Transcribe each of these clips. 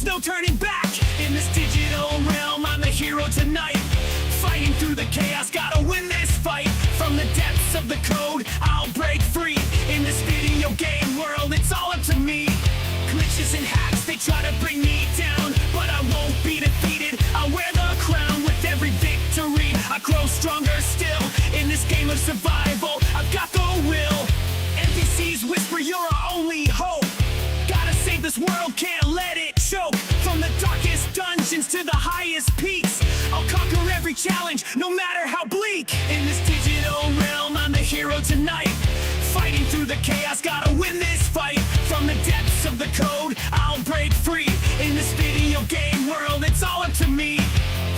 there's no turning back. In this digital realm, I'm the hero tonight. Fighting through the chaos, gotta win this fight. From the depths of the code, I'll break free. In this video game world, it's all up to me. Glitches and hacks, they try to bring me down, but I won't be defeated. I'll wear the crown with every victory. I grow stronger still. In this game of survival, I've got the will. NPCs whisper you're our only hope. Gotta save this world, can't let it choke. From the darkest dungeons to the highest peaks, I'll conquer every challenge, no matter how bleak. In this digital realm, I'm the hero tonight. Fighting through the chaos, gotta win this fight. From the depths of the code, I'll break free. In this video game world, it's all up to me.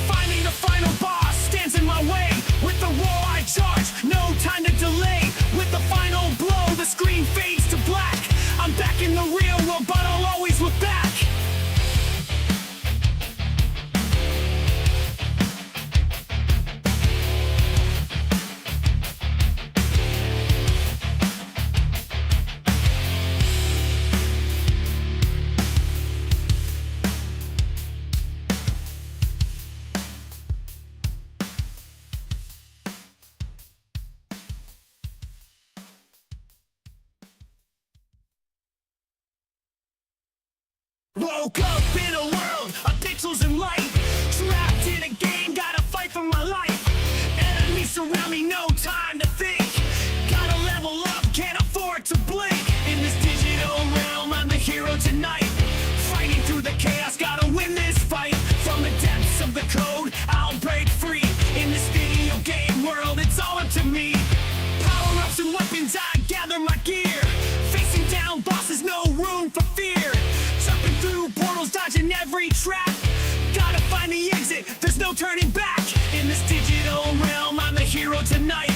Finding the final boss stands in my way. With the war I charge, no time to delay. With the final blow, the screen fades to black. I'm back in the real world, but I'll always look back. Woke up in a world of pixels and light. Trapped in a game, gotta fight for my life. Enemies surround me, no time to think. Gotta level up, can't afford to blink. In this digital realm, I'm the hero tonight. Fighting through the chaos, gotta win this fight. From the depths of the code, I'll break free. In this video game world, it's all up to me. Power-ups and weapons, I gather my gear. Facing down bosses, no room for fear. Jumping through portals, dodging every trap. Gotta find the exit, there's no turning back. In this digital realm, I'm the hero tonight.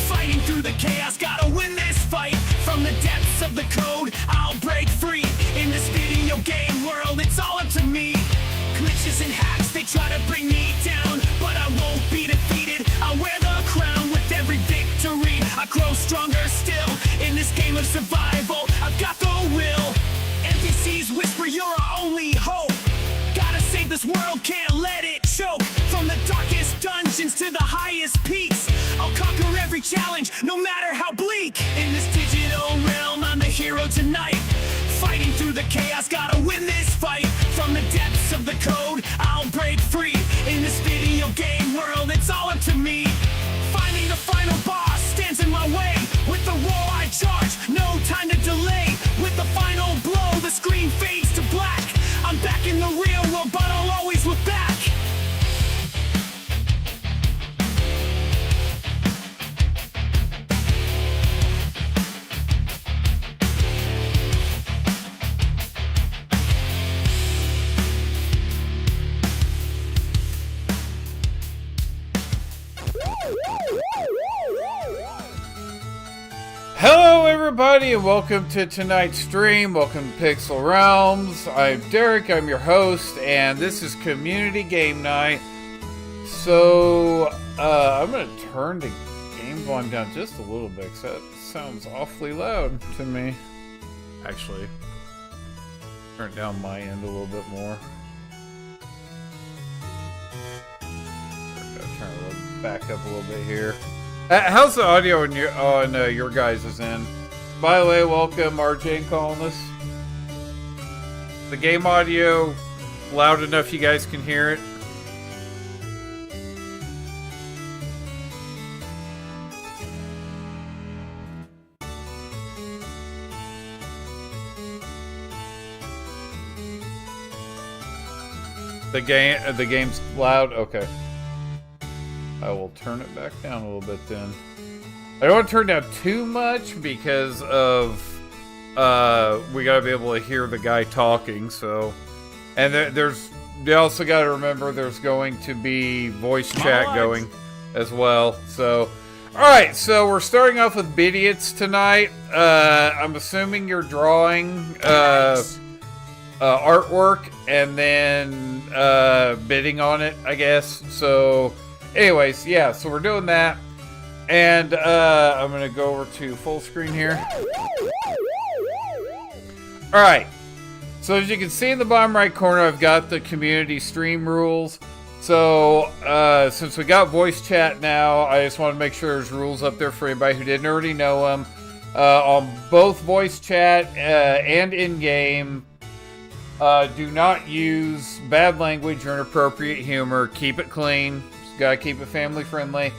Fighting through the chaos, gotta win this fight. From the depths of the code, I'll break free. In this video game world, it's all up to me. Glitches and hacks, they try to bring me down, but I won't be defeated. I'll wear the crown with every victory. I grow stronger still. In this game of survival, I've got the will. NPCs whisper you're our only hope. Gotta save this world, can't let it choke. From the darkest dungeons to the highest peaks, I'll conquer every challenge, no matter how bleak. In this digital realm, I'm the hero tonight. Fighting through the chaos, gotta win this fight. From the depths of the code, I'll break free. In this video game world, it's all up to me. Finding the final boss stands in my way. With the war I charge, no time to delay. With the final blow, the screen fades to black. I'm back in the real world, but I'll always look back. Hello everybody and welcome to tonight's stream. Welcome to Pixel Realms. I'm Derek, I'm your host, and this is Community Game Night. So, I'm going to turn the game volume down just a little bit because that sounds awfully loud to me. Actually, turn it down my end a little bit more. Turn it a little back up a little bit here. How's the audio on your guys' end? By the way, welcome RJ and Columnist. The game audio loud enough you guys can hear it? The game's loud? Okay. I will turn it back down a little bit then. I don't want to turn down too much because of we gotta be able to hear the guy talking. So, and you also got to remember there's going to be voice chat going as well. So, all right. So we're starting off with Bidiots tonight. I'm assuming you're drawing artwork and then bidding on it, I guess. So. Anyways, yeah, so we're doing that, and I'm going to go over to full screen here. Alright, So as you can see in the bottom right corner, I've got the community stream rules. So since we got voice chat now, I just want to make sure there's rules up there for anybody who didn't already know them. On both voice chat and in-game, do not use bad language or inappropriate humor. Keep it clean. Just gotta keep it family friendly.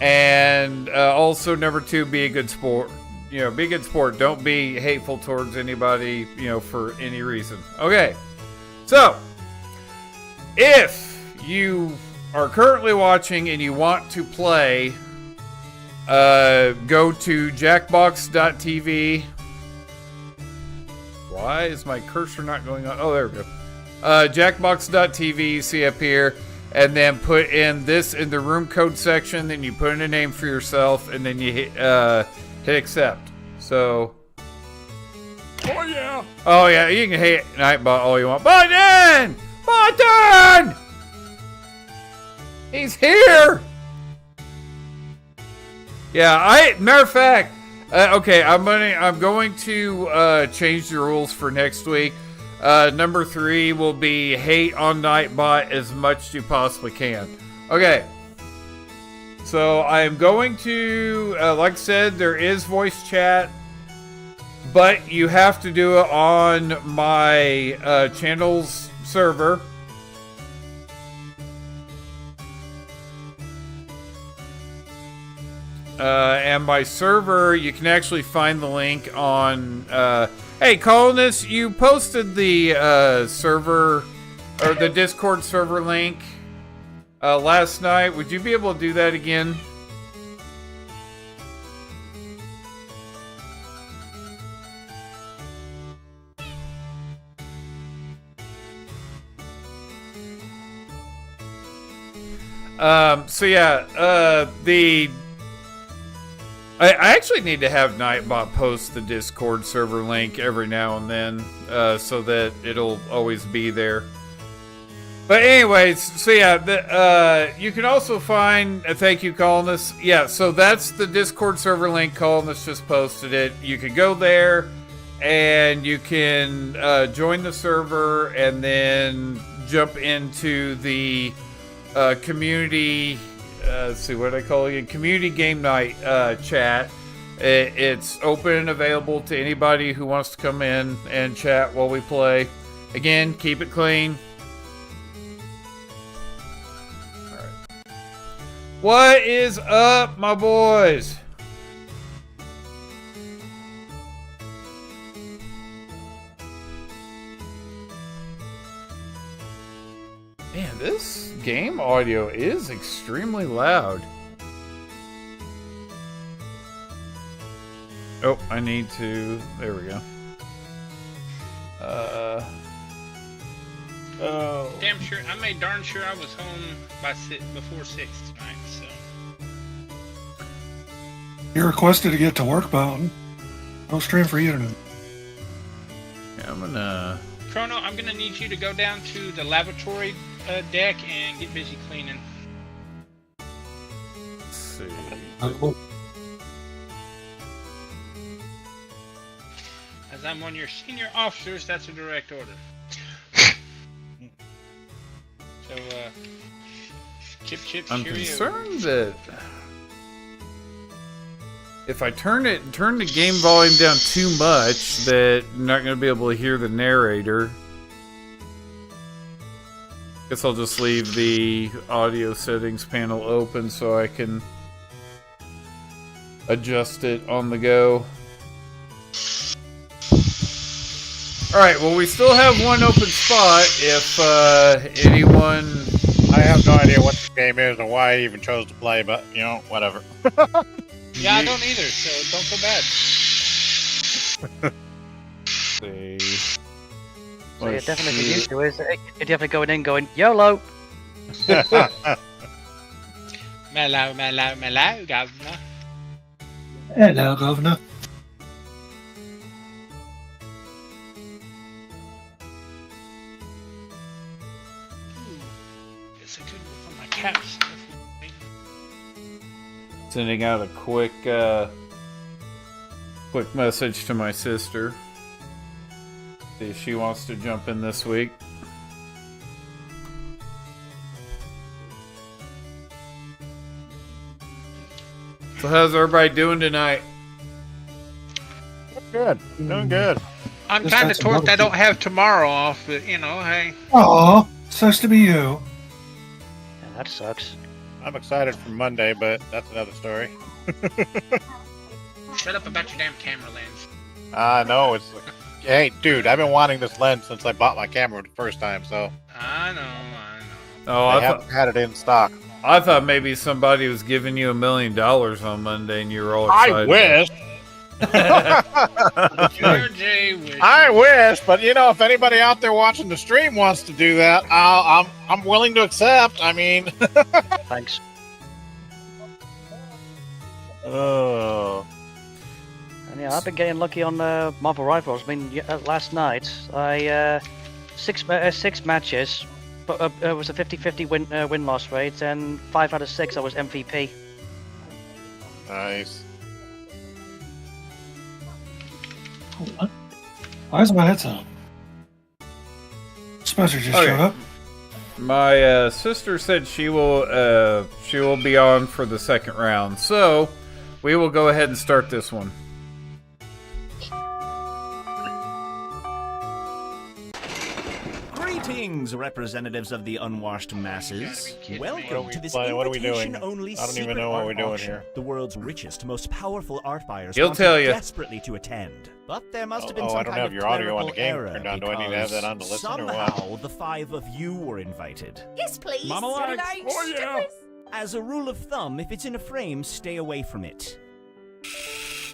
And also, number 2, be a good sport. You know, be a good sport. Don't be hateful towards anybody, you know, for any reason. Okay. So, if you are currently watching and you want to play, go to jackbox.tv. Why is my cursor not going on? Oh, there we go. Jackbox.tv, see up here. And then put in this in the room code section. Then you put in a name for yourself. And then you hit accept. So. Oh, yeah. Oh, yeah. You can hit Nightbot all you want. Button! Button! He's here! Yeah, matter of fact, okay, I'm going to change the rules for next week. Number 3 will be hate on Nightbot as much as you possibly can. Okay. So I am going to, like I said, there is voice chat, but you have to do it on my channel's server. And my server, you can actually find the link on... hey, Colonist, you posted the server, or the Discord server link last night. Would you be able to do that again? So yeah, I actually need to have Nightbot post the Discord server link every now and then, so that it'll always be there. But anyways, so yeah, you can also find, thank you, Colonist. Yeah, so that's the Discord server link. Colonist just posted it. You can go there, and you can join the server, and then jump into the community... let's see, what did I call it? Community Game Night chat. It's open and available to anybody who wants to come in and chat while we play. Again, keep it clean. Alright. What is up, my boys? Man, this game audio is extremely loud. Oh, I need to... There we go. Oh. Damn sure. I made darn sure I was home by before 6 tonight, so... You requested to get to work, Mountain. No stream for you tonight. Yeah, I'm gonna... Chrono, I'm gonna need you to go down to the lavatory deck and get busy cleaning. Let's see. Cool. As I'm one of your senior officers, that's a direct order. So, chip, I'm cheerio. concerned that if I turn the game volume down too much, that I'm not going to be able to hear the narrator. Guess I'll just leave the audio settings panel open so I can adjust it on the go. Alright, well, we still have one open spot if anyone... I have no idea what the game is or why I even chose to play, but, you know, whatever. Yeah, I don't either, so don't feel bad. See. So you're definitely used to it. You're definitely going in going, YOLO! Mellow, governor. Hello, Governor. It's a good one for my cats. Sending out a quick message to my sister. See if she wants to jump in this week. So how's everybody doing tonight? Good. Doing good. I'm Just kind had of some torqued I don't barbecue. have tomorrow off, but you know, hey. Aw, supposed to be you. Yeah, that sucks. I'm excited for Monday, but that's another story. Shut up about your damn camera lens. I know. It's like, hey, dude, I've been wanting this lens since I bought my camera the first time, so I know. Oh, I haven't had it in stock. I thought maybe somebody was giving you $1 million on Monday and you were all excited. I wish. RJ wishes. I wish, but you know, if anybody out there watching the stream wants to do that, I'm willing to accept. I mean, Thanks. oh, And yeah, I've been getting lucky on Marvel Rivals. I mean, last night I six matches, but it was a 50-50 win-loss rate, and 5 out of 6 I was MVP. nice. What? Why is my headset on? Spencer just showed up. My sister said she will be on for the second round, so we will go ahead and start this one. Greetings, representatives of the unwashed masses. kidding me? Welcome to this What are we doing? invitation-only I don't even secret know what art we're doing auction. here. The world's richest, most powerful art buyers He'll wanted tell ya. desperately to attend. But there must have been some I don't kind have of your audio on the game clerical turned on. error Do I need to have that because on to listen or what? somehow the 5 of you were invited. Yes, please. Mama likes. Oh, yeah. As a rule of thumb, if it's in a frame, stay away from it.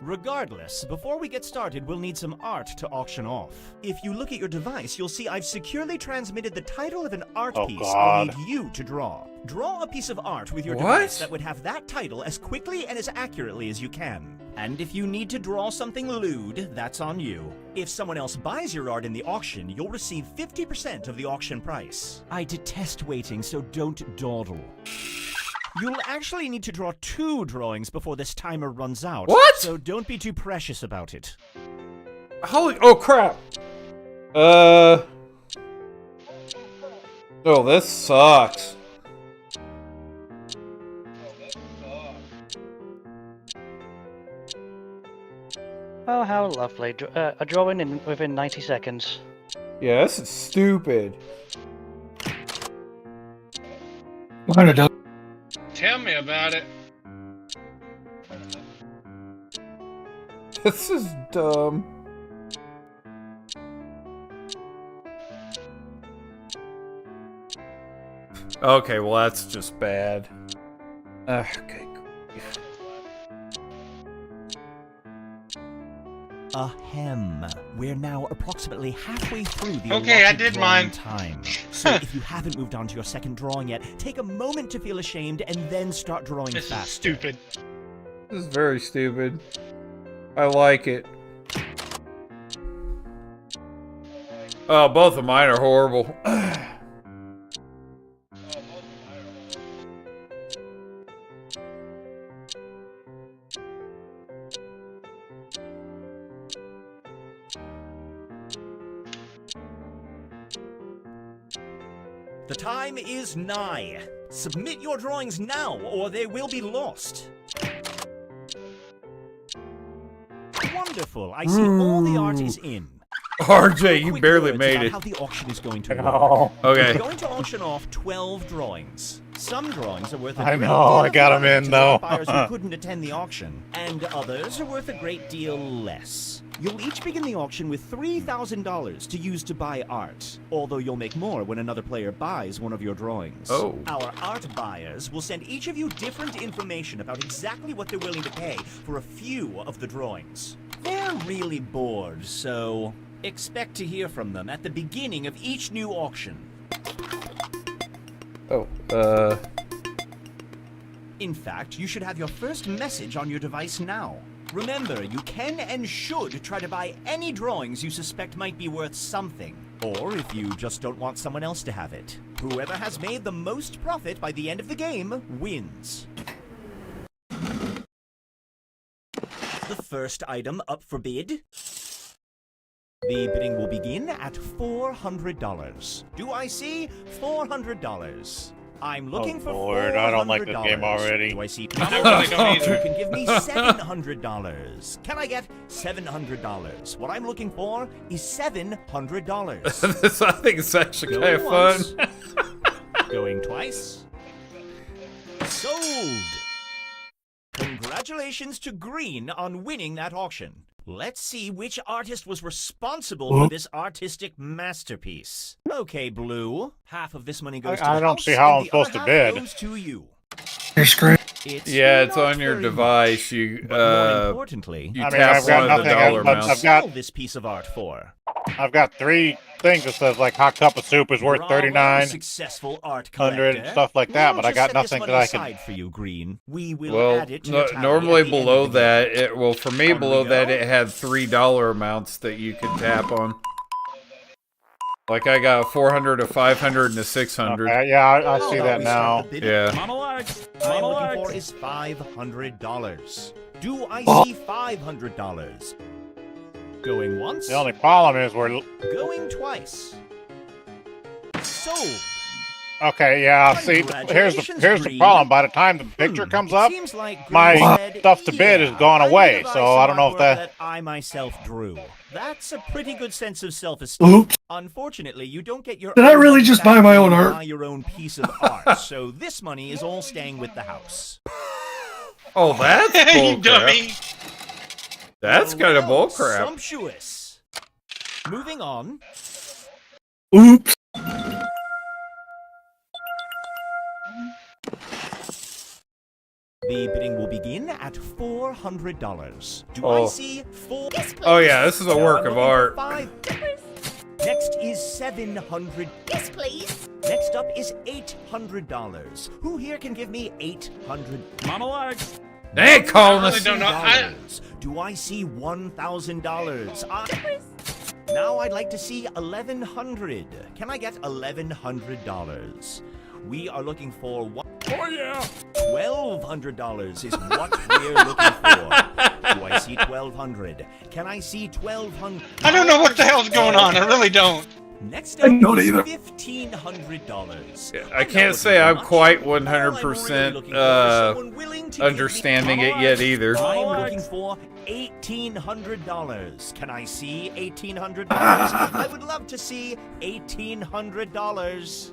Regardless, before we get started, we'll need some art to auction off. If you look at your device, you'll see I've securely transmitted the title of an art Oh, piece God. I'll need you to draw. Draw a piece of art with your What? device that would have that title as quickly and as accurately as you can. And if you need to draw something lewd, that's on you. If someone else buys your art in the auction, you'll receive 50% of the auction price. I detest waiting, so don't dawdle. You'll actually need to draw 2 drawings before this timer runs out. What? So don't be too precious about it. Oh crap! Oh, this sucks. Oh, how lovely. A drawing within 90 seconds. Yeah, this is stupid. Mine does. Tell me about it. This is dumb. Okay, well that's just bad. Okay. Ahem. We're now approximately halfway through the Okay, I allotted did drawing mine. time. So if you haven't moved on to your second drawing yet, take a moment to feel ashamed and then start drawing This fast. is stupid. This is very stupid. I like it. Oh, both of mine are horrible. The time is nigh. Submit your drawings now, or they will be lost. Wonderful. I see all the art is in. RJ, you Quick barely words made about it. How the auction is going to work. Oh, Okay. We're going to auction off 12 drawings. Some drawings are worth a I great know, deal I of got 'em money in, to though. buyers who couldn't attend the auction, and others are worth a great deal less. You'll each begin the auction with $3,000 to use to buy art, although you'll make more when another player buys one of your drawings. Oh. Our art buyers will send each of you different information about exactly what they're willing to pay for a few of the drawings. They're really bored, so expect to hear from them at the beginning of each new auction. Oh, In fact, you should have your first message on your device now. Remember, you can and should try to buy any drawings you suspect might be worth something. Or if you just don't want someone else to have it. Whoever has made the most profit by the end of the game wins. The first item up for bid The bidding will begin at $400. Do I see $400? I'm looking for Lord, I don't like this $400. game already. Do I see I really don't You either. can give me $700. Can I get $700? What I'm looking for is $700. This, I think it's actually kind of Going fun. once. Going twice. Sold. Congratulations to Green on winning that auction. Let's see which artist was responsible for this artistic masterpiece. Okay, Blue. Half of this money goes to I the don't house, see how and I'm the supposed other to half bid. goes to you. Your screen. Yeah, it's not on your very device. much, You but more importantly, you I mean, tap I've got one of the nothing dollar else, but amounts. I've got- sell this piece of art for. I've got 3 things that says like hot cup of soup is worth Bravo, 39. successful art 100 collector. and stuff like that, We'll but I just got set this nothing money that I can- aside for you, Green. We will Well, add it to the tally normally at the end below of the game. that, well, for me, On we below that, go. it had $3 amounts that you could tap on. Like I got a 400, a 500, and a 600. Okay, yeah, I How see about that we now. start the bidding? Yeah. Monologues. All I'm looking for Monologues. is $500. Do I see $500? Going once. The only problem is we're Going twice. Sold. okay. Yeah, see, here's Congratulations, the Green. problem. By the time the picture comes It up, seems like my Green said, stuff to bid has "Yeah, gone I'm away, gonna buy so some I don't know if artwork that- I myself drew. That's a pretty good sense of self-esteem. Oops. Unfortunately, you don't get your. Did I own really money just back buy my when own you art? buy your own piece of art. So this money is all staying with the house. Oh, that's You bullcrap. dummy. That's kind of Well, bullcrap. Sumptuous. Moving on. Oops. The bidding will begin at $400. Do Oh. I see four? Oh yeah, this is a work I'm of looking for art. 5. Next is $700. Yes, please. Next up is $800. Who here can give me $800? Monologues. They ain't calling I us. really don't know. Do I see $1,000? Now I'd like to see $1,100. Can I get $1,100? We are looking for Oh yeah. $1,200 is what we're looking for. Do I see 1,200? Can I see 1,200? I don't know what the hell's going on. I really don't. Next I up don't is either. $1,500. I can't say I'm quite 100% understanding it yet either. I'm looking for $1,800. Can I see $1,800? I would love to see $1,800.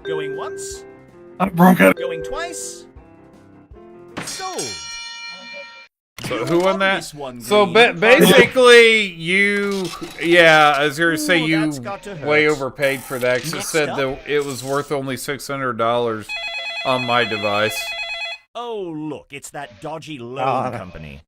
Going once, I broke it. going twice. Sold. So who won that? This one, So Green. basically, yeah, I was going to say Ooh, you that's got to hurt. way overpaid for that because it Next said up. that it was worth only $600 on my device. Oh, look, it's that dodgy loan company.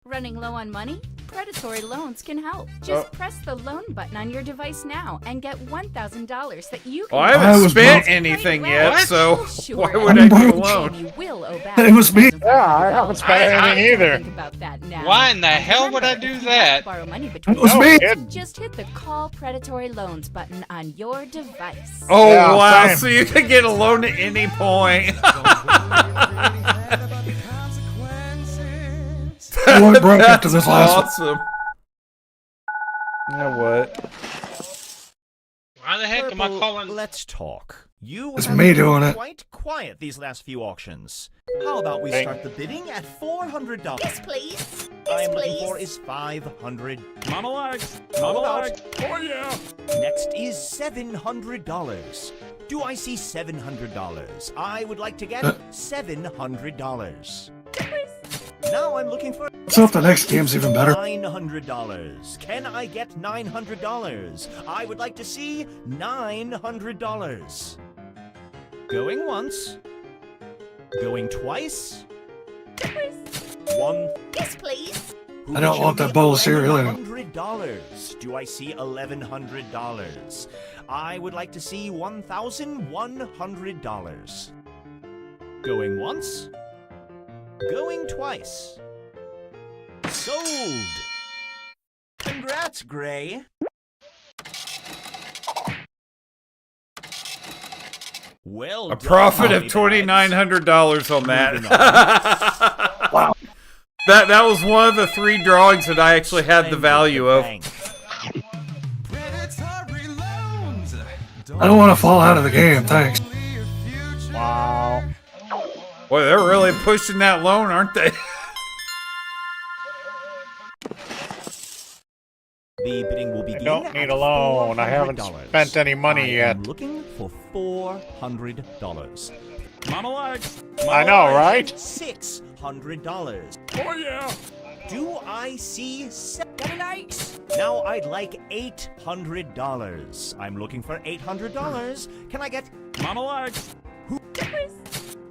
Running low on money? Predatory loans can help. Just Oh. press the loan button on your device now and get $1,000 that you can. Well, I I haven't was spent broke. anything Right, yet, right. so Sure, why I'm would I broke. get a loan? And you will owe back It was me. Yeah, I haven't spent anything either. Think about that now. Why in the hell would I Remember, do if you have that? to borrow money between It was No me. kidding. just hit the Call Predatory Loans button on your device. Oh, Yeah, wow, same. so you can get a loan at any point. Boy, broke after this last one. Awesome. You know what? Why the heck am I Purple, calling? let's talk. You It's have me been doing it. quite quiet these last few auctions. How about we Hey. start the bidding at $400? Yes, please. I Yes, am looking please. for is $500. Monologues. How Monologues. about- Oh yeah. Next is $700. Do I see $700? I would like to get $700. Now I'm looking for Let's hope the next game's even better. $900. Can I get $900? I would like to see $900. Going once. Going twice. One. Yes, please. Who I don't can want show that me bowl of cereal in it. $1,100? Do I see $1,100? I would like to see $1,100. Going once. Going twice. Sold. Congrats, Gray. Well A done, profit of Moneybags. $2,900 on Moving that. Wow. That was one of the 3 drawings that I actually had the value of. I don't want to fall out of the game, thanks. Wow. Boy, they're really pushing that loan, aren't they? The bidding will begin. I don't need at a loan. I haven't $400. spent any money yet. I'm looking for $400. Mama likes. I know, right? $600. Oh yeah. Do I see $7? Now I'd like $800. I'm looking for $800. Can I get? Mama likes.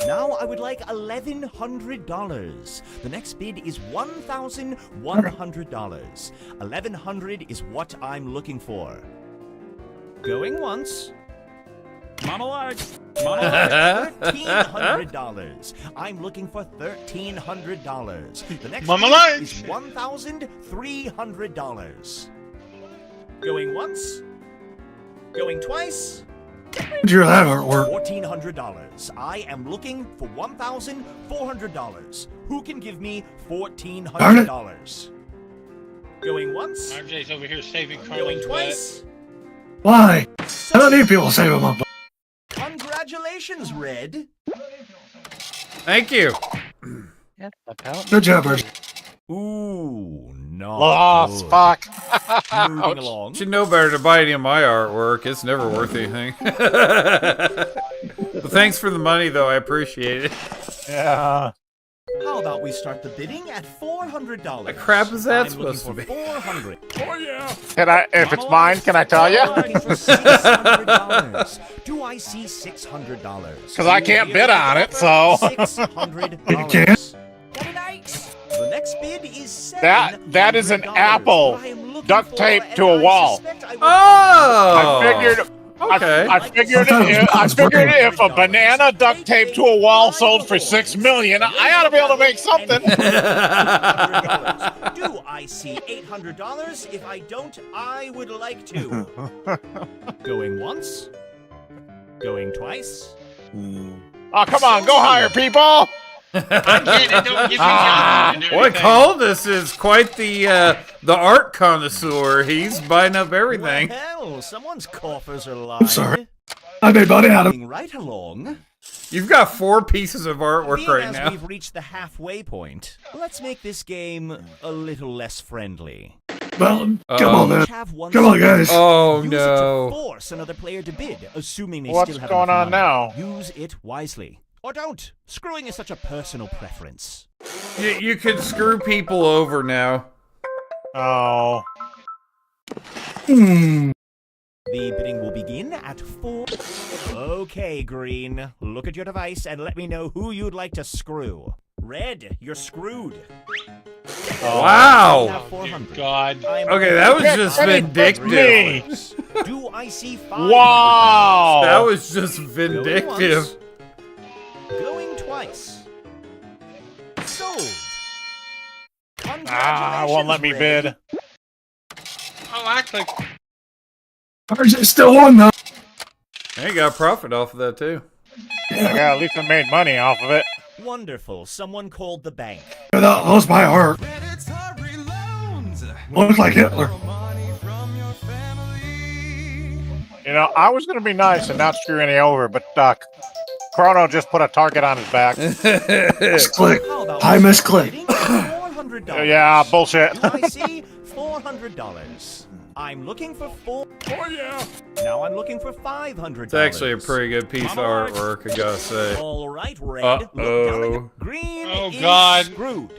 Now I would like $1,100. The next bid is $1,100. 1,100 is what I'm looking for. Going once. Mama likes. $1,300. I'm looking for $1,300. The next Mama bid likes. is $1,300. Going once. Going twice. Did you that artwork? $1,400. I am looking for $1,400. Who can give me $1,400? Going once. RJ's over here saving Going Carlin's butt. twice. Why? I don't need people saving my butt. Congratulations, Red. Thank you. Yeah, apparently. Good job, Bruce. Ooh, no. Lost. Fuck. Moving along. Should know better to buy any of my artwork. It's never worth anything. But thanks for the money, though. I appreciate it. Yeah. How about we start the bidding at $400? The crap is that I'm looking supposed to for be? $400. Oh yeah. Can I? If it's mine, can I tell you? I'm looking for $600. Do I see $600? Because I can't bid on it, so. $600. You can't? The next bid is That is an $700. apple I am looking duct for, taped and to a I wall. suspect I will Oh! I figured. Okay. I figured if a banana duct taped to a wall sold for $6 million, I ought to be able to make something. $800. Do I see $800? If I don't, I would like to. Going once. Going twice. Oh, come on, go higher, people. I'm getting it. Don't give me time to do Boy, anything. Coldus is quite the art connoisseur. He's buying up everything. Well, someone's coffers are lined. sorry. I made money out of Moving right along. You've got 4 pieces of artwork Being right as now. we've reached the halfway point, let's make this game a little less friendly. Well, come on, man. Each have one Come on, spin. guys. Oh, Use it no. to force another player to bid, assuming they What's still have going enough on money. now? Use it wisely. Or don't. Screwing is such a personal preference. You can screw people over now. Oh. Hmm. The bidding will begin at 4. Okay, Green. Look at your device and let me know who you'd like to screw. Red, you're screwed. Wow. We have Oh, 400. dear God. I'm Okay, that was just Penny, vindictive. me. Do I see 5? Wow. That was just vindictive. Going twice. Sold. Ah, won't let me bid. Oh, I clicked. RJ still won, though. And you got profit off of that, too. Yeah, at least I made money off of it. Wonderful. Someone called the bank. That was my art. Looks like Hitler. You know, I was going to be nice and not screw any over, but Chrono just put a target on his back. Misclick. How about I misclicked. bidding at $400? Yeah, bullshit. Do I see $400? I'm looking for 4. Oh yeah. Now I'm looking for $500. It's actually a pretty good piece of artwork, I gotta say. All right, Red. Look down Uh-oh. at Green Oh, is God. screwed.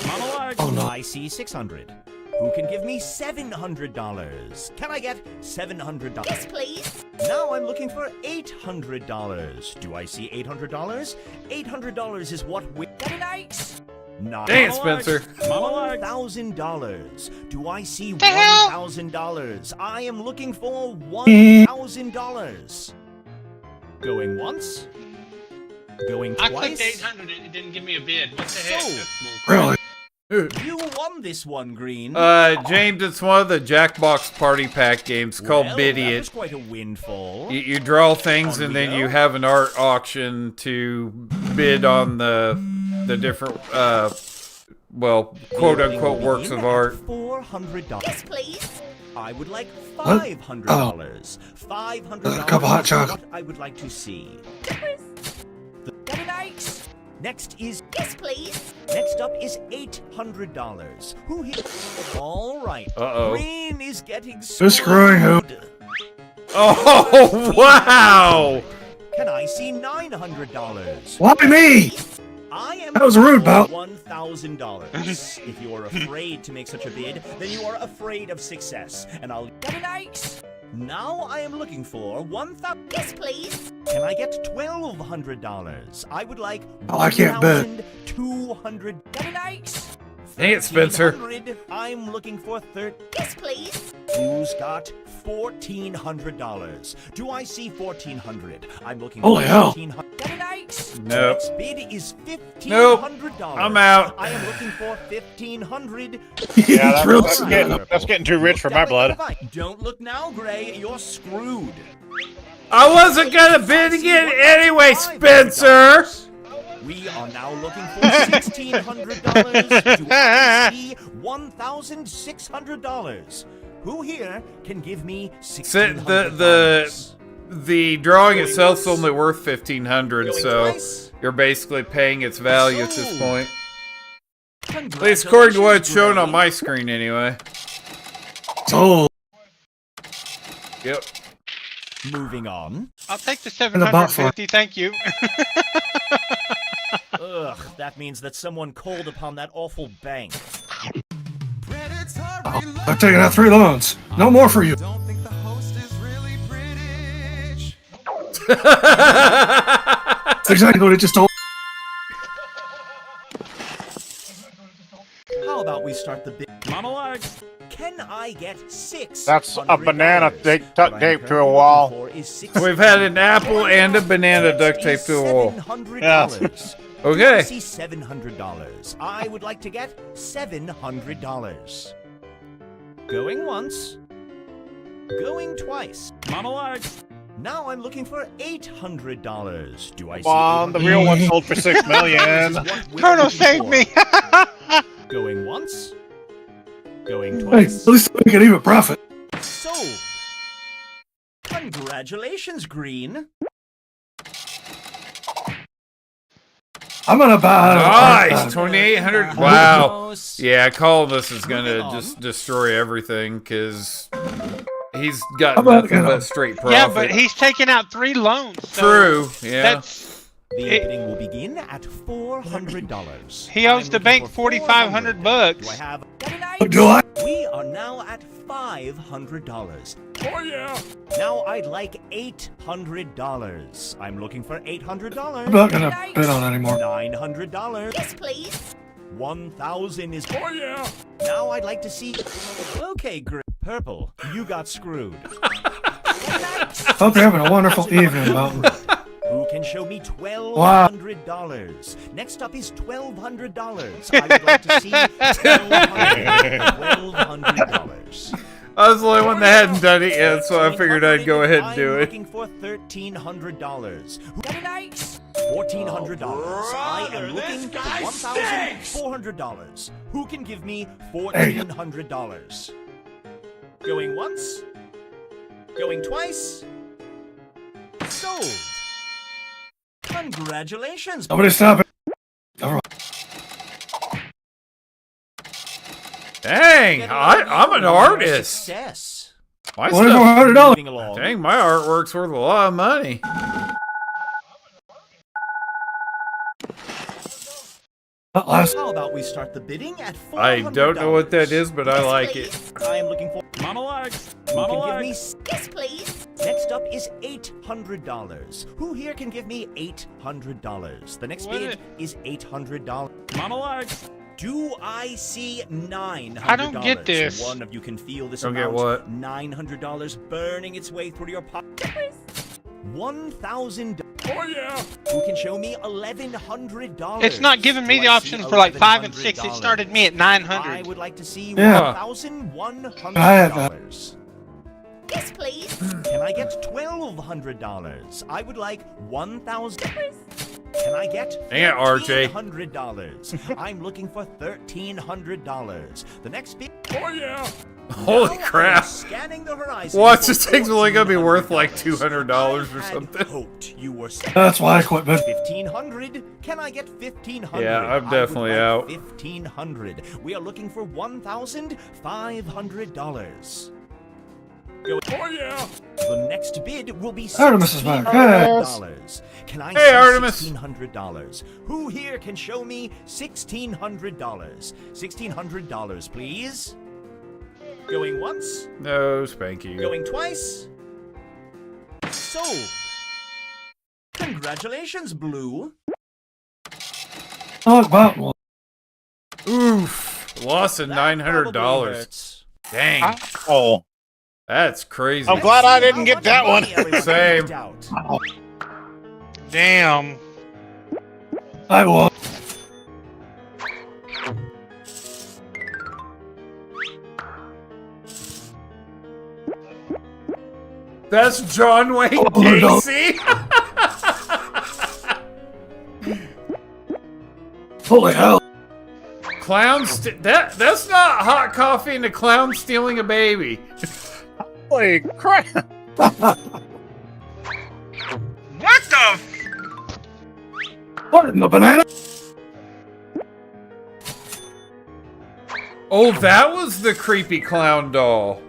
Mama likes. Oh, no. I see 600. Who can give me $700? Can I get $700? Yes, please. Now I'm looking for $800. Do I see $800? $800 is what we... Not Dang it, Spencer. $1,000. Do I see The hell? $1,000? I am looking for $1,000. Going once. Going I twice. clicked 800. It didn't give me a bid. What the heck? So- That's bull- Really? You won this one, Green. James, it's one of the Jackbox Party Pack games called Well, Bid that was It. quite a windfall. You draw things On and we then go. you have an art auction to bid on the different well, quote unquote works of art. $400. Yes, please. I would like What? $500. $500. A cup of hot chocolate. What I would like to see. Very nice. Next is Yes, please. Next up is $800. Who here? All right. Uh-oh. Green is getting Who's screwing who? screwed. Oh, wow! Can I see $900? Why me? I am That was a rude bout. $1,000. If you are afraid to make such a bid, then you are afraid of success. And I'll Very nice. Now I am looking for $1,000. Yes, please. Can I get $1,200? I would like Oh, I can't bet. $1,200. Very nice. Dang it, Spencer. $1,300. I'm looking for Yes, please. Who's got $1,400? Do I see $1,400? I'm looking Holy for hell. $1,400. Very nice. Nope. Next bid is $1,500. Nope. I'm out. I am looking for $1,500. Yeah, real that's getting too rich for my blood. Don't look now, Gray. You're screwed. I wasn't gonna bid again anyway, Spencer! We are now looking for $1,600. Do I see $1,600? Who here can give me $1,600? The drawing itself's only worth $1,500, Going so twice? you're basically paying its value at this point. At least according to what's shown on my screen, anyway. Sold. Yep. Moving on. I'll take the the bot for 750. Thank you. Ugh, that means that someone called upon that awful bank. I've taken out 3 loans. No more for you. That's exactly what it just told. How about we start the big monologue? Can I get 6? That's a banana duct tape to a wall. We've had an apple and a banana duct taped to a wall. $700. Okay. See $700. I would like to get $700. Going once. Going twice. Monologue. Now I'm looking for $800. Do I see? Come on, the real one sold for $6 million. Colonel, save me. Going once. Going Hey, twice. at least we can even profit. Sold. Congratulations, Green. I'm gonna buy. Nice! 2,800. Wow. Almost. Yeah, Columnus is gonna just destroy everything, because he's got How about, nothing but straight profit. Yeah, but he's taking out 3 loans. So True, yeah. That's The bidding will begin at $400. He owes I'm the looking bank for $4,500 bucks. Do I have? Do I? We are now at $500. Oh, yeah. Now I'd like $800. I'm looking for $800. I'm not gonna bid on anymore. $900. Yes, please. 1,000 is. Oh, yeah. Now I'd like to see. Okay, Purple, you got screwed. Hope you're having a wonderful evening, Mountain. Who can show me $1,200? Next up is $1,200. I would like to see $1,200. I was the only one that hadn't done it yet, so I figured I'd go ahead and do I'm it. looking for $1,300. Very nice. $1,400. I am looking for $1,400. Who can give me $1,400? Going once. Going twice. Sold. Congratulations. Nobody stop it. Dang, I'm an artist. Success. My stuff, $2,400. Moving along. dang, my artwork's worth a lot of money. How about we start the bidding at $400? I don't know what that is, but I like it. I am looking for monologues. Who can give me? Yes, please. Next up is $800. Who here can give me $800? The next What bid it- is $800. Monologues. Do I see $900? I don't get this. One of you can feel this Don't get amount. what? $900 burning its way through your pocket. $1,000. Oh, yeah. Who can show me $1,100? It's not giving me Do the I option see for like 5 and 6. It $1,100? started me at I 900. would like to see Yeah. $1,100. I have that. Yes, please. Can I get $1,200? I would like $1,000. Can I get Dang it, RJ. $1,300? I'm looking for $1,300. The next bid. Oh yeah! Holy Now crap! I'm scanning the horizon. Watch, for this thing's only gonna be worth like $1,400. $200 or I had something. hoped you were That's why I quit betting. 1,500. Can I get 1,500? Yeah, I'm I would definitely like out. 1,500. We are looking for $1,500. Go. Oh yeah! The next bid will be Artemis is back. $1,600. Can I Hey, see Artemis. $1,600? Who here can show me $1,600? $1,600, please. Going once. No, spank you. Going twice. Sold. Congratulations, Blue. Oh, about one. Oof! Lost of That $900. probably hurts. Dang, Oh, that's crazy. I'm glad I Let's see didn't how get that much one. money everyone Same. left out. damn. I won. That's John Wayne Oh, no. Gacy. Holy hell. That's not hot coffee and a clown stealing a baby. Holy crap. What the? What in the banana? Oh, that was the creepy clown doll.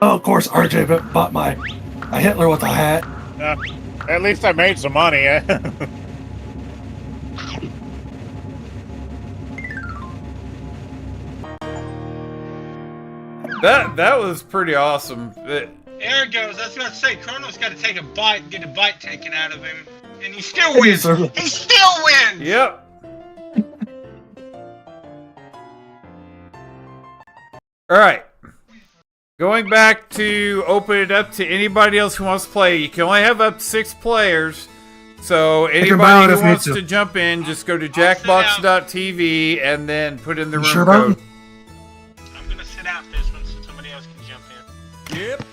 Oh, of course, RJ bought my a Hitler with a hat. At least I made some money. Eh? That was pretty awesome. There it goes. I was about to say, Chrono's got to take a bite and get a bite taken out of him. And he still wins. He still wins! Yep. All right. Going back to open it up to anybody else who wants to play. You can only have up to 6 players. So can anybody buy it who if wants needs to to. jump in, just go to sit out. jackbox.tv and then put in the You room sure about code. it? I'm going to sit out this one so somebody else can jump in. Yep.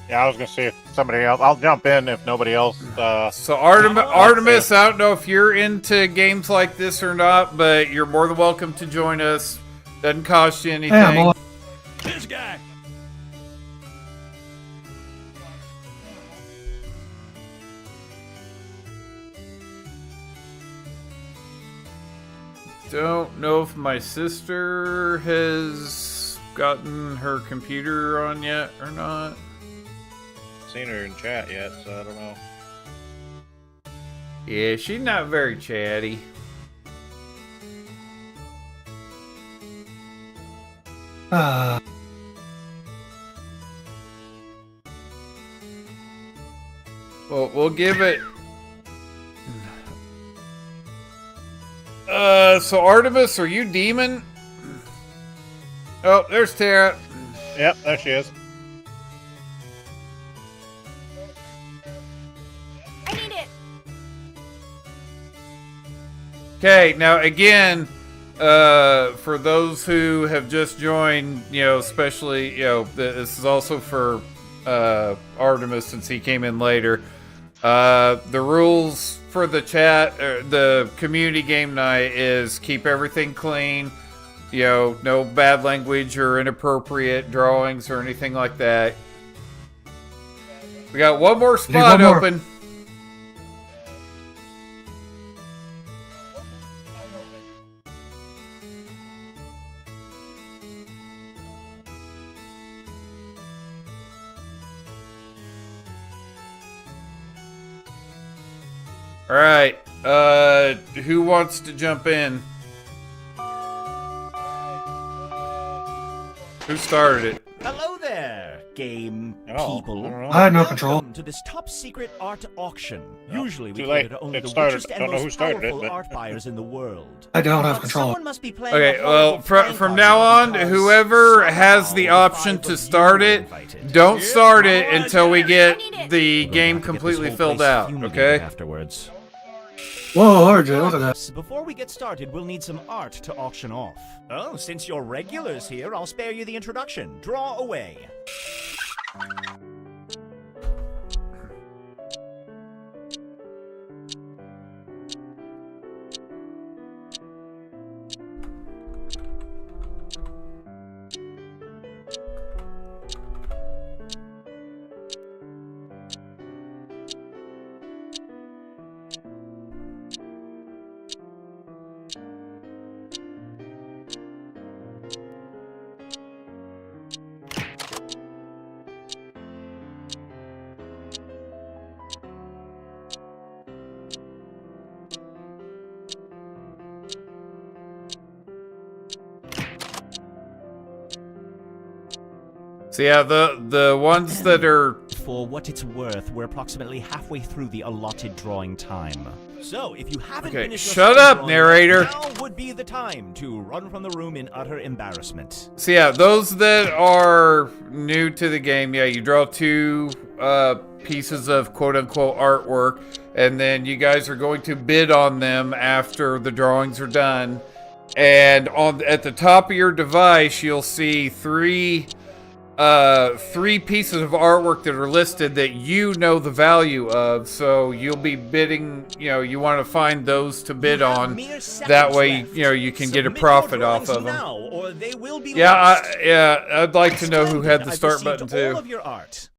Yeah, I was gonna see if somebody else. I'll jump in if nobody else. So Artemis, I don't know if you're into games like this or not, but you're more than welcome to join us. Doesn't cost you anything. Yeah, boy. This guy. Don't know if my sister has gotten her computer on yet or not. Seen her in chat yet, so I don't know. Yeah, she's not very chatty. Well, we'll give it. So Artemis, are you demon? Oh, there's Tara. Yep, there she is. I need it. Okay, now again, for those who have just joined, especially, this is also for Artemis since he came in later. The rules for the chat, the community game night is keep everything clean. No bad language or inappropriate drawings or anything like that. We got one more spot one more. open. All right. Who wants to jump in? Who started it? Hello there, game Oh, people. I don't know. I had no control. Welcome to this top secret art auction. Usually we too late. cater to only It the started. richest and Don't know who most started it, powerful but- art buyers in the world. I don't have But control. someone must be playing Okay, a well, horrible prank from on now me on, because whoever has somehow the the option five to of start you were it, invited. don't start it Alright, until we I get need it. the We're gonna game have to get this completely whole filled place out, fumigated okay? Afterwards. Whoa, RJ, look at that. Before we get started, we'll need some art to auction off. Oh, since you're regulars here, I'll spare you the introduction. Draw away. So yeah, the ones that are... For what it's worth, we're approximately halfway through the allotted drawing time. So, if you haven't Okay, finished your shut spell up, drawing, narrator. now would be the time to run from the room in utter embarrassment. So yeah, those that are new to the game, yeah, you draw 2 pieces of quote-unquote artwork, and then you guys are going to bid on them after the drawings are done. And at the top of your device, you'll see 3 pieces of artwork that are listed that you know the value of, so you'll be bidding, you want to find those to bid on. That way, you can get a profit off of them. Now, or they will be I'd like to know who had the start button too. All of your art.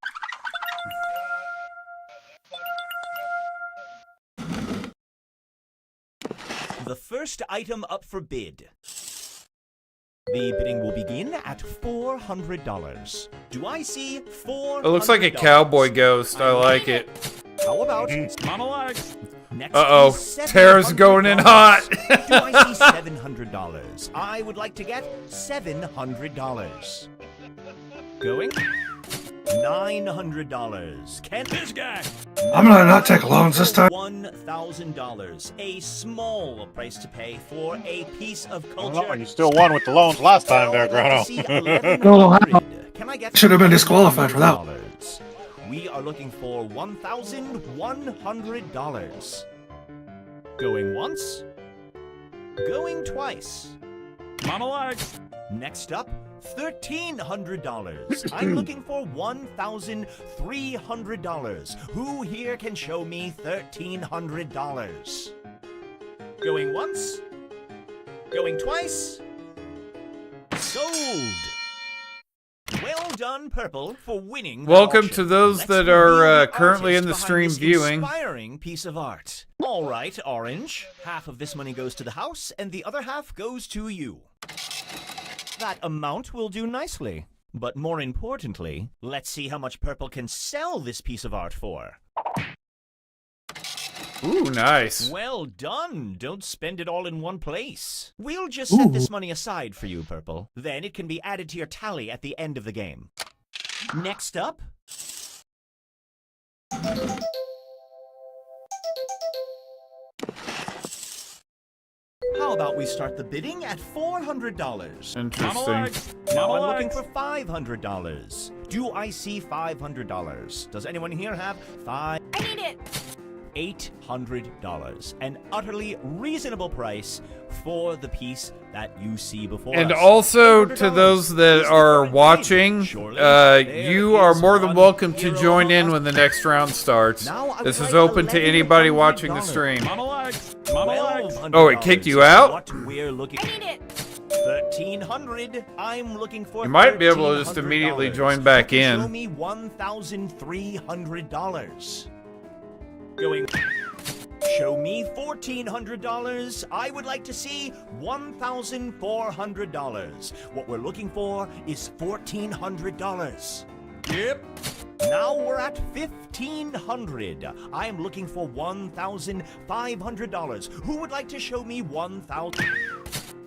The first item up for bid. The bidding will begin at $400. Do I see $400? It looks like a cowboy ghost. I like it. How about Mama Larks? Next Uh-oh. is Tara's going in hot. Do I see $700? I would like to get $700. Going? $900. Can this guy? I'm gonna not take loans this time. $1,000. A small price to pay for a piece of culture. Oh, you still won with the loans last time there, Grano. Can I get Should have been disqualified for that. $1,000? We are looking for $1,100. Going once. Going twice. Mama likes. Next up, $1,300. I'm looking for $1,300. Who here can show me $1,300? Going once. Going twice. Sold. Well done, Purple, for winning. Welcome to those that are currently in the stream viewing. Inspiring piece of art. All right, Orange. Half of this money goes to the house, and the other half goes to you. That amount will do nicely. But more importantly, let's see how much Purple can sell this piece of art for. Ooh, nice. Well done. Don't spend it all in one place. We'll just set this money aside for you, Purple. Then it can be added to your tally at the end of the game. Next up... How about we start the bidding at $400? Interesting. Now I'm looking for $500. Do I see $500? Does anyone here have I need it. $800? An utterly reasonable price for the piece that you see before And us. also to those that are watching, you are more than welcome to join in when the next round starts. This is open to anybody watching the stream. Oh, it kicked you out? What we're looking I need it. $1,300. I'm looking for You might be able to just immediately $1,300. join back in. Show me $1,300. Going. Show me $1,400. I would like to see $1,400. What we're looking for is $1,400. Yep. Now we're at $1,500. I am looking for $1,500. Who would like to show me $1,000?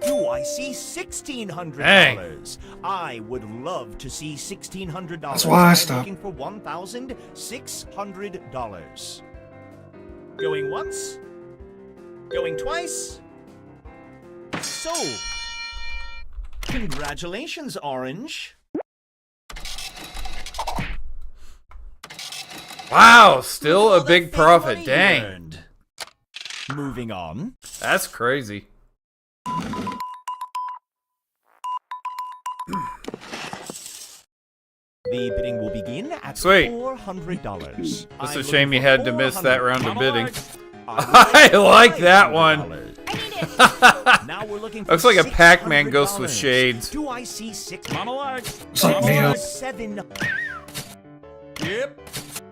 Do I see $1,600? Dang. I would love to see $1,600. That's why I I'm stopped. looking for $1,600. Going once. Going twice. Sold. Congratulations, Orange. Wow, still a big All that profit. money Dang. earned. Moving on. That's crazy. The bidding will begin at Sweet. $400. It's a shame you had to miss that round of bidding. I like that one. Now we're looking for Looks like a Pac-Man ghost with $600. shades. Do I see six? It's like Neo. 7. Yep.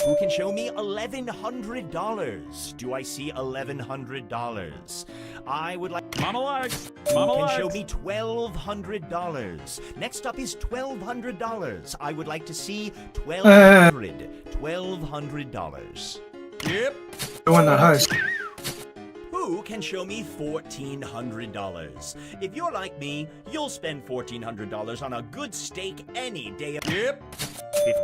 Who can show me $1,100? Do I see $1,100? I would like monologues. Who can show me $1,200? Next up is $1,200. I would like to see $1,200. Yep. Doing that heist. Who can show me $1,400? If you're like me, you'll spend $1,400 on a good steak any day. Yep.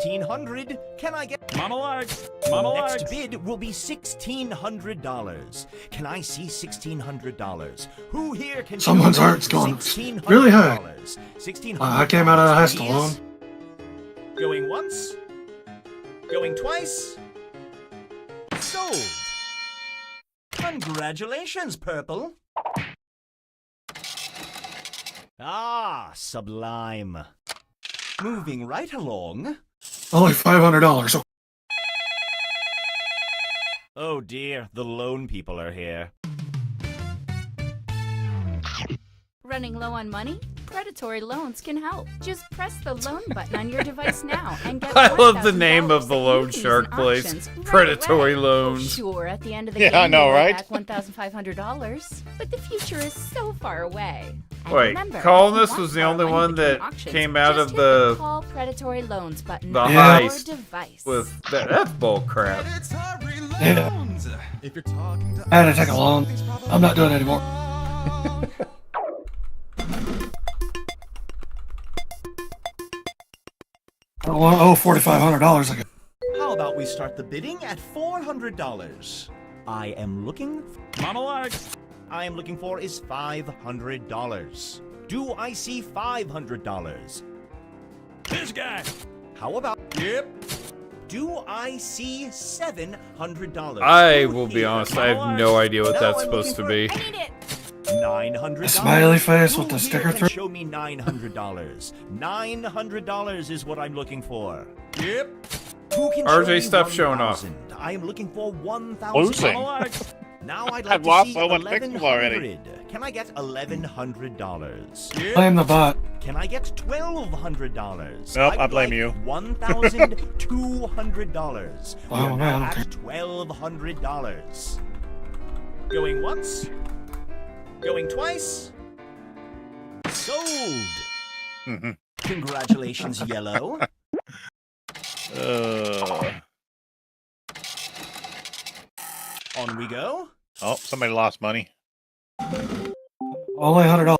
$1,500. Can I get monologues? Next bid will be $1,600. Can I see $1,600? Who here can? Someone's show me heart's gone $1,600? really high. $1,600. I came out of the heist alone. Going once. Going twice. Sold. Congratulations, Purple. Ah, sublime. Moving right along. Only $500. Oh dear, the lone people are here. Running low on money? Predatory loans can help. Just press the loan button on your device now and get I love the $1,000 name of the that you loan can use shark in place. auctions right Predatory away. loans. Sure, at the end of the Yeah, game, I know, you'll right? get back $1,500, but the future is so far away. And Wait, remember, Colonist if you want was the more only money one between that auctions, came out just of hit the Call Predatory Loans button the on heist your device. with that. That's bull crap. Yeah. I had to take a loan. I'm not doing it anymore. I don't want to owe $4,500 again. How about we start the bidding at $400? I am looking monologues. I am looking for is $500. Do I see $500? This guy. How about yep? Do I see $700? I will be honest, I have no idea what Now that's I'm supposed to looking be. I need it. $900. A smiley face with Who the here sticker can through. show me $900. $900 is what I'm looking for. Yep. Who can RJ, show me stop showing off. 1,000? I am looking for $1,000. Losing. Now I'd I've like to lost see so much pixel already. $1,100. Can I get $1,100? Blame the bot. Can I get $1,200? Nope, I would blame like you. $1,200. Oh, We're man, now okay. at $1,200. Going once. Going twice. Sold. Mhm. Congratulations, Yellow. On we go. Oh, somebody lost money. Only $100.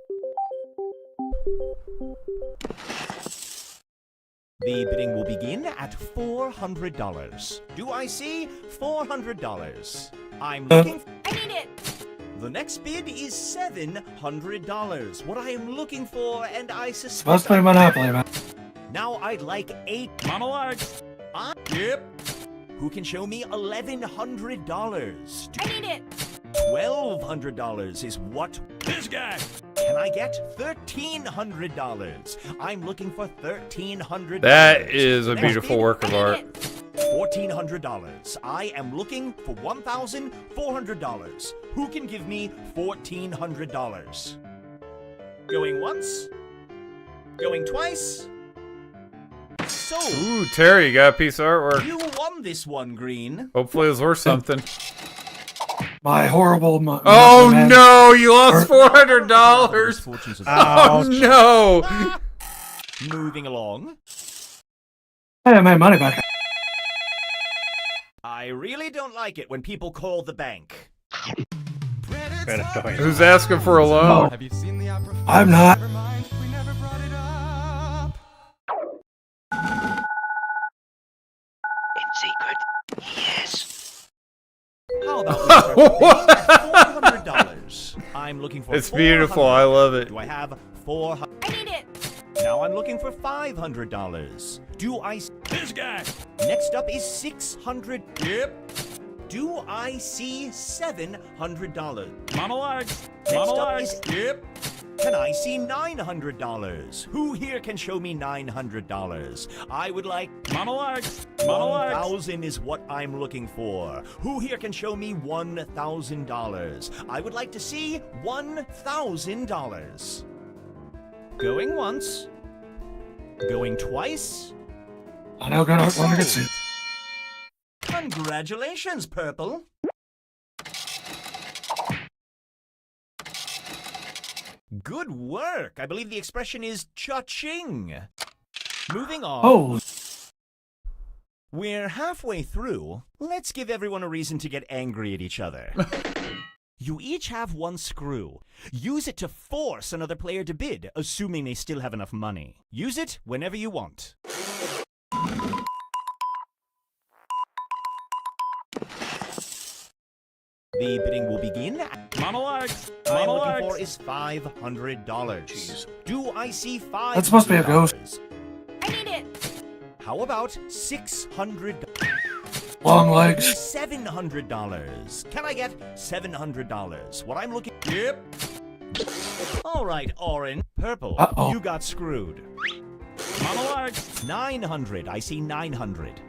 The bidding will begin at $400. Do I see $400? I'm looking. I need it. The next bid is $700. What I am looking for, and I Supposed suspect. to play Monopoly, man. Now I'd like 8 monologues. Yep. Who can show me $1,100? I need it. $1,200 is what? This guy. Can I get $1,300? I'm looking for $1,300. That is a Next beautiful bid, work of art. $1,400. I am looking for $1,400. Who can give me $1,400? Going once. Going twice. Sold. Ooh, Terry, you got a piece of artwork. You won this one, Green. Hopefully it's worth something. My horrible. Oh man. no, you lost $400. Fortunes of Oh no. Moving along. Hey, I made money back. I really don't like it when people call the bank. Predatory. Who's asking for a loan? Oh, I'm not. How about we start the bidding at $400? I'm looking for It's beautiful. I $400. love it. Do I have 400? I need it. Now I'm looking for $500. Do I this guy? Next up is 600. Yep. Do I see $700? Monologues. Next up is Can I see $900? Who here can show me $900? I would like Monologues. 1,000 is what I'm looking for. Who here can show me $1,000? I would like to see $1,000. Going once. Going twice. I know, gonna want to get it. Congratulations, Purple. Good work. I believe the expression is cha-ching. Moving on. Oh, We're halfway through. Let's give everyone a reason to get angry at each other. You each have one screw. Use it to force another player to bid, assuming they still have enough money. Use it whenever you want. The bidding will begin. Monologues. All I'm looking for is $500. Do I see $500? That's supposed to be a ghost. I need it. How about $600? long legs. $700. Can I get $700? What I'm looking... Yep. All right, orange. Purple. Uh-oh. You got screwed. Monologues. 900. I see 900.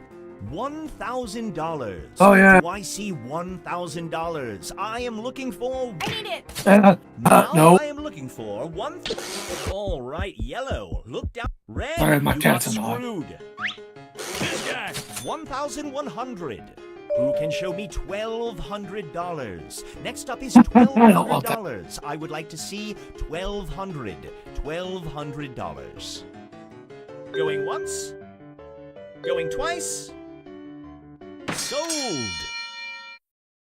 $1,000. Oh, yeah. Do I see $1,000? I am looking for... I need it. Now No. I am looking for one... All right, yellow. Look down. Red. Sorry, my you cat's got annoying. screwed. This guy. 1,100. Who can show me $1,200? Next up is don't want that. $1,200. I would like to see $1,200. $1,200. Going once. Going twice. Sold.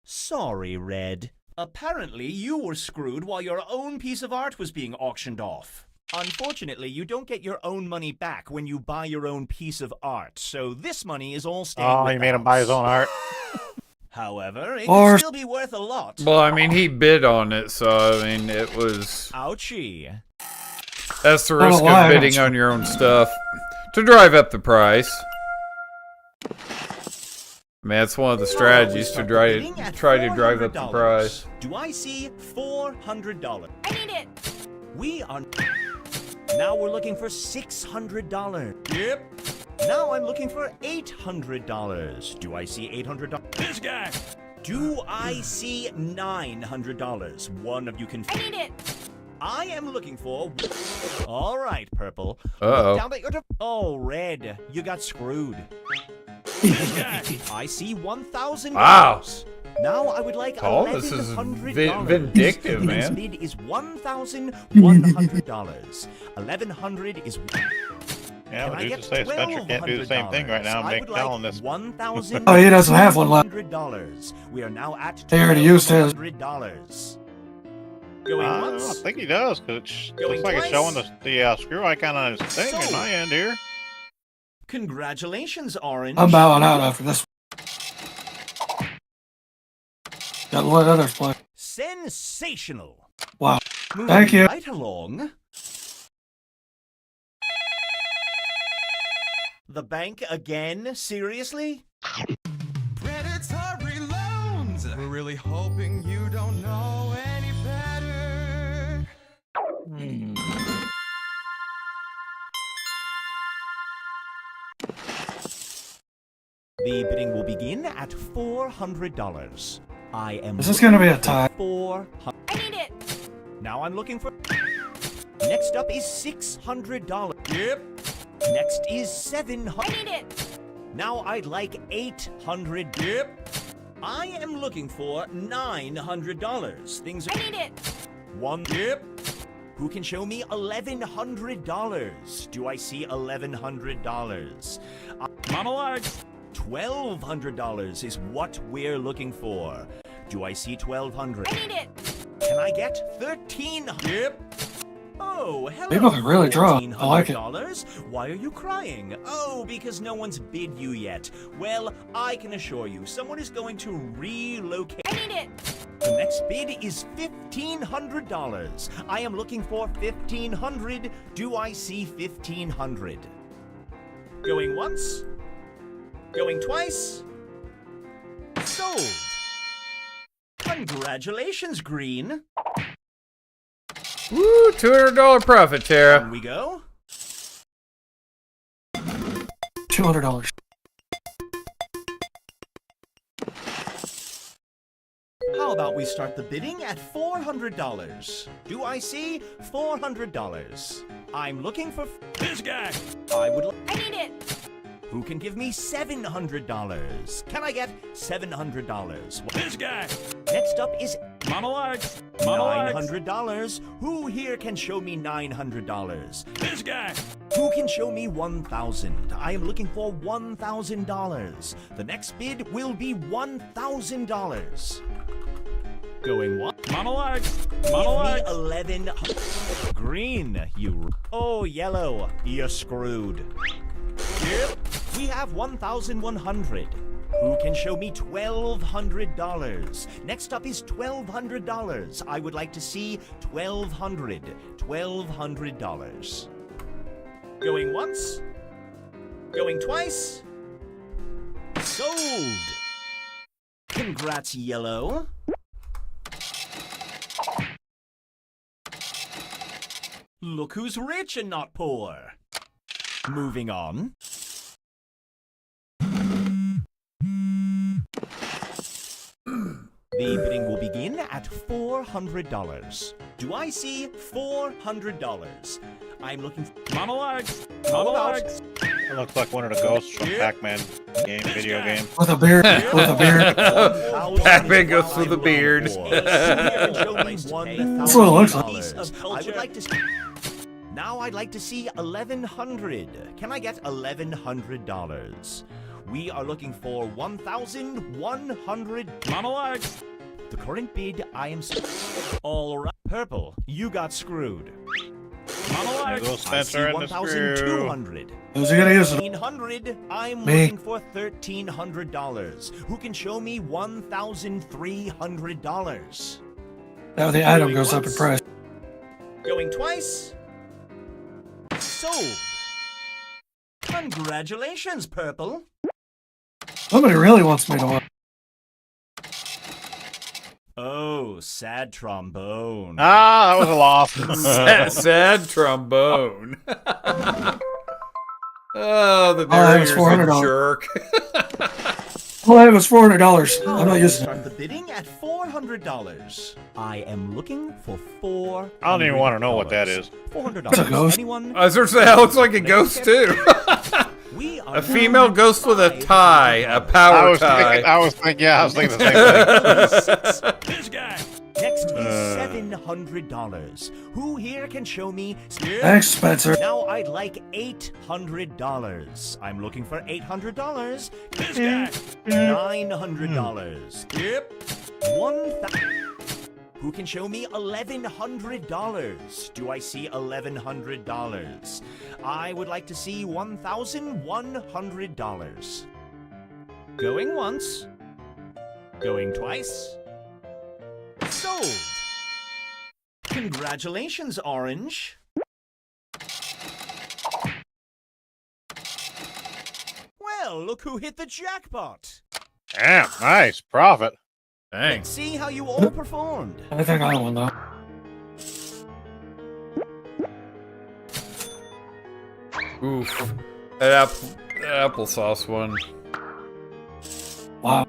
Sorry, Red. Apparently, you were screwed while your own piece of art was being auctioned off. Unfortunately, you don't get your own money back when you buy your own piece of art, so this money is all staying Oh, with he the made him buy his house. own art. However, it Or- can still be worth a lot. Well, I mean, he bid on it, so I mean, it was. Ouchie. That's the Oh, risk why? of bidding on your own stuff to drive up the price. I mean, that's one of the strategies to try to drive up the price. Do I see $400? I need it. We are... Now we're looking for $600. Yep. Now I'm looking for $800. Do I see $800? This guy. Do I see $900? One of you can... I need it. I am looking for... All right, Purple. Uh-oh. Look down at your... Oh, Red. You got screwed. I see $1,000. Wow. Now I would like Paul, this is $1,100. vindictive, The man. bid is $1,100. $1,100 is... Yeah, Can but I you get just say Spencer can't do the same thing right now and I make would like telling this. $1,100. Oh, he doesn't have one left. We are now at They already used his. $1,200. Going I once. think he does, because it Going looks like it's twice. showing the screw icon on his thing at my end here. Congratulations, Orange. I'm bowing out after this. Gotta let others play. Sensational. Wow. Moving Thank you. right along. The bank again? Seriously? Predatory loans. We're really hoping you don't know any better. The bidding will begin at $400. I am. Is this gonna be a looking tie? for $400. I need it. Now I'm looking for. Next up is $600. Yep. Next is $700. I need it. Now I'd like $800. Yep. I am looking for $900. Things. I need it. One. Yep. Who can show me $1,100? Do I see $1,100? Monologues. $1,200 is what we're looking for. Do I see $1,200? I need it. Can I get $1,300? Yep. Oh, hello. People can really draw. I like it. $1,400. Why are you crying? Oh, because no one's bid you yet. Well, I can assure you, someone is going to relocate. I need it. The next bid is $1,500. I am looking for $1,500. Do I see $1,500? Going once. Going twice. Sold. Congratulations, Green. Woo, $200 profit, Tara. On we go. $200. How about we start the bidding at $400? Do I see $400? I'm looking for This guy. I would. I need it. Who can give me $700? Can I get $700? This guy. Next up is Monologue. Monologue. $900. Who here can show me $900? This guy. Who can show me $1,000? I am looking for $1,000. The next bid will be $1,000. Going what? Monologue. Give Monologue. me 11. Green, you. Oh, yellow, you're screwed. Yep. We have 1,100. Who can show me $1,200? Next up is $1,200. I would like to see $1,200. $1,200. Going once. Going twice. Sold. Congrats, yellow. Look who's rich and not poor. Moving on. The bidding will begin at $400. Do I see $400? I'm looking for Monologue. How Monologue. about It looks like one of the ghosts from Pac-Man game, video game. With a beard. With a beard. Pac-Man goes with a beard. That's what it looks like. I would like to. Now I'd like to see $1,100. Can I get $1,100? We are looking for 1,100 Monologue. The current bid I am. All right, purple. You got screwed. Monologue. Go I see Spencer and the screw. 1,200. Who's he gonna use it? 1,300. I'm Me. looking for $1,300. Who can show me $1,300? Now the item goes up in price. Going twice. Sold. Congratulations, purple. Somebody really wants me to win. Oh, sad trombone. Ah, that was a loss. Sad trombone. Oh, the that was narrator's a $400. jerk. All I have is $400. I'm not using it. Start the bidding at $400. I am looking for $400. I don't even want to know what that is. $400. It's a ghost. Anyone? I was going to say, that looks like a ghost, too. We are A female ghost with a tie, a power tie. I was thinking the same thing. This guy. Next is $700. Who here can show me? Thanks, Spencer. Now I'd like $800. I'm looking for $800. This guy. $900. Yep. 1,000. Who can show me $1,100? Do I see $1,100? I would like to see $1,100. Going once. Going twice. Sold. Congratulations, Orange. Well, look who hit the jackpot. Damn, nice profit. Dang. Let's see how you all performed. I think I won though. Oof. That applesauce one. Wow.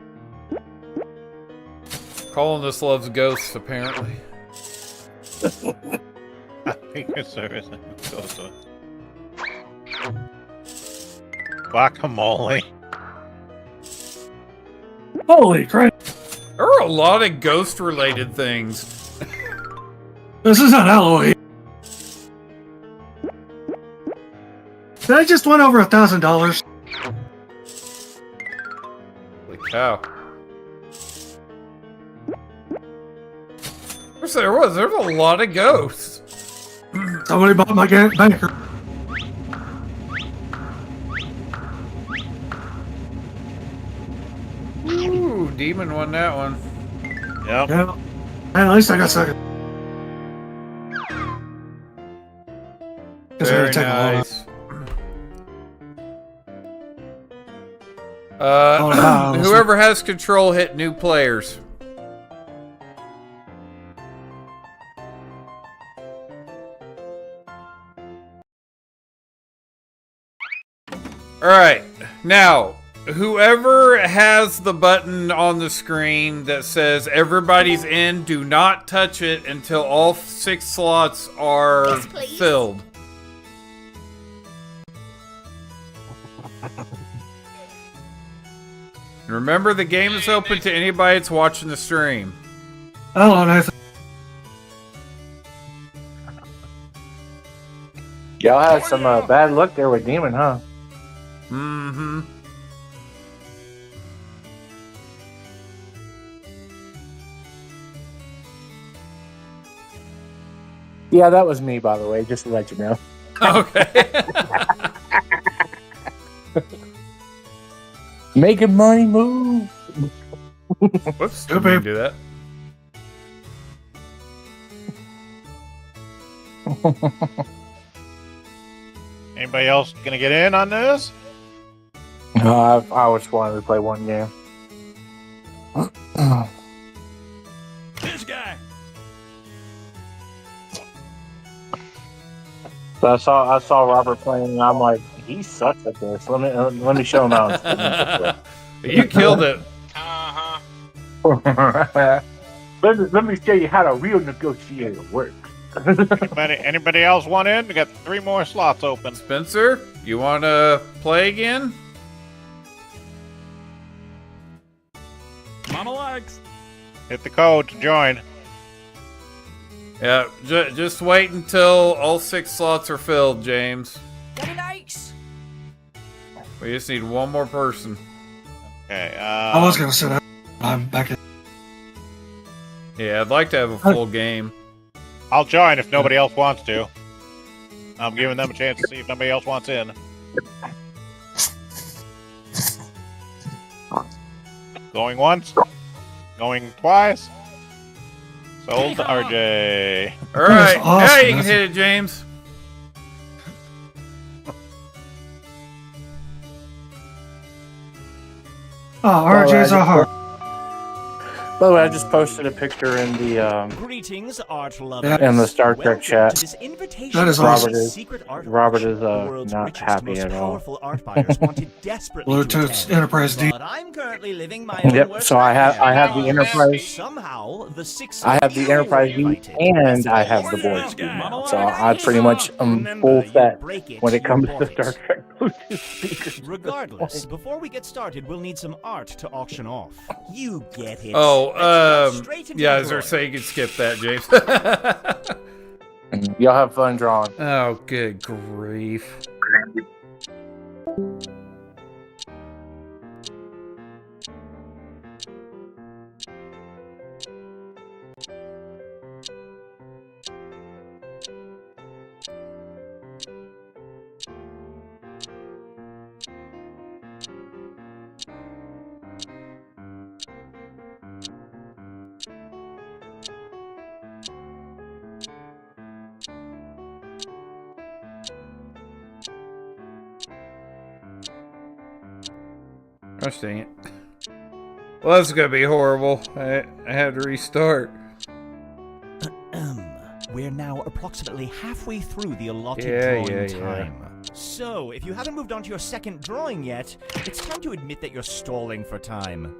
Colonist loves ghosts, apparently. I think it's service. Guacamole. Holy crap. There are a lot of ghost-related things. This isn't Halloween. Did I just win over $1,000? Holy cow. There's a lot of ghosts. Somebody bought my banker. Ooh, Demon won that one. Yep. Yeah. And at least I got second. Very nice. Oh, no. Whoever has control hit new players. Alright, now, whoever has the button on the screen that says everybody's in, do not touch it until all 6 slots are Yes, please. filled. Remember, the game is open to anybody that's watching the stream. Hello, Nathan. Y'all had some bad luck there with Demon, huh? Mm-hmm. Yeah, that was me, by the way, just to let you know. Okay. Making money move. Whoops, didn't mean to do that. Anybody else gonna get in on this? I just wanted to play one game. This guy. So I saw Robert playing, and I'm like, he sucks at this. Let me show him how. You killed it. let me show you how a real negotiator works. Anybody else want in? We got 3 more slots open. Spencer, you want to play again? Mama likes. Hit the code to join. Yeah, just wait until all 6 slots are filled, James. Very nice. We just need one more person. Okay. I was gonna sit up. I'm back in. Yeah, I'd like to have a full game. I'll join if nobody else wants to. I'm giving them a chance to see if nobody else wants in. Going once. Going twice. Sold to RJ. All right, awesome. yeah, you can hit it, James. Oh, RJ's a heart. By the way, I just posted a picture in the Greetings, art lovers. in the Star Trek Welcome chat. to this invitation That is to awesome. see secret art Robert auction is, the world's not richest, happy most at all. powerful art buyers wanted desperately to Bluetooth's attend. Enterprise D. But I'm currently living my own Yep. worst So I have nightmare. the Enterprise. Somehow the 6 I have the Enterprise D, invited. and I have the board game. So I pretty much am full set when it comes to Star Trek Bluetooth speakers. Regardless, before we get started, we'll need some art to auction off. You get it. Oh, Let's jump straight into yeah, I the was gonna drawing. say you could skip that, James. Y'all have fun drawing. Oh, good grief. Gosh dang it. Well, that's gonna be horrible. I had to restart. We're now approximately halfway through the allotted drawing time. So, if you haven't moved on to your second drawing yet, it's time to admit that you're stalling for time.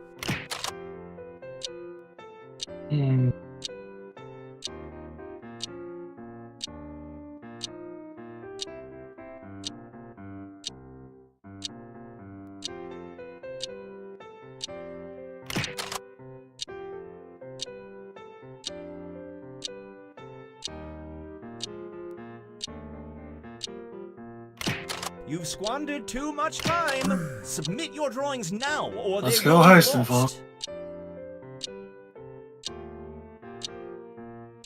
You've squandered too much time. Submit your drawings now, or Let's they go will be heisting, lost. folks.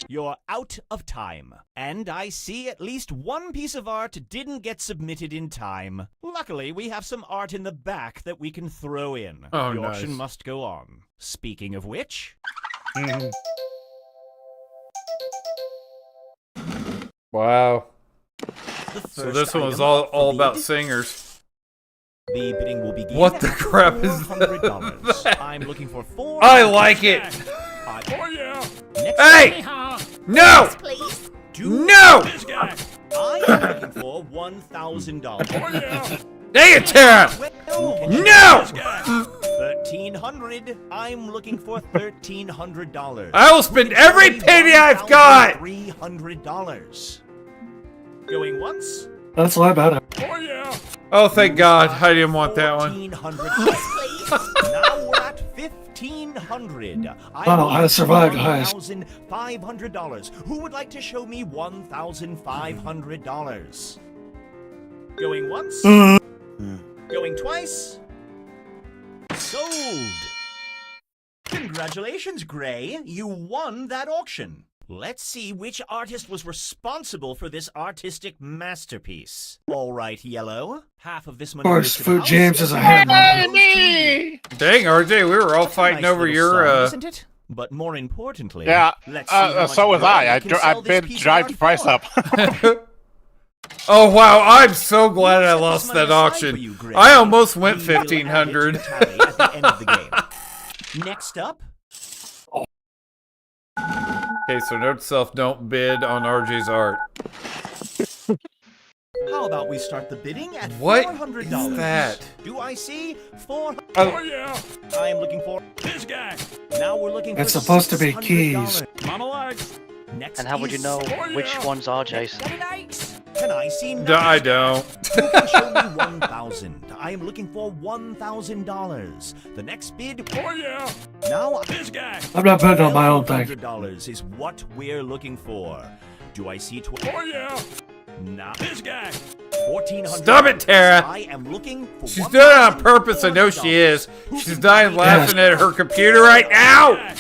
You're out of time. And I see at least one piece of art didn't get submitted in time. Luckily, we have some art in the back that we can throw in. Oh, the auction nice. must go on. Speaking of which... Wow. the So first this one was item all up for all bid. about singers. The bidding will begin. What the at crap is $400. that? I'm looking for 4. I like it. Oh yeah. Next Hey! Yeehaw. No! Yes, please. do No! This guy. I am looking for $1,000. Oh yeah. Dang it, Tara! No! 1,300. I'm looking for $1,300. I will spend every penny I've got! $300. Going once. That's a lot better. Oh, thank God. I didn't want that one. $1,400. Now we're at $1,500. Oh, I survived the highest. $1,500. Who would like to show me $1,500? Going once. Going twice. Sold. Congratulations, Gray. You won that auction. Let's see which artist was responsible for this artistic masterpiece. All right, Yellow. Half of this money. Of course, goes to the Food house, James is a and hand half model. goes to you. Dang, RJ, we were all fighting Nice over little your, sum, isn't it? But more importantly, Yeah, let's see how much so was more I. we can sell this bid piece of drive art the price for. up. Oh, wow, I'm so glad I lost Set this that money aside for auction. you, Gray. I almost went We will add it to 1,500. your tally at the end of the game. Next up, Okay, so note to self, don't bid on RJ's art. how about we start the bidding at What $400? is that? Do I see $400? Oh, yeah. I am looking for This guy. Now we're looking for It's supposed to be $600. keys. Mama likes. Next And how would you is- know which one's RJ's? Can I see I don't. Who can show me 1,000? I am looking for $1,000. The next bid. Oh yeah. Now This guy. I'm not betting on my own thing. $1,200 is what we're looking for. Do I see Oh yeah. Nah. This guy. $1,400. Stop it, Tara. I am looking for She's doing it on purpose, I know she is. Who She's can dying give me laughing at her computer right now!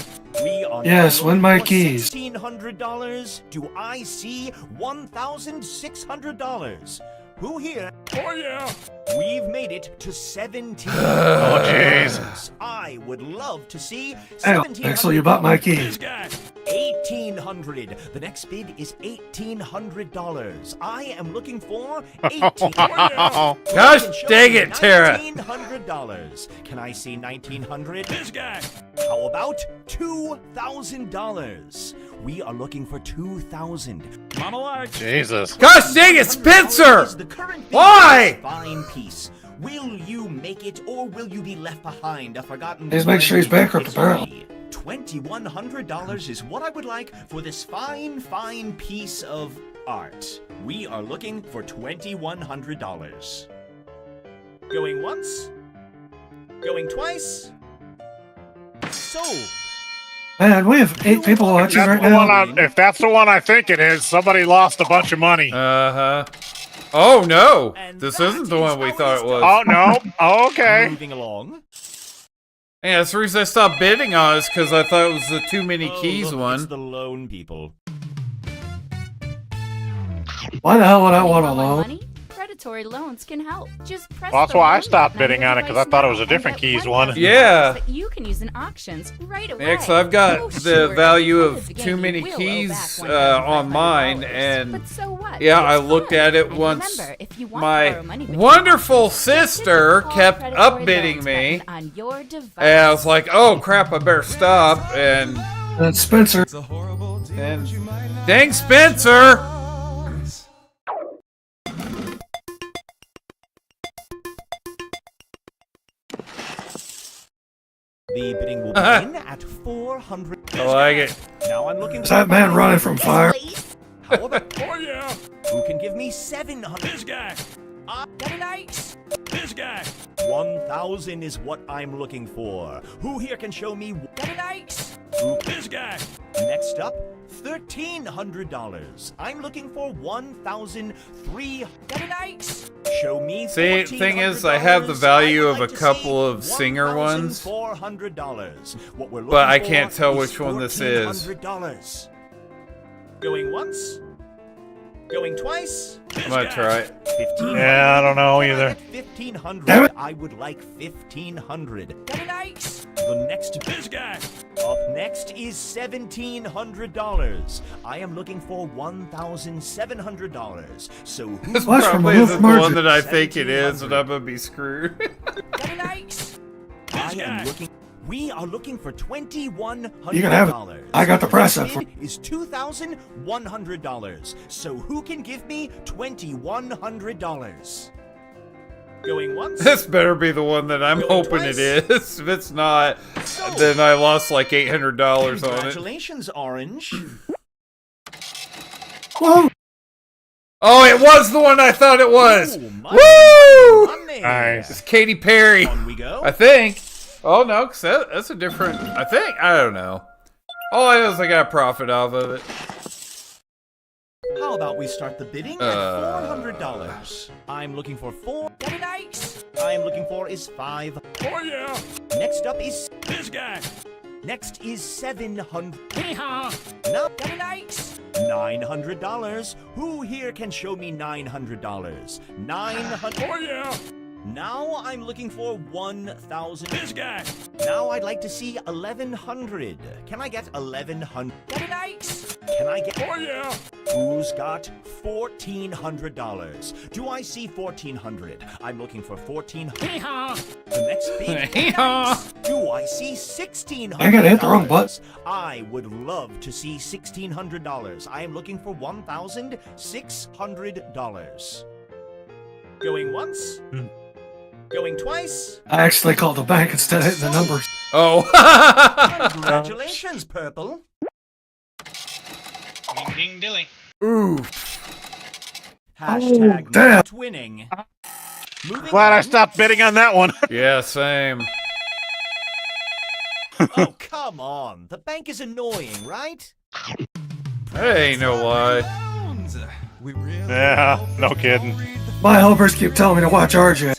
We are Yes, now win my looking for keys. $1,600. Do I see $1,600? Who here? Oh yeah. We've made it to 17. Oh, jeez. I would love to see Hey, 1700. Pixel, you bought my This keys. guy. 1,800. The next bid is $1,800. I am looking for $1,800. Gosh dang it, Tara! $1,900. Can I see 1,900? This guy. How about $2,000? We are looking for 2,000. Mama likes. Jesus. Gosh dang it, Spencer! Is the current bid Why? for this fine piece. Will you make it, or will you be left behind, a forgotten? Please make sure he's bankrupt, apparently. $2,100 is what I would like for this fine, fine piece of art. We are looking for $2,100. Going once. Going twice. Sold. Man, we have 8 people watching right now. If that's the one I think it is, somebody lost a bunch of money. Uh-huh. Oh, no! And This that isn't the is one we how thought it it was. Oh, no. Oh, okay. Moving along. Yeah, that's the reason I stopped bidding on it, because I thought it was the too many Oh, keys look, one. It's the lone people. Why the hell would I want a Loan loan? money? Predatory loans can help. Just press Well, that's the why I loan stopped button bidding your on it, 'cause I device thought it was now a different and get keys one. $1,000 Yeah. that you can use in auctions right away. Yeah, 'cause I've got Oh, the sure, value at the of end the too game, many you will owe keys back on mine, $1,500. and But so what? yeah, I It's looked fun. at it And once. remember, if you want to My borrow money with wonderful your options, just sister call kept predatory upbidding loans me, button on your device. and I was like, "Oh crap, I better stop." And And Spencer. It's a horrible deal, And but you might not dang, Spencer! know. The bidding will begin at $400. I like it. Now I'm looking Is for that man running from fire? How about Oh yeah. who can give me 700? This guy. This guy. 1,000 is what I'm looking for. Who here can show me? This guy. Next up, $1,300. I'm looking for 1,300. Show me. See, thing is, I have the value of a couple of singer ones, $400. What we're looking but I for can't tell is which one this is. $1,400. Going once. Going twice. I'm gonna try it. 1,500. Yeah, I don't know either. 1,500. Damn it. I would like 1,500. The next This guy. up next is $1,700. I am looking for $1,700. So who This Watch from probably the isn't the margin. one that I think it is, and I'm gonna be screwed. I am looking. We are looking for $2,100. You can have it. I got the press up for- Bid is $2,100. So who can give me $2,100? Going once. This better be the one that I'm Going hoping twice. it is. If it's not, So, then I lost like $800 on it. congratulations, Orange. Whoa! Oh, it was the one I thought it was. Ooh, money, Woo! money. Nice. It's Katy Perry. On we go. I think. Oh no, 'cause that's a different. I think. I don't know. All I know is I got a profit off of it. How about we start the bidding at $400? I'm looking for 4. Got it, nice. I'm looking for is 5. Oh yeah, Next up is this guy. next is 700. Hee-haw. No, got it, nice. $900. Who here can show me $900? 900. Oh yeah, Now I'm looking for 1,000. this guy. Now I'd like to see 1,100. Can I get 1,100? Got it, nice. Can I get? Oh yeah, Who's got $1,400? Do I see 1,400? I'm looking for 1,400. hee-haw. The next bid. Hee-haw. Do I see $1,600? I gotta hit the wrong button. I would love to see $1,600. I am looking for $1,600. Going once. Going twice. I actually called the bank instead of hitting the numbers. Oh. Congratulations, Purple. Ding ding dilly. Ooh. Hashtag damn. not winning. Moving Glad I on. stopped bidding on that one. Yeah, same. Oh, come on. The bank is annoying, right? Hey, ain't no lie. We really Yeah, hope no you kidding. don't read the My helpers keep telling me to watch RJ.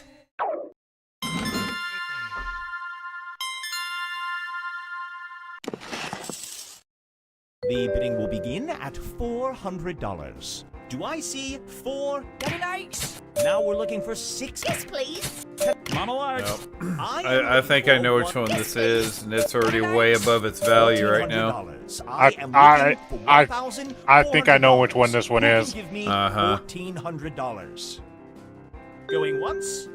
The bidding will begin at $400. Do I see 4? Got it, nice. Now we're looking for 6. Yes, please. Monologue. Nope. I think I know which one this is, and it's already way above its value right now. I am looking for I think I know which one this one Who can is. Give me Uh-huh. $1,400. Going once.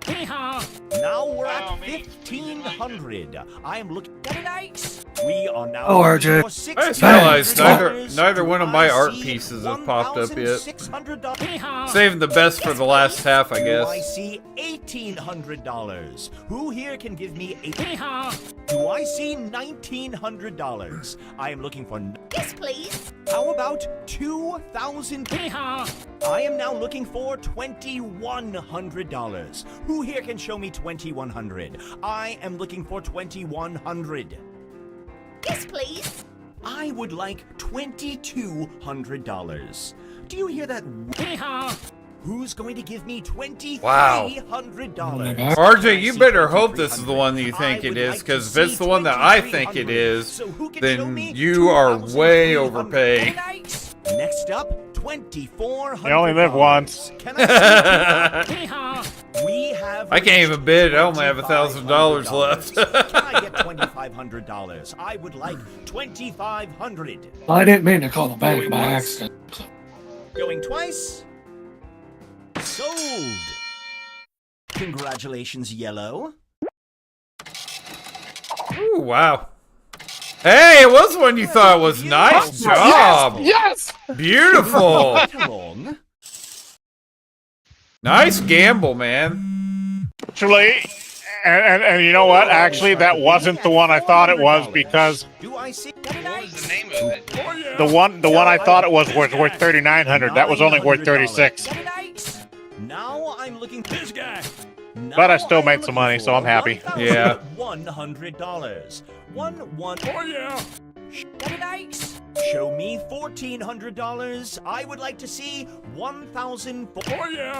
Hee-haw. Now we're Wow, at me. 1,500. I am looking. Got it, nice. We are now. Oh, looking RJ. for I just realized $1,600. neither one of my Do I art see pieces have popped up yet. $1,600? Hee-haw. Saving the best for the last half, I Do I guess. see $1,800? Who here can give me Hee-haw. Do I see $1,900? I am looking for. Yes, please. How about 2,000? Hee-haw. I am now looking for $2,100. Who here can show me 2,100? I am looking for 2,100. Yes, please. I would like $2,200. Do you hear that? Hee-haw. Who's going to give me $2,300? Wow. RJ, you better hope this is the one that you think it is, because if it's the one that I think it is, then you are way overpaid. Next up, $2,400. You only live once. Can I see Hee-haw. We have. I can't even bid. I only have $1,000 left. Can I get $2,500? I would like $2,500. I didn't mean to call the bank by accident. Going twice. Sold. Congratulations, Yellow. Ooh, wow. Hey, it was one you thought was nice job. Yes! Beautiful. Right along. Nice gamble, man. Actually, and you know what? Actually, that wasn't the one I thought it was, because Do I see? What was the name of it? Oh yeah. the one I thought it was worth $3,900. That was only worth $36. Now I'm looking for This guy. But I still made some money, so I'm happy. Yeah. $100. One. Oh yeah. Show me $1,400. I would like to see 1,000. Oh yeah.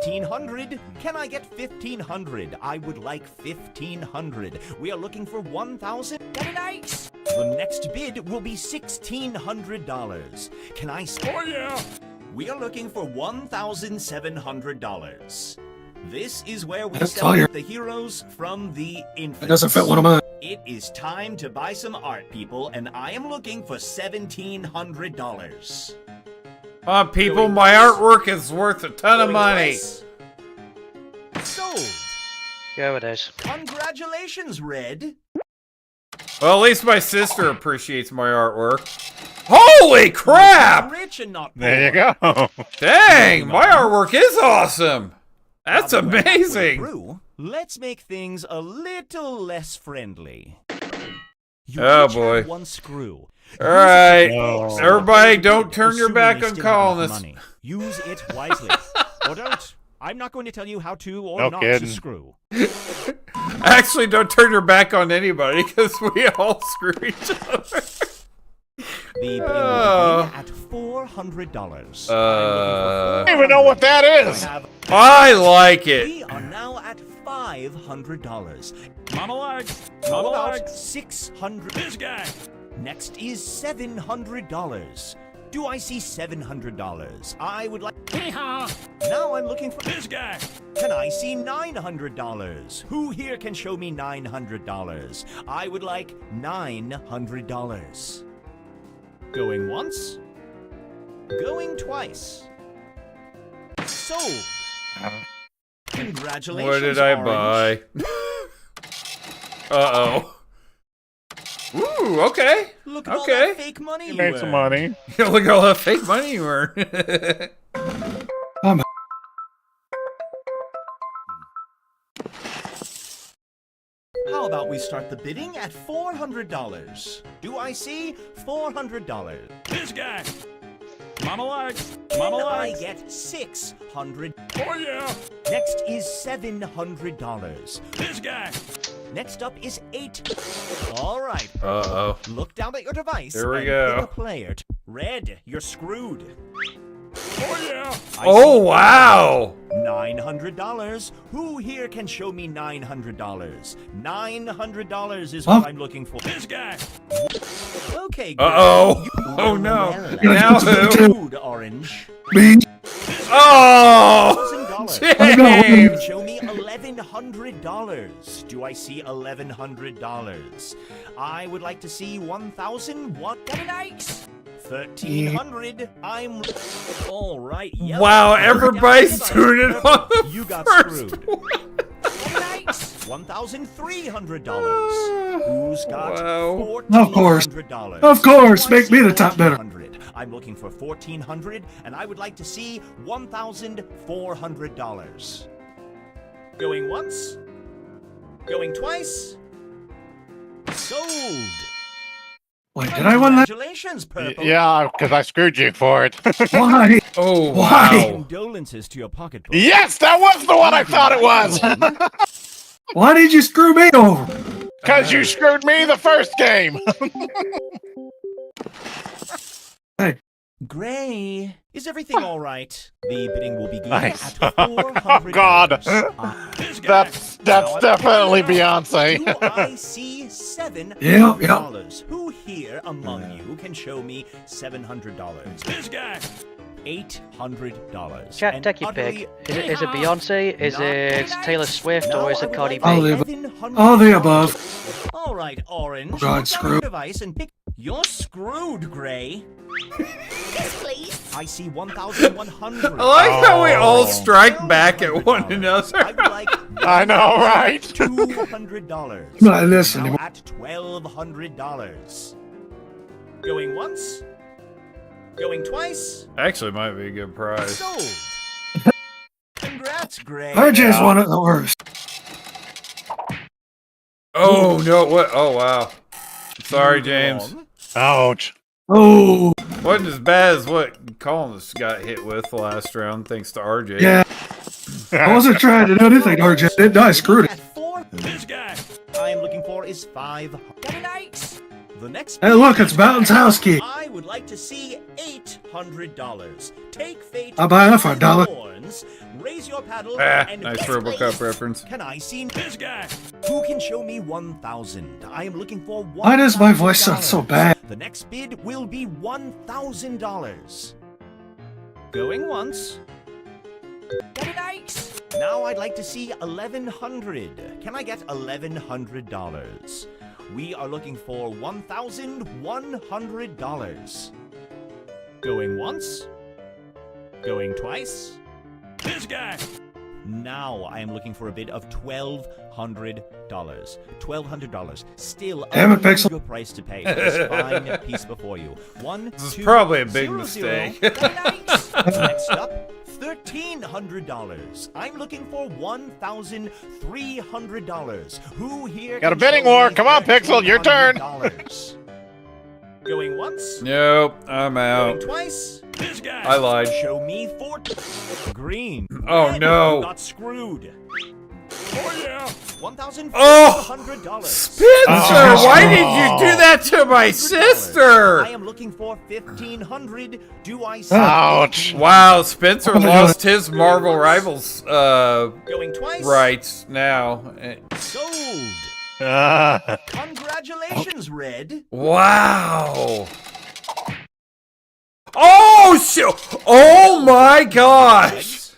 1,500. Can I get 1,500? I would like 1,500. We are looking for 1,000. The next bid will be $1,600. Can I? Oh yeah. We are looking for $1,700. This is where we That's all separate the heroes from the infants. It doesn't fit one of mine. It is time to buy some art, people, and I am looking for $1,700. People, my artwork is worth a ton of money. Sold. Go it is. Congratulations, Red. Well, at least my sister appreciates my artwork. Holy crap! Rich and not poor. There you go. Dang, my artwork is awesome. That's Now that we're halfway amazing. through, let's make things a little less friendly. You Oh, each have boy. one screw. All right. No. Everybody, don't turn your Assuming back you on still calling have us. money. Use it wisely. Or don't. I'm not going to tell you how to or No not kidding. to screw. Actually, don't turn your back on anybody because we all screw each other. The bidding will begin at $400. I don't even know what that is. I like it. We are now at $500. Monologues. How about Monologues. $600? This guy. Next is $700. Do I see $700? I would like. Hee-haw. Now I'm looking for. This guy. Can I see $900? Who here can show me $900? I would like $900. Going once. Going twice. Sold. Congratulations. What did I Orange. buy? Uh-oh. Ooh, okay. Look at all Okay. that fake money You you made some earned. money. Look at all that fake money you earned. How about we start the bidding at $400? Do I see $400? This guy. Monologues. Can I Monologues. get $600? Oh yeah. Next is $700. This guy. Next up is $8. All right. Uh-oh. Look down at your device. Here we and go. pick a player. Red, you're screwed. Oh yeah. I Oh, see wow. $900. Who here can show me $900? $900 is Huh? what I'm looking for. This guy. Okay. good. Uh-oh. You Oh, were no. well Now who? screwed, Orange. Me? Oh, $1,000. James. Show me $1,100. Do I see $1,100? I would like to see 1,001. $1,300. I'm all right. Yellow. Wow, everybody's tuning in on the You got first screwed. one. $1,300. Who's got Wow. Of course. $1,400? Of course, Do I make me see the top bidder. 1,400? I'm looking for $1,400, and I would like to see $1,400. Going once. Going twice. Sold. Wait, did I win that? Congratulations, Purple. Yeah, because I screwed you for it. Why? Oh, Why? wow. Condolences to your pocketbook. Yes, that was the one I thought it was. Why did you screw me over? Because you screwed me the first game. Gray, is everything all right? The bidding will begin Nice. at $400. God. This guy. That's definitely Beyonce. Do I see $700? Yeah. Who here among you can show me $700? This guy. $800. Chat, And take your utterly pick. Is it Beyonce? Is it Taylor Swift? Now Or is I it would Cardi like B? All the above. All right, Orange. Oh, God, look down screw. your device and pick. You're screwed, Gray. Yes, please. I see 1,100. I like how we all Oh. strike back at one I another. would like I know, right? $200. I'm not in this Now anymore. at $1,200. Going once. Going twice. Actually, might be a good prize. Sold. Congrats, Gray. RJ's one of the worst. Oh, no. What? Oh, wow. Sorry, James. Wrong. Ouch. Oh, Wasn't as bad as what Collins got hit with last round, thanks to RJ. yeah. I wasn't trying to do anything, RJ. Didn't I? Screwed it. At 4. This guy. I am looking for is 5. The next. Hey, look, it's Mountain's house key. I would like to see $800. Take fate. I'll buy that for $1. Horns, raise your paddle and Nice yes, RoboCop please. reference. Can I see This guy. who can show me 1,000? I am looking for $1,000. Why does my voice sound so bad? The next bid will be $1,000. Going once. Now I'd like to see $1,100. Can I get $1,100? We are looking for $1,100. Going once. Going twice. This guy. Now I am looking for a bid of $1,200. $1,200. Still Damn it, a Pixel. good price to pay for this fine piece before you. This is probably a big mistake. Next up, $1,500. I'm looking for $1,300. Who here Got a can bidding show war. me Come on, Pixel, your turn. $1,300? Going once. Nope, I'm out. Going twice. This guy. I lied. Show me 4. Green. Oh, Red, no. you got screwed. Oh yeah. $1,400. Spencer, why did you do that to my sister? I am looking for $1,500. Do I see? Ouch. Wow, Spencer lost his Marvel Rivals Going twice. rights now. Sold. Congratulations, Red. Wow. Oh shit! Oh my gosh!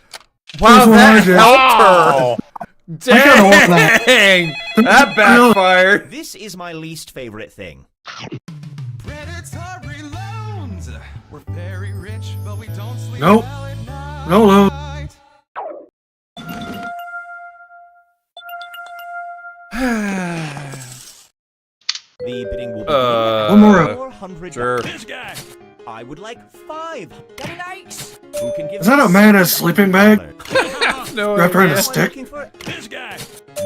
Wow, that helped her. Dang! That backfired. This is my least favorite thing. Predatory loans. We're very rich, but we don't sleep Nope. well at night. No loan. The bidding will be One more round. $400. Sure. This guy. I would like 5. Very nice. Who can give Is that me a man in a sleeping bag? No Wrapped around a idea. stick? Looking for This guy.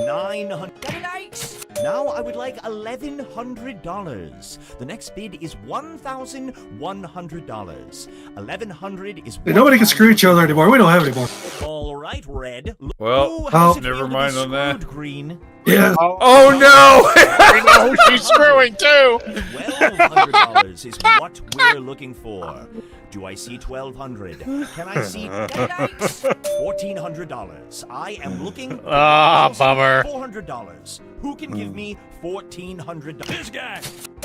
900. Very nice. Now I would like $1,100. The next bid is $1,100. $1,100 is. Hey, nobody can screw each other anymore. We don't have any more. All right, Red. Well, Who has it never feel to be mind on that. screwed, Green. Yeah. Oh no! We know who she's screwing too. $1,200 is what we're looking for. Do I see 1,200? Can I see $1,400? I am looking. Bummer. $400. Who can give me $1,400? This guy.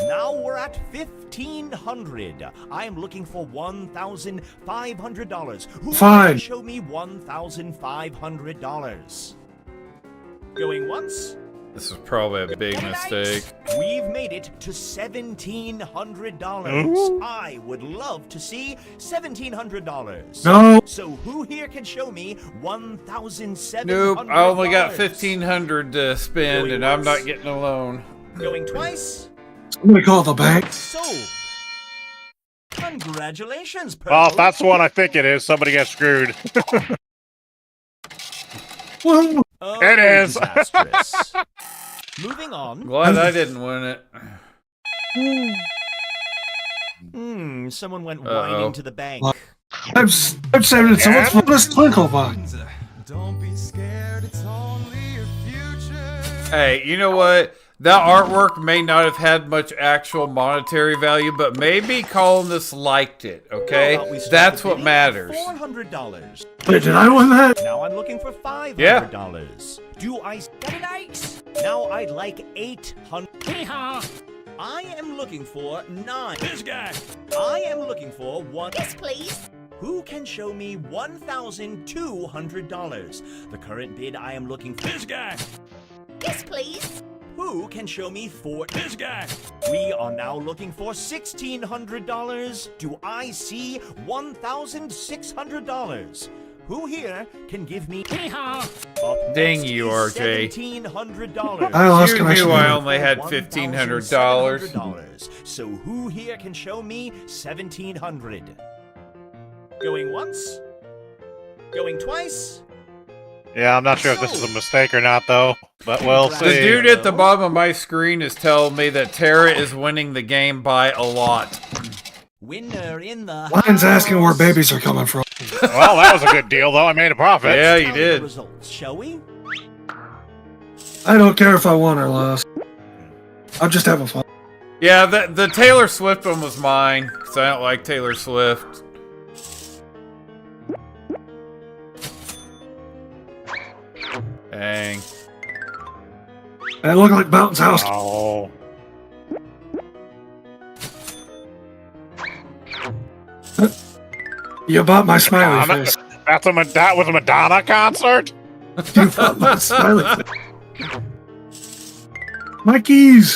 Now we're at $1,500. I am looking for $1,500. Who Fine. can show me $1,500? Going once. This is probably a big mistake. We've made it to $1,700. I would love to see $1,700. No. So who here can show me $1,700? Nope, I only got 1,500 to spend, and I'm not getting a loan. Going twice. Somebody call the bank. Sold. Congratulations, Purple. Well, if that's the one I think it is, somebody got screwed. Well, Oh, It is. disastrous. Moving on. Glad I didn't win it. Someone went Uh-oh. whining to the bank. I'm saving it. Someone's funnest twinkle box. Don't be scared, it's only your future. Hey, you know what? That artwork may not have had much actual monetary value, but maybe Columnist liked it, okay? How about we start That's the what bidding matters. at $400. Wait, did I win that? Now I'm looking for $500. Yeah. Do I get nice? Now I'd like $800. Hee-haw. I am looking for 9. This guy. I am looking for 1. Yes, please. Who can show me $1,200? The current bid I am looking for. This guy. Yes, please. Who can show me 4? This guy. We are now looking for $1,600. Do I see $1,600? Who here can give me Hee-haw. Up Dang next you, is RJ. $1,700. I lost You connection. knew I with it. only had $1,500. $1,700. So who here can show me $1,700? Going once? Going twice? Yeah, I'm not sure if this is a mistake or not, though. But we'll The see. dude at the bottom of my screen is telling me that Tara is winning the game by a lot. Winner in the Lion's asking where house. babies are coming from. Well, that was a good deal, though. I made a profit. Yeah, you Tally the did. results, shall we? I don't care if I won or lost. I'm just having fun. Yeah, the Taylor Swift one was mine, because I don't like Taylor Swift. Dang. It looked like Mountain's house. Oh. You bought my smiley Madonna? face. That was a Madonna concert? You bought my smiley face. My keys.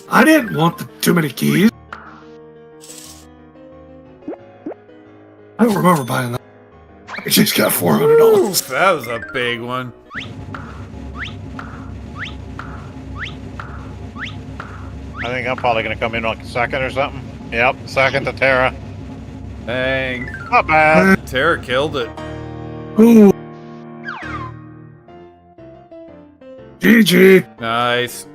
I didn't want too many keys. I don't remember buying that. I just got $400. Oof, that was a big one. I think I'm probably gonna come in like second or something. Yep, second to Terra. Dang. Not bad. Tara killed it. Ooh. GG. Nice.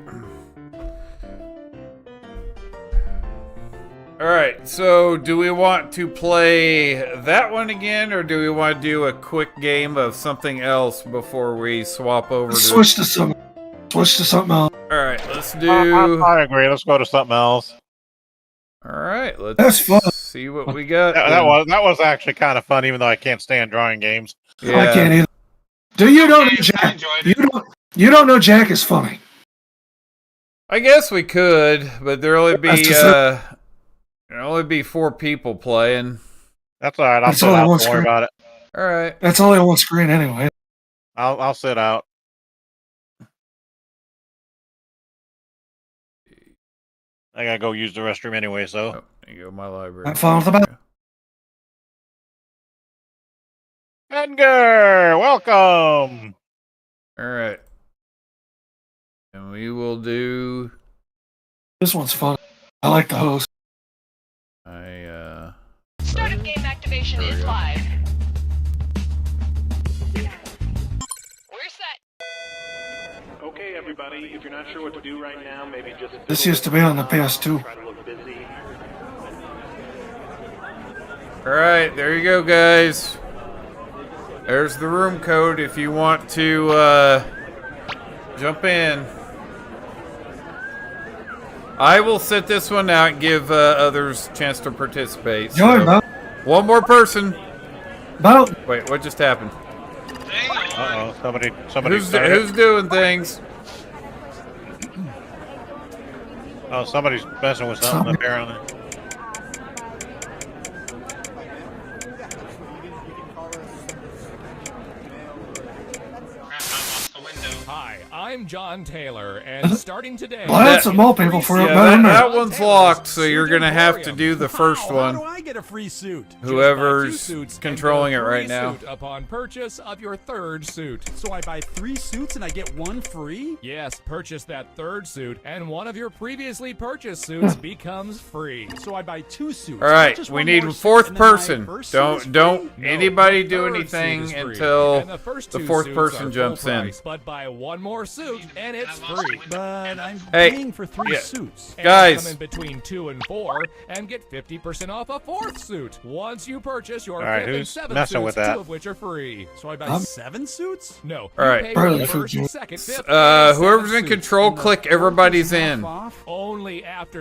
Alright, so do we want to play that one again, or do we want to do a quick game of something else before we swap over to... Switch to something else. Alright, let's do... I agree, let's go to something else. Alright, let's That's fun. see what we got. That was actually kind of fun, even though I can't stand drawing games. Yeah. I can't either. Do you don't know Jack? You don't know Jack is funny. I guess we could, but there'll only be 4 people playing. That's alright, I'll That's sit all I out, want don't worry screen. about it. Alright. That's only on one screen anyway. I'll sit out. I gotta go use the restroom anyway, so. Oh, there you go, my library. Have fun with the battle. Edgar, welcome! Alright. And we will do... This one's fun. I like the host. Start of game activation is live. We're set. Okay, everybody, if you're not sure what to do right now, maybe just... This used to be on the PS2. Try to look busy. Alright, there you go, guys. There's the room code if you want to jump in. I will sit this one out and give others a chance to participate. Join, Bob. One more person. Bob. Wait, what just happened? Uh-oh, somebody Who's doing things? Oh, somebody's messing with something apparently. Hi, I'm John Taylor, and starting today... Well, that's some more people for that one's locked, so you're going to have to do the first one. How do I get a free suit? Whoever's controlling it right now. Suit upon purchase of your third suit. So I buy 3 suits and I get 1 free? Yes, purchase that third suit, and one of your previously purchased suits becomes free. So I buy 2 suits. All right, we need a 4th person. Don't anybody do anything until the 4th person jumps in. But buy 1 more suit and it's free. But I'm Hey, paying for 3 suits. And guys. come in between 2 and 4 and get 50% off a 4th suit once you purchase your All right, 5th and who's 7th messing suits, with that? 2 of which are free. So I buy 7 suits? No. All right. You pay for the first, 2nd, 5th, and Whoever's 7th in suits. control, click everybody's in. Only after.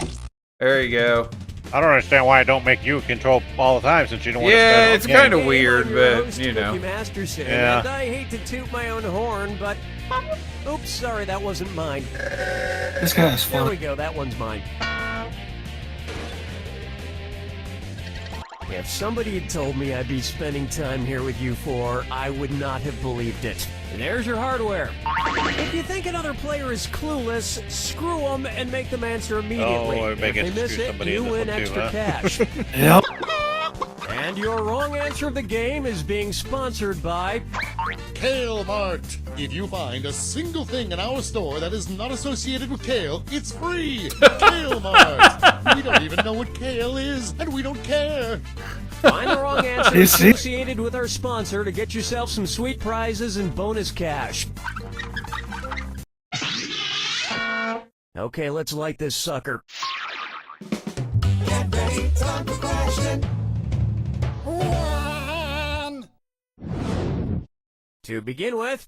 There you go. I don't understand why I don't make you control all the time since you don't want to spend Yeah, on it's games. kind of weird, but you know. Masterson, Yeah. and I hate to toot my own horn, but oops, sorry, that wasn't mine. This guy is There we fun. go, that one's mine. If somebody had told me I'd be spending time here with you 4, I would not have believed it. There's your hardware. If you think another player is clueless, screw them and make them answer immediately. Oh, make if it they miss screw it, somebody you in this win one too, extra huh? cash. Yep. And your wrong answer of the game is being sponsored by Kale Mart. If you find a single thing in our store that is not associated with kale, it's free. Kale Mart. We don't even know what kale is, and we don't care. Find the wrong answer You see? associated with our sponsor to get yourself some sweet prizes and bonus cash. Okay, let's light this sucker. Get ready, time for question. 1. To begin with,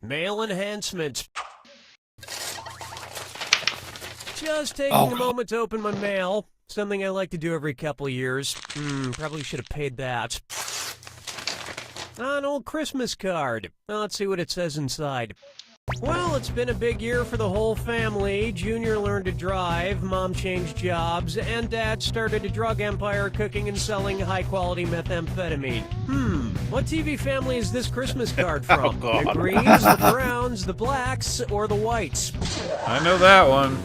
mail enhancement. Just taking a moment to open my mail. Something I like to do every couple of years. Probably should have paid that. An old Christmas card. Now, let's see what it says inside. Well, it's been a big year for the whole family. Junior learned to drive, Mom changed jobs, and Dad started a drug empire cooking and selling high-quality methamphetamine. What TV family is this Christmas card from? God. The Greens, the Browns, the Blacks, or the Whites? I know that one.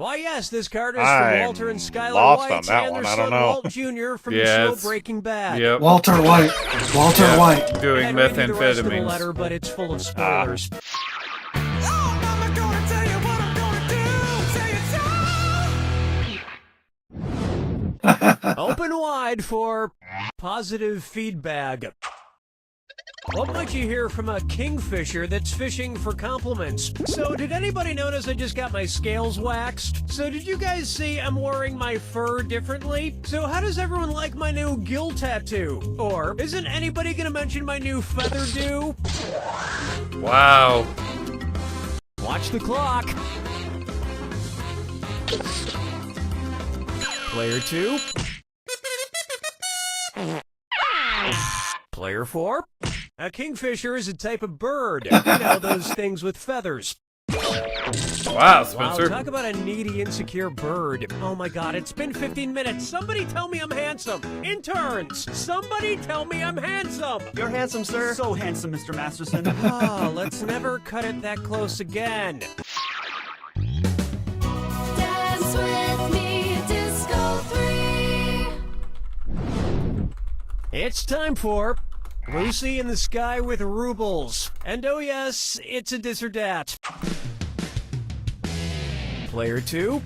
Why, yes, this card is from I'm Walter and Skylar lost White on that and one. their I son don't know. Walt Jr. from the Yeah, show it's- Breaking Bad. Yep. Walter White. Walter Yep. White. Doing I read you the rest of the methamphetamines. letter, but it's full of spoilers. Open wide for positive feedback. What might you hear from a kingfisher that's fishing for compliments? So, did anybody notice I just got my scales waxed? So, did you guys see I'm wearing my fur differently? So, how does everyone like my new gill tattoo? Or, isn't anybody gonna mention my new feather do? Wow. Watch the clock. Player 2. Player 4. A kingfisher is a type of bird. You know, those things with feathers. Wow, Spencer. Wow, talk about a needy, insecure bird. Oh my god, it's been 15 minutes. Somebody tell me I'm handsome. Interns, somebody tell me I'm handsome. You're handsome, sir. So handsome, Mr. Masterson. Ah, let's never cut it that close again. Dance with me, Disco 3. It's time for Lucy in the Sky with Rubles. And oh yes, it's a this or dat. Player 2,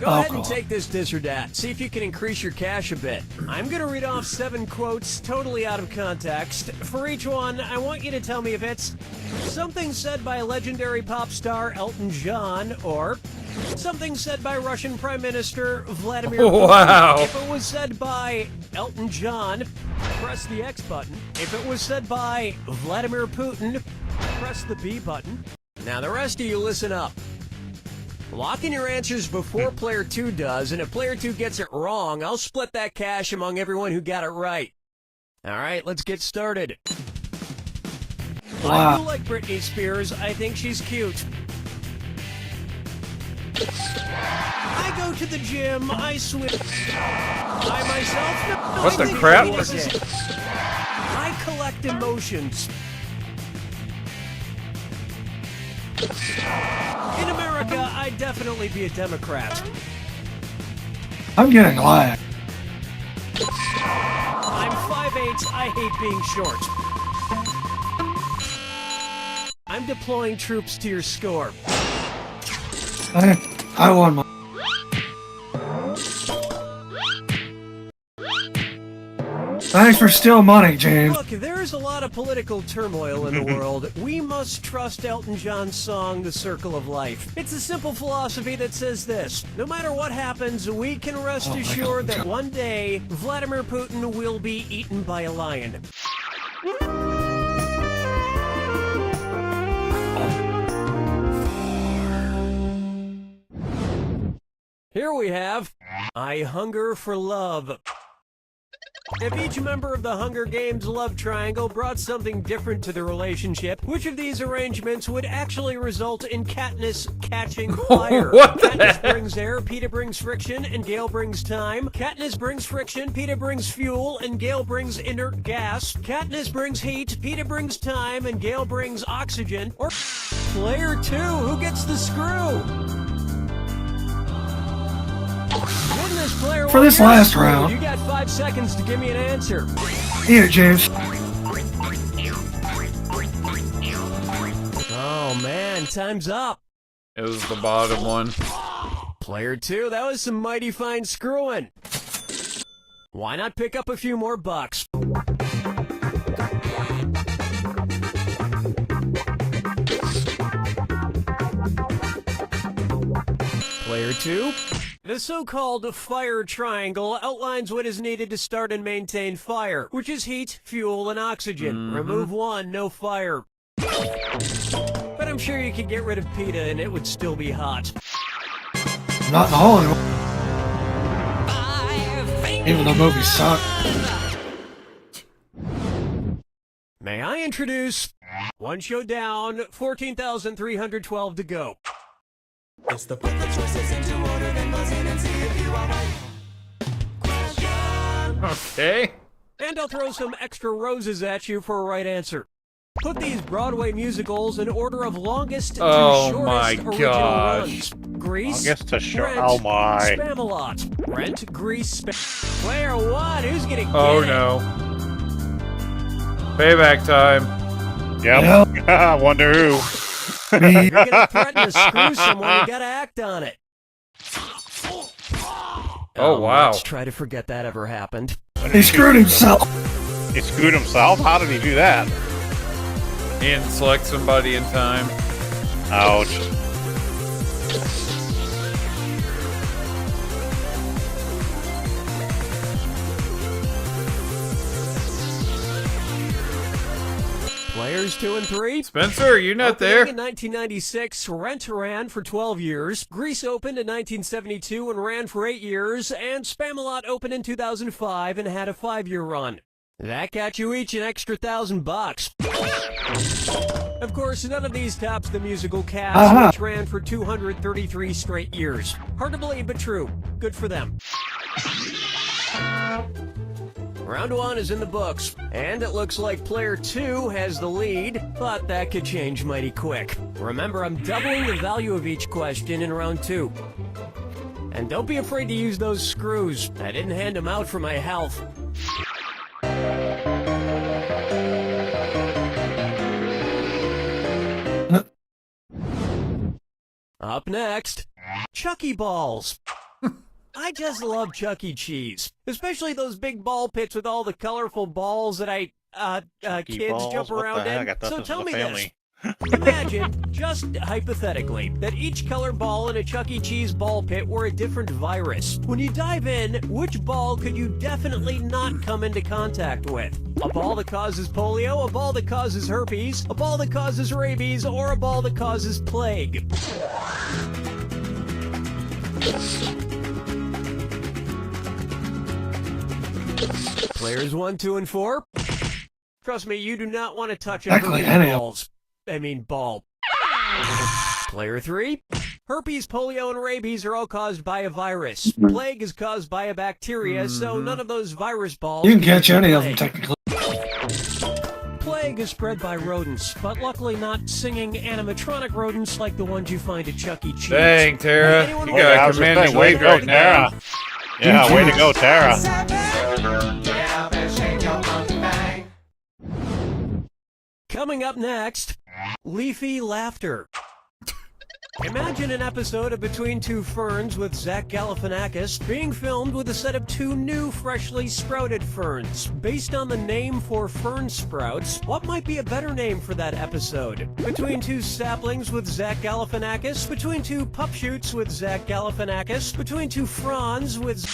go ahead and take this or dat. See if you can increase your cash a bit. I'm gonna read off 7 quotes totally out of context. For each one, I want you to tell me if it's something said by legendary pop star Elton John, or something said by Russian Prime Minister Vladimir Putin. Wow. If it was said by Elton John, press the X button. If it was said by Vladimir Putin, press the B button. Now the rest of you listen up. Lock in your answers before player 2 does, and if player 2 gets it wrong, I'll split that cash among everyone who got it right. Alright, let's get started. I do like Britney Spears. I think she's cute. I go to the gym, I swim. I myself... No, What I the think crap? it is. I collect emotions. In America, I'd definitely be a Democrat. I'm getting lag. I'm 5'8", I hate being short. I'm deploying troops to your score. I won my... Thanks for stealing money, James. Look, there is a lot of political turmoil in the world. We must trust Elton John's song, The Circle of Life. It's a simple philosophy that says this: no matter what happens, we can rest assured that one day, Vladimir Putin will be eaten by a lion. Here we have I Hunger for Love. If each member of the Hunger Games love triangle brought something different to the relationship, which of these arrangements would actually result in Katniss catching fire? What the Katniss heck? brings air, Peeta brings friction, and Gale brings time. Katniss brings friction, Peeta brings fuel, and Gale brings inert gas. Katniss brings heat, Peeta brings time, and Gale brings oxygen. Or player 2, who gets the screw? Wouldn't this player For want this your last screw? round. You got 5 seconds to give me an answer. Eat it, James. Oh man, time's up. It was the bottom one. Player 2, that was some mighty fine screwing. Why not pick up a few more bucks? Player 2, the so-called fire triangle outlines what is needed to start and maintain fire, which is heat, fuel, and oxygen. Remove one, no fire. But I'm sure you could get rid of Peeta and it would still be hot. Not in the Hollywood. Even the movie sucked. May I introduce one show down, 14,312 to go. It's the put the choices into order, then buzz in and see if you are right. Question. Okay. And I'll throw some extra roses at you for a right answer. Put these Broadway musicals in order of longest Oh to shortest my original gosh. runs. Grease, Longest to short. Rent, Oh my. Spamalot, Rent, Grease, Player 1, who's gonna get Oh it? no. Payback time. Yep. I wonder who. You're gonna threaten to screw someone, you gotta act on it. Oh, wow. Let's try to forget that ever happened. He screwed himself. He screwed himself? How did he do that? He didn't select somebody in time. Ouch. Players 2 and 3. Spencer, are you not Opening there? In 1996, Rent ran for 12 years. Grease opened in 1972 and ran for 8 years. And Spamalot opened in 2005 and had a 5-year run. That got you each an extra $1,000. Of course, none of these tops the musical cast, which ran for 233 straight years. Hard to believe, but true. Good for them. Round 1 is in the books, and it looks like player 2 has the lead, but that could change mighty quick. Remember, I'm doubling the value of each question in round 2. And don't be afraid to use those screws. I didn't hand them out for my health. Up next, Chuck E. Balls. I just love Chuck E. Cheese, especially those big ball pits with all the colorful balls that kids balls? jump What the around heck? in. I thought So this tell was me a this. family. Imagine, just hypothetically, that each color ball in a Chuck E. Cheese ball pit were a different virus. When you dive in, which ball could you definitely not come into contact with? A ball that causes polio, a ball that causes herpes, a ball that causes rabies, or a ball that causes plague? Players 1, 2, and 4. Trust me, you do not want to touch a herpes ball. Player 3. Herpes, polio, and rabies are all caused by a virus. Plague is caused by a bacteria, so none of those virus balls. You can catch any of them, technically. Plague is spread by rodents, but luckily not singing animatronic rodents like the ones you find at Chuck E. Cheese. Dang, Tara. Anyone You want got to- a commanding Way lead to go, right now. Tara. Yeah, way to go, Tara. Coming up next, Leafy Laughter. Imagine an episode of Between Two Ferns with Zach Galifianakis being filmed with a set of 2 new freshly sprouted ferns. Based on the name for fern sprouts, what might be a better name for that episode? Between 2 saplings with Zach Galifianakis? Between 2 pup shoots with Zach Galifianakis? Between 2 fronds with...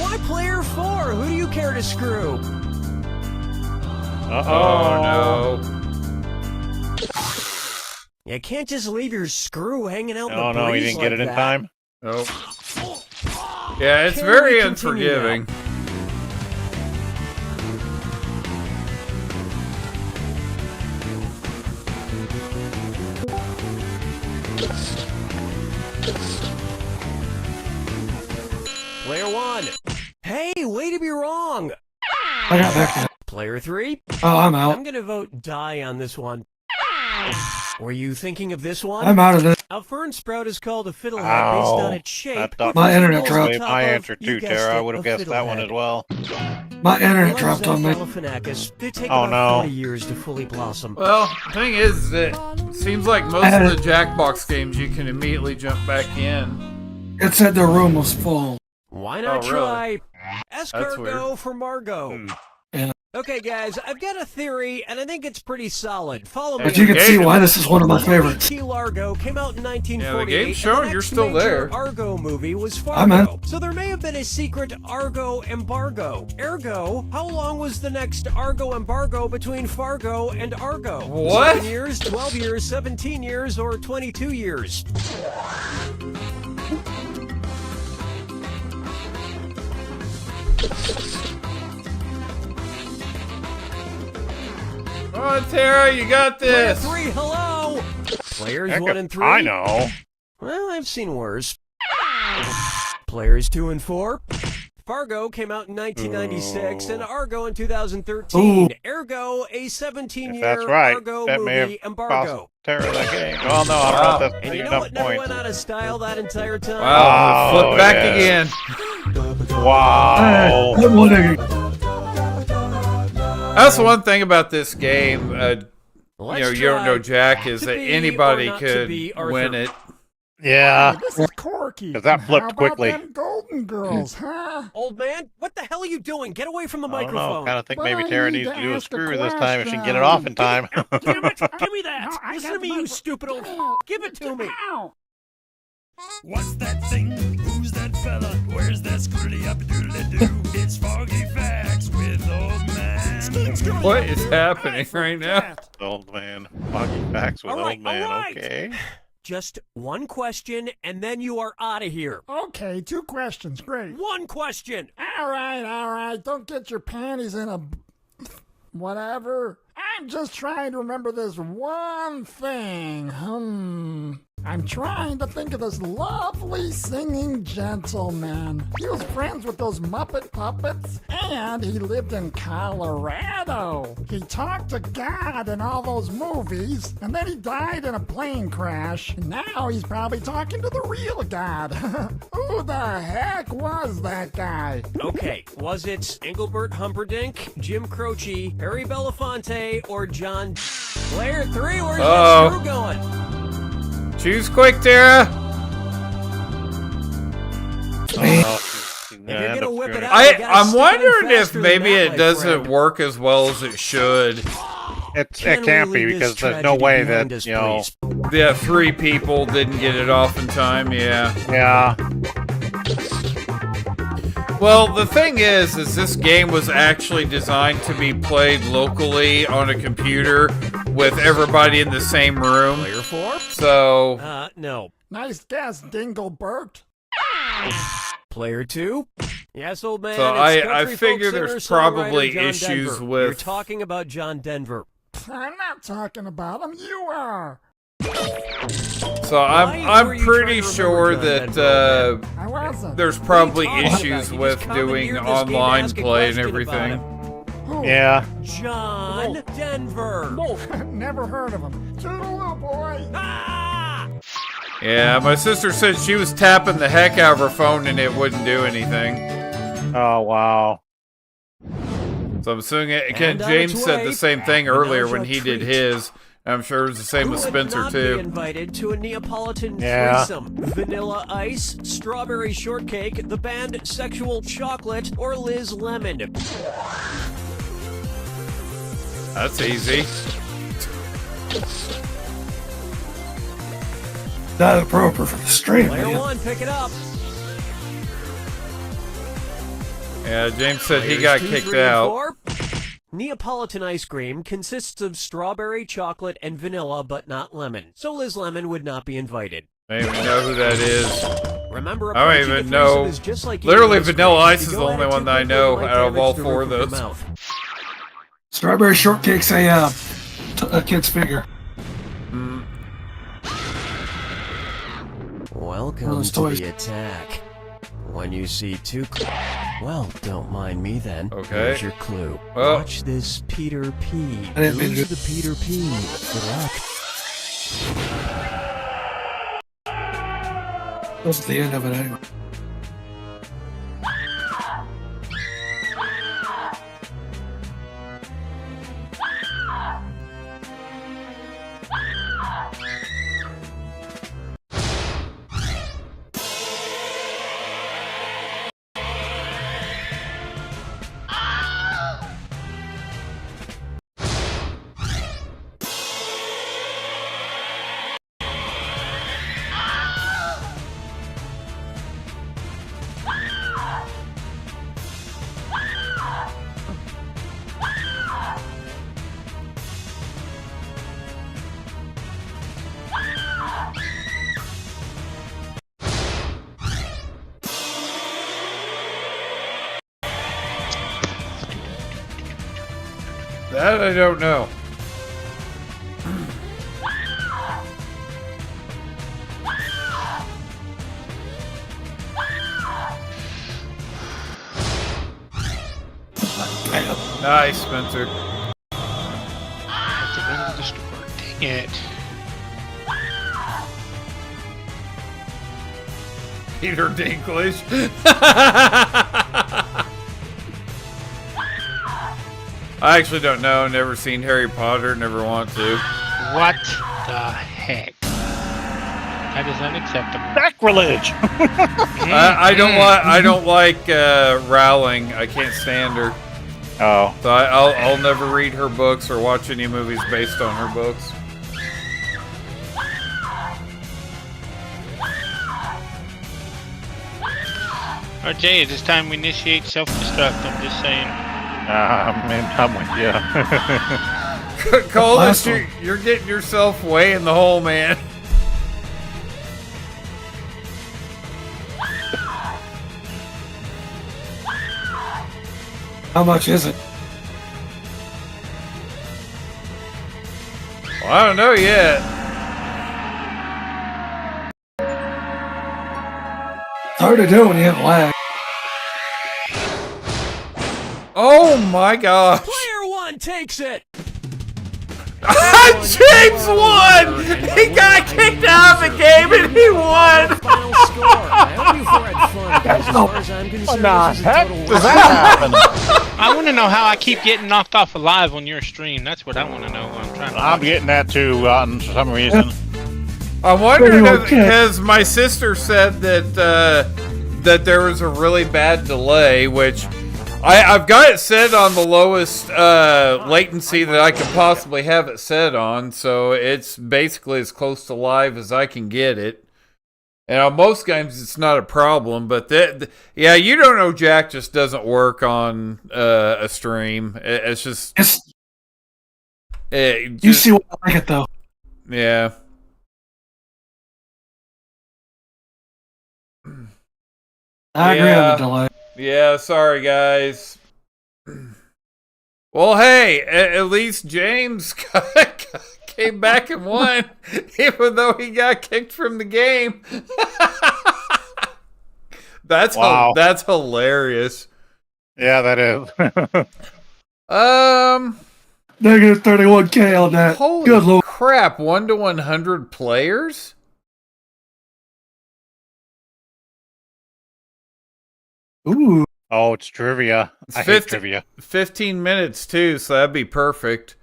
Why player 4? Who do you care to screw? Oh no. You can't just leave your screw hanging out in the Oh no, he breeze didn't get it like in that. time? Nope. Yeah, it's Can very we continue unforgiving. Player 1. Hey, way to be wrong. I got back there. Player 3. Oh, I'm out. I'm gonna vote die on this one. Were you thinking of this one? I'm out of this. A fern sprout is called a fiddlehead based on its shape. I thought My this internet was dropped. my answer You too, guessed Tara. I it, would have a guessed that one fiddlehead. as well. My internet Like dropped on me. Zach Galifianakis, they take Oh, about no. 40 years to fully blossom. Well, the thing is that it seems like most of the Jackbox games you can immediately jump back in. It said the room was full. Why not Oh, really? try That's escargot for Margot? Yeah. Okay, guys, I've got a theory, and I think it's pretty solid. Follow me. But you can see why this is one of my favorites. Key Largo came out in 1948. Yeah, the game's and showing the you're next still major there. Argo movie was I'm in. Fargo. So there may have been a secret Argo embargo. Ergo, how long was the next Argo embargo between Fargo and Argo? What? 7 years, 12 years, 17 years, or 22 years? Come on, Tara, you got Player this. 3, hello! Players Heck 1 if and 3. I know. Well, I've seen worse. Players 2 and 4. Fargo came out in 1996 and Argo in 2013. Ooh. Ergo, a 17-year If that's right, Argo that may movie have embargo. Terror of the game. Well, no, I don't know if that's And you know enough what never points. went out of style that entire time? Wow, flip back again. Wow. That's the one thing about this game. You don't know Jack, is that anybody could win it. Yeah. Hey, this is Corky. 'Cause that flipped How about quickly. them Golden Girls, huh? Old man, what the hell are you doing? Get away from the I don't know. microphone. I kind of think But maybe I Tara need needs to to do a ask a screw this time if she can get it off in time. Damn it! Give me that! I Listen got to me, you stupid old... Give it to me! What's that thing? Who's that fella? Where's that scrutty up doodly-doo? It's Foggy Facts with Old Man. What is happening right now? Old man. Foggy facts with All right, old man. all right. Okay. Just one question, and then you are out of here. Okay, 2 questions. Great. One question! All right. Don't get your panties in a... whatever. I'm just trying to remember this one thing. I'm trying to think of this lovely singing gentleman. He was friends with those Muppet puppets, and he lived in Colorado. He talked to God in all those movies, and then he died in a plane crash, and now he's probably talking to the real God. Who the heck was that guy? Okay, was it Engelbert Humperdinck, Jim Croce, Harry Belafonte, or John... Player 3, where's that screw going? Choose quick, Tara. I'm wondering if maybe it doesn't work as well as it should. It can't be because there's no way that, you know... Yeah, 3 people didn't get it off in time, yeah. Yeah. Well, the thing is this game was actually designed to be played locally on a computer with everybody in the same room. Player 4? So... no. Nice guess, Dinglebert. Player 2? Yes, old man. So it's I country figure folk there's singer-songwriter probably John issues Denver. with... You're talking about John Denver. I'm not talking about him. You are. So I'm pretty sure that I wasn't. there's probably What are you talking issues about? You with just commandeered doing this game to online ask a play and question about everything. Yeah. John Denver. Never heard of him. Toodaloo, boy. Yeah, my sister said she was tapping the heck out of her phone and it wouldn't do anything. Oh, wow. So I'm assuming it, And on James its said the way, same thing earlier when he treat. did his. I'm sure it was the same Who with would Spencer not be too. invited to a Neapolitan Yeah. threesome? Vanilla Ice, Strawberry Shortcake, the band Sexual Chocolate, or Liz Lemon? That's easy. Not appropriate for the stream, Player man. 1, pick it up. Yeah, James said he Players got 2, kicked 3, and out. 4. Neapolitan ice cream consists of strawberry, chocolate, and vanilla, but not lemon. So Liz Lemon would not be invited. I don't even know who that is. Remember, I don't approaching even a know. threesome is just like eating Literally, ice cream. Vanilla Ice If is you the go only at it one too that I quickly, know it might out of all damage the 4 of roof your those. mouth. Strawberry shortcake's a kid's figure. Welcome Those to toys. the attack. When you see 2 well, don't mind me then. Okay. Here's your clue. Well. Watch this Peter P. I didn't mean Use to- the Peter P. Good luck. That's the end of it anyway. That I don't know. Nice, Spencer. I have to run to the store. Dang it. Peter Dinklage. I actually don't know. Never seen Harry Potter. Never want to. What the heck? That is unacceptable. Sacrilege! I don't like Rowling. I can't stand her. Oh. So I'll never read her books or watch any movies based on her books. RJ, it is time we initiate self-destruct. I'm just saying. Man, I'm with you. Coldest, you're getting yourself way in the hole, man. How much is it? Well, I don't know yet. It's hard to do when you have lag. Oh my gosh. Player one takes it. James won! He got kicked out of the game and he won! Final score. I hope you four had fun, because as far as I'm concerned, this is a total Does that happen? I want to know how I keep getting knocked off alive on your stream. That's what I want to know. I'm getting that too, for some reason. I'm wondering because my sister said that there was a really bad delay, which I've got it set on the lowest latency that I could possibly have it set on, so it's basically as close to live as I can get it. And on most games, it's not a problem, but yeah, you don't know Jack just doesn't work on a stream. It's just... You see what I like it, though. Yeah. I agree on the delay. Yeah, sorry, guys. Well, hey, at least James came back and won, even though he got kicked from the game. That's wow. That's hilarious. Yeah, that is. Negative 31K on that. Holy Good Lord. crap! 1 to 100 players. Ooh. Oh, it's trivia. I hate trivia. 15 minutes too, so that'd be perfect.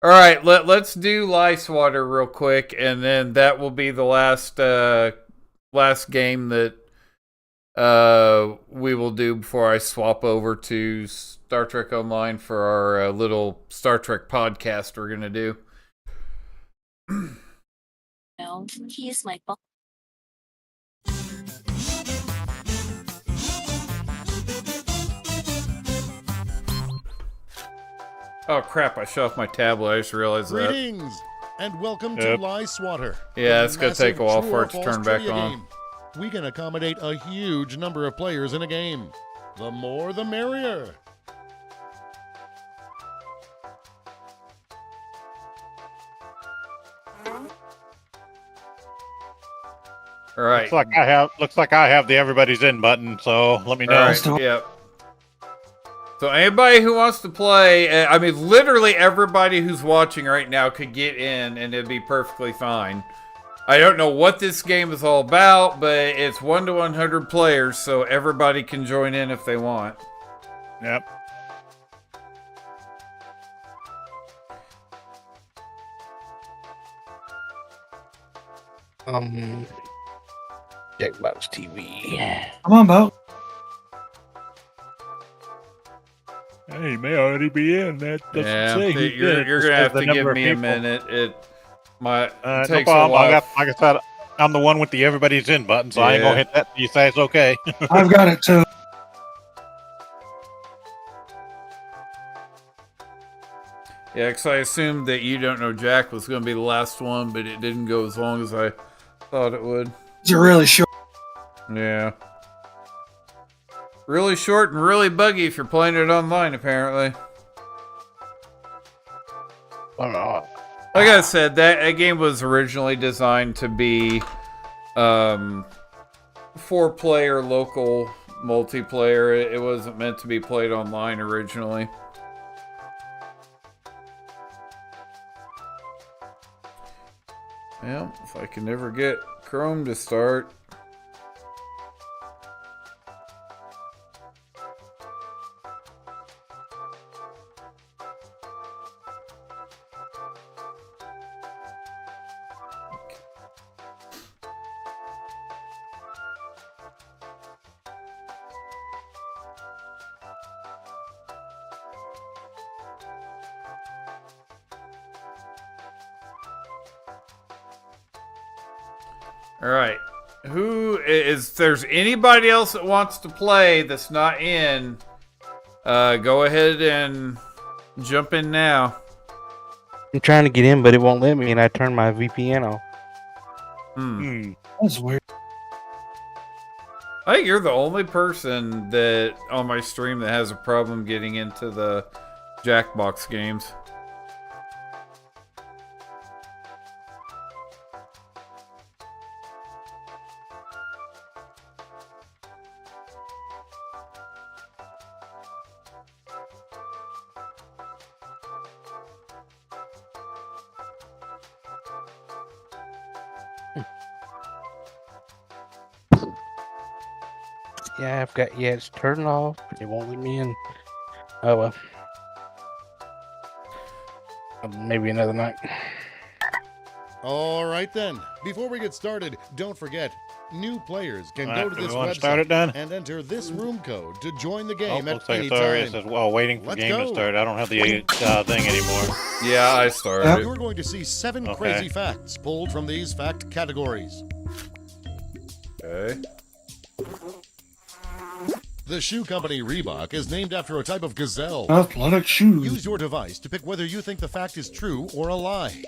All right, let's do Lice Water real quick, and then that will be the last game that we will do before I swap over to Star Trek Online for our little Star Trek podcast we're gonna do. No, he is my boss. Oh crap, I shut off my tablet, I just realized that. Greetings, and welcome to Lice Water. Yeah, it's gonna take a while for it to turn back on. We can accommodate a huge number of players in a game. The more, the merrier. All right. Looks like I have the everybody's in button, so let me know. All right, yep. So anybody who wants to play, I mean, literally everybody who's watching right now could get in and it'd be perfectly fine. I don't know what this game is all about, but it's 1 to 100 players, so everybody can join in if they want. Yep. Jackbox TV. Come on, Bo. He may already be in. That doesn't say he you're did. gonna have to give me a people. minute. It No takes problem. a while. Like I said, I'm the one with the everybody's in button, so I ain't gonna hit that. You say it's okay. I've got it too. Yeah, because I assumed that You Don't Know Jack was going to be the last one, but it didn't go as long as I thought it would. You're really short. Yeah. Really short and really buggy if you're playing it online, apparently. Like I said, that game was originally designed to be 4-player local multiplayer. It wasn't meant to be played online originally. Well, if I can never get Chrome to start. Alright. Who is there's anybody else that wants to play that's not in, go ahead and jump in now. I'm trying to get in, but it won't let me, and I turned my VPN off. That's weird. I think you're the only person that on my stream that has a problem getting into the Jackbox games. Yeah, I've got, yeah, it's turned off. It won't let me in. Oh well. Maybe another night. All right then. Before we get started, don't forget, new players can go to do we this want to website start it then? and enter this room code to join the game Looks at like any it's already, it time. says, well, waiting for Let's game go. to start. I don't have the thing anymore. Yeah, I started. You're going to see 7 Okay. crazy facts pulled from these fact categories. Okay. The shoe company Reebok is named after a type of gazelle. Athletic shoes. Use your device to pick whether you think the fact is true or a lie.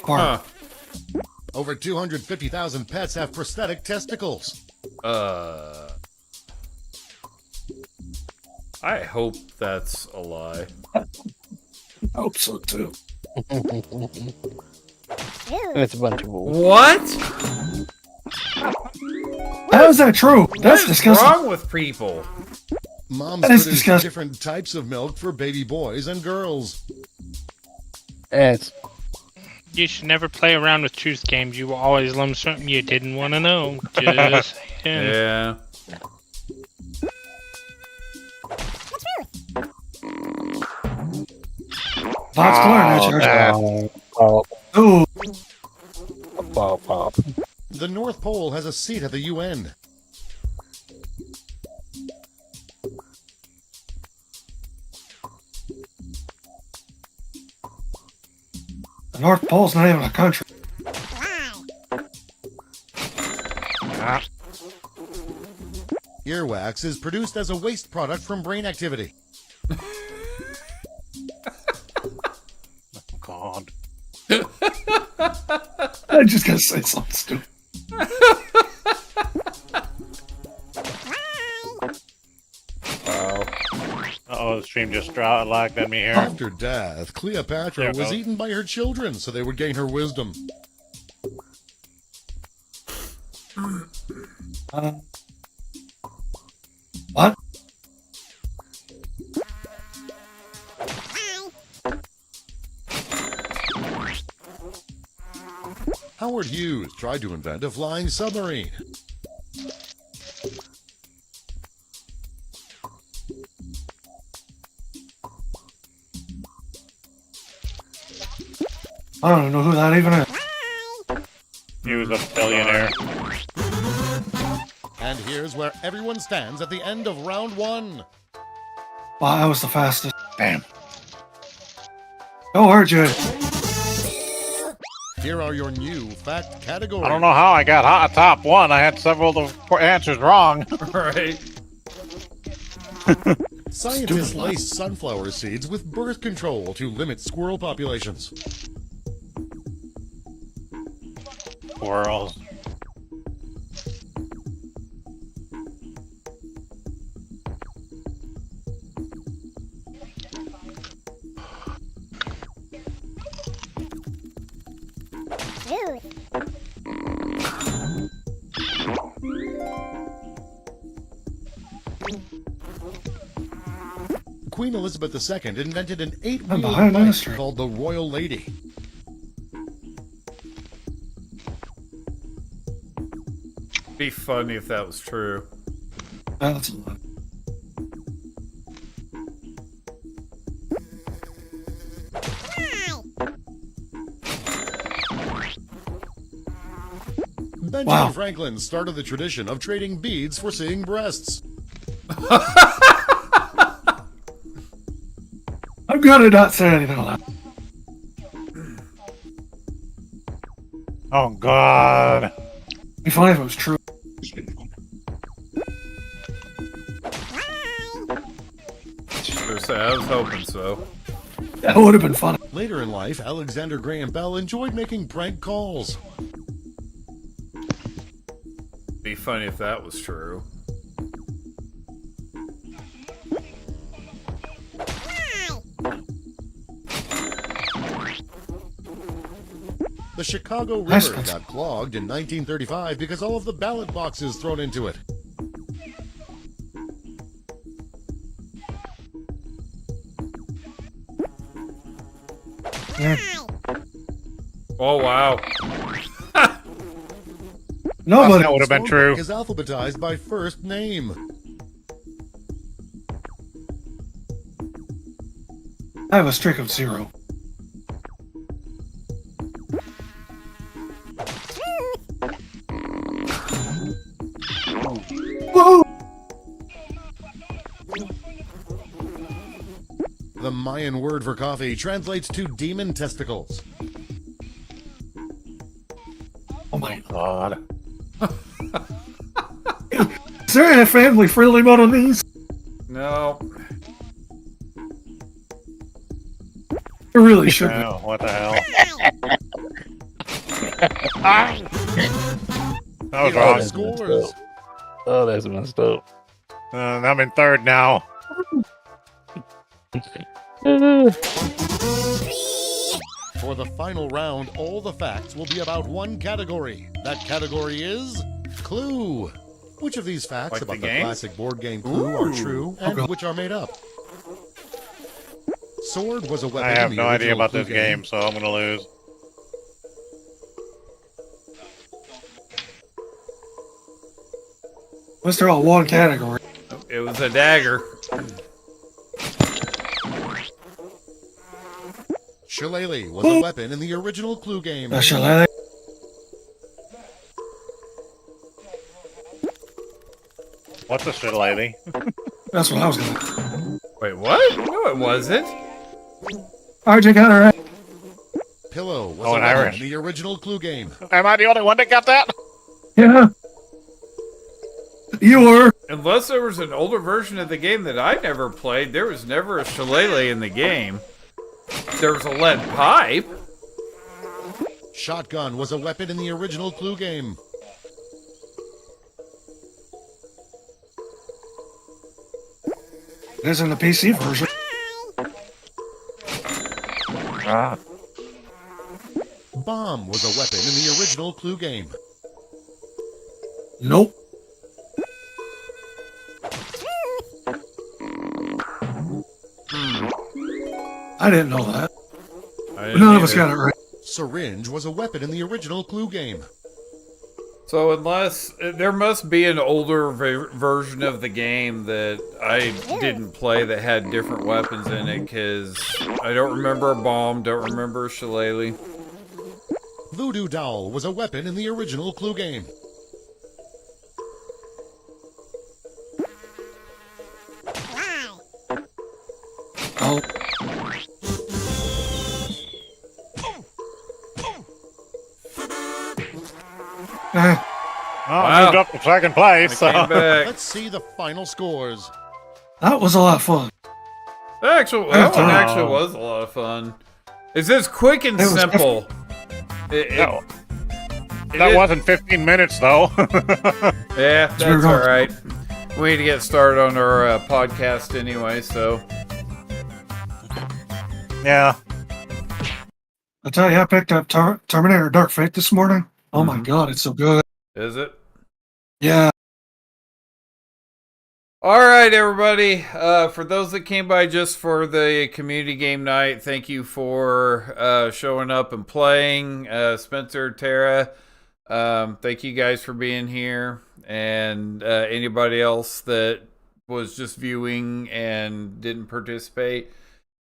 Huh. Over 250,000 pets have prosthetic testicles. I hope that's a lie. I hope so too. It's a bunch of bull. What? How is that true? That's What is disgusting. wrong with people? Moms That is produce disgusting. different types of milk for baby boys and girls. It's You should never play around with truth games. You will always learn something you didn't want to know. Just saying. Yeah. That's clear, oh, oh, Ooh. pop. The North Pole has a seat at the UN. The North Pole's not even a country. Earwax is produced as a waste product from brain activity. God. I just gotta say something stupid. Wow. Uh-oh, the stream just lagged at me here. After death, Cleopatra There it was goes. eaten by her children so they would gain her wisdom. What? Howard Hughes tried to invent a flying submarine. I don't even know who that even is. He was a billionaire. And here's where everyone stands at the end of round 1. Wow, that was the fastest. Damn. Go, RJ. Here are your new fact categories. I don't know how I got top 1. I had several of the answers wrong. Right. Scientists lace sunflower seeds with birth control to limit squirrel populations. Squirrels. Queen Elizabeth II invented an I'm 8-wheeled behind bike ministry. called the Royal Lady. Be funny if that was true. That's a lot. Benjamin Franklin started the tradition of trading beads for seeing breasts. I'm gonna not say anything like that. Oh, God. It'd be funny if it was true. I was hoping so. That would have been funny. Later in life, Alexander Graham Bell enjoyed making prank calls. Be funny if that was true. The Chicago River got clogged in 1935 because all of the ballot boxes thrown into it. Oh, wow. Nobody That would have been true. Is alphabetized by first name. I have a streak of 0. Whoa! The Mayan word for coffee translates to demon testicles. Oh my God. Is there a family-friendly mode on these? No. It really should be. Oh, what the hell? That was wrong. Scores. Oh, that's messed up. I'm in third now. For the final round, all the facts will be about one category. That category is Clue. Which of these facts Like about the the game? classic board game Clue are true and which are made up? Sword was a weapon. I have in the no idea original about Clue this game, so I'm going to lose. Unless they're all one category. It was a dagger. Shillelagh was a weapon in the original Clue game. A shillelagh? What's a shillelagh? That's what I was gonna. Wait, what? No, it wasn't. RJ got it right. Pillow was Oh, a an weapon Irish. in the original Clue game. Am I the only one that got that? Yeah. You were. Unless there was an older version of the game that I never played, there was never a shillelagh in the game. There was a lead pipe. Shotgun was a weapon in the original Clue game. It is in the PC version. Bomb was a weapon in the original Clue game. Nope. I didn't know that. None of us got it right. Syringe was a weapon in the original Clue game. So unless there must be an older version of the game that I didn't play that had different weapons in it, because I don't remember a bomb, don't remember a shillelagh. Voodoo doll was a weapon in the original Clue game. Oh. I moved up to second place. So. Let's see the final scores. That was a lot of fun. That one actually was a lot of fun. It's just quick and simple. That wasn't 15 minutes, though. Yeah, that's alright. We need to get started on our podcast anyway, so. Yeah. I tell you, I picked up Terminator Dark Fate this morning. Oh my god, it's so good. Is it? Yeah. All right, everybody. For those that came by just for the community game night, thank you for showing up and playing. Spencer, Tara, thank you guys for being here. And anybody else that was just viewing and didn't participate,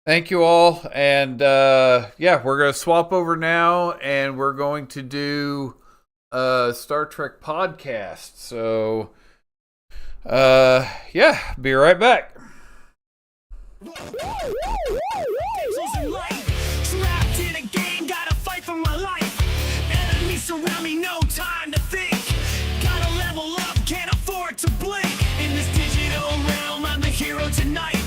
thank you all. And yeah, we're going to swap over now, and we're going to do Star Trek podcast. So... yeah, be right back. Pixels in life, trapped in a game, gotta fight for my life. Enemies surround me, no time to think. Gotta level up, can't afford to blink. In this digital realm, I'm the hero tonight.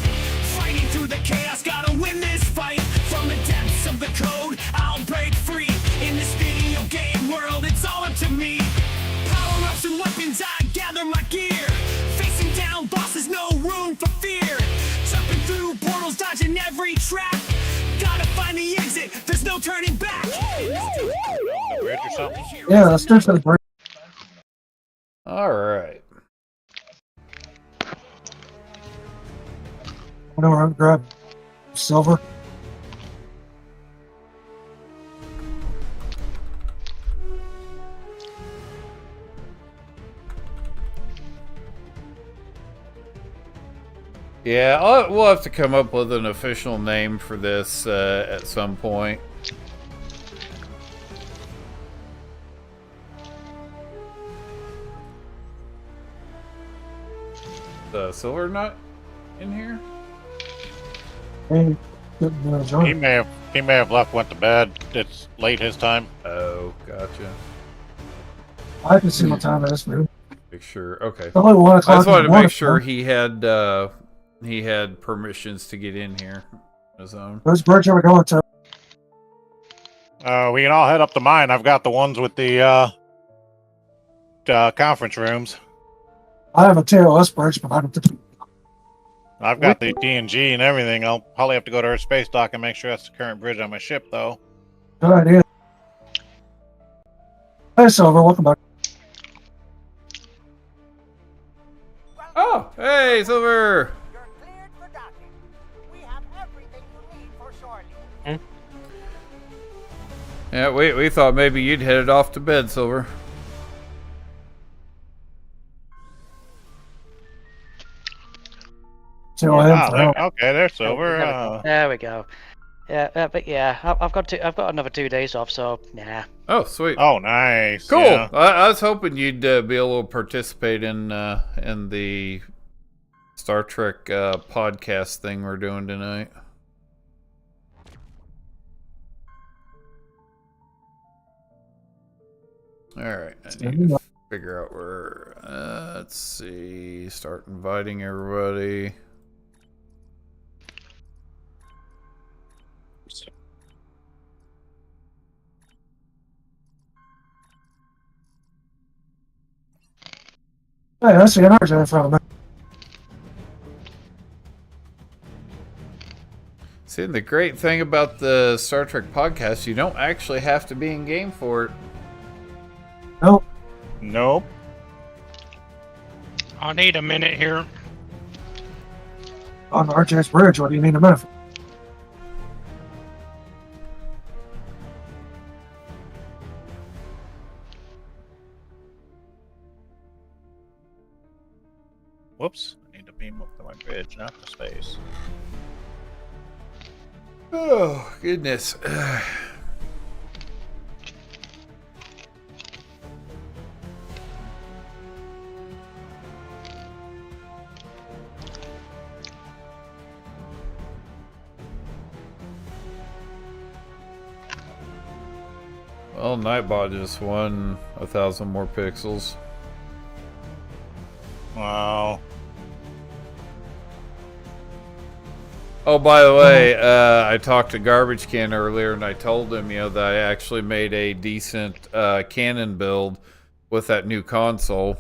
Fighting through the chaos, gotta win this fight. From the depths of the code, I'll break free. In this video game world, it's all up to me. Power-ups and weapons, I gather my gear. Bosses, no room for fear. Jumping through portals, dodging every trap. Gotta find the exit, there's no turning back. The bridge or something? Yeah, let's do the break. All right. I know where I'm grab silver. Yeah, we'll have to come up with an official name for this at some point. The silver nut in here? Hey, He may have left, went to bed. It's late his time. Oh, gotcha. I can see what time it is, man. Make sure. Okay. It's only 1 o'clock I just wanted in to the make morning, sure huh? he had permissions to get in here on his own. Where's bridge are we going to? We can all head up to mine. I've got the ones with the conference rooms. I have a TOS bridge, but I don't. I've got the TNG and everything. I'll probably have to go to her space dock and make sure that's the current bridge on my ship, though. Good idea. Hey, Silver, welcome back. Oh, hey, Silver. Yeah, we thought maybe you'd headed off to bed, Silver. Okay, there's Silver. There we go. Yeah, but yeah, I've got another 2 days off, so yeah. Oh, sweet. Oh, nice. Cool. Yeah. I was hoping you'd be able to participate in the Star Trek podcast thing we're doing tonight. All right, I need to figure out where. Let's see. Start inviting everybody. Hey, I see an archer in front of me. See, and the great thing about the Star Trek podcast, you don't actually have to be in game for it. Nope. Nope. I'll need a minute here. On RJ's bridge, what do you need a minute for? Whoops. I need to beam up to my bridge, not to space. Oh, goodness. Well, Nightbot just won 1,000 more pixels. Wow. Oh, by the way, I talked to Garbage Can earlier, and I told him, that I actually made a decent cannon build with that new console.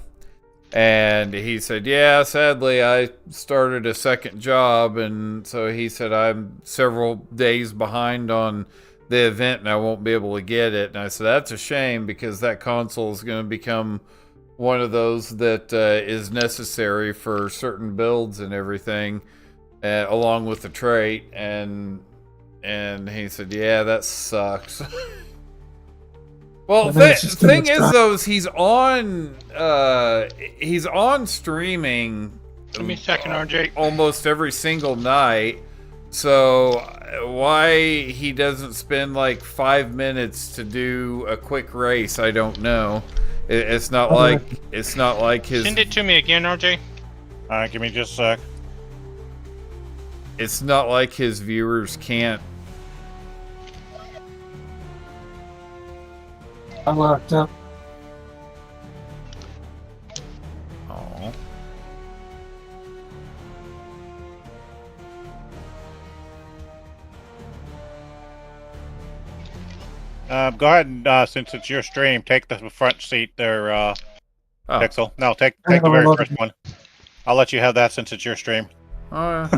And he said, yeah, sadly, I started a second job, and so he said I'm several days behind on the event, and I won't be able to get it. And I said, that's a shame, because that console is going to become one of those that is necessary for certain builds and everything, along with the trait, and he said, "Yeah, that sucks." Well, thing is, though, is he's on streaming. Give me a second, RJ. Almost every single night. So why he doesn't spend like 5 minutes to do a quick race, I don't know. It's not like his. Send it to me again, RJ. Alright, give me just a sec. It's not like his viewers can't. I locked up. Oh. Go ahead and, since it's your stream, take the front seat there, Pixel. No, take the very first one. I'll let you have that since it's your stream. Where's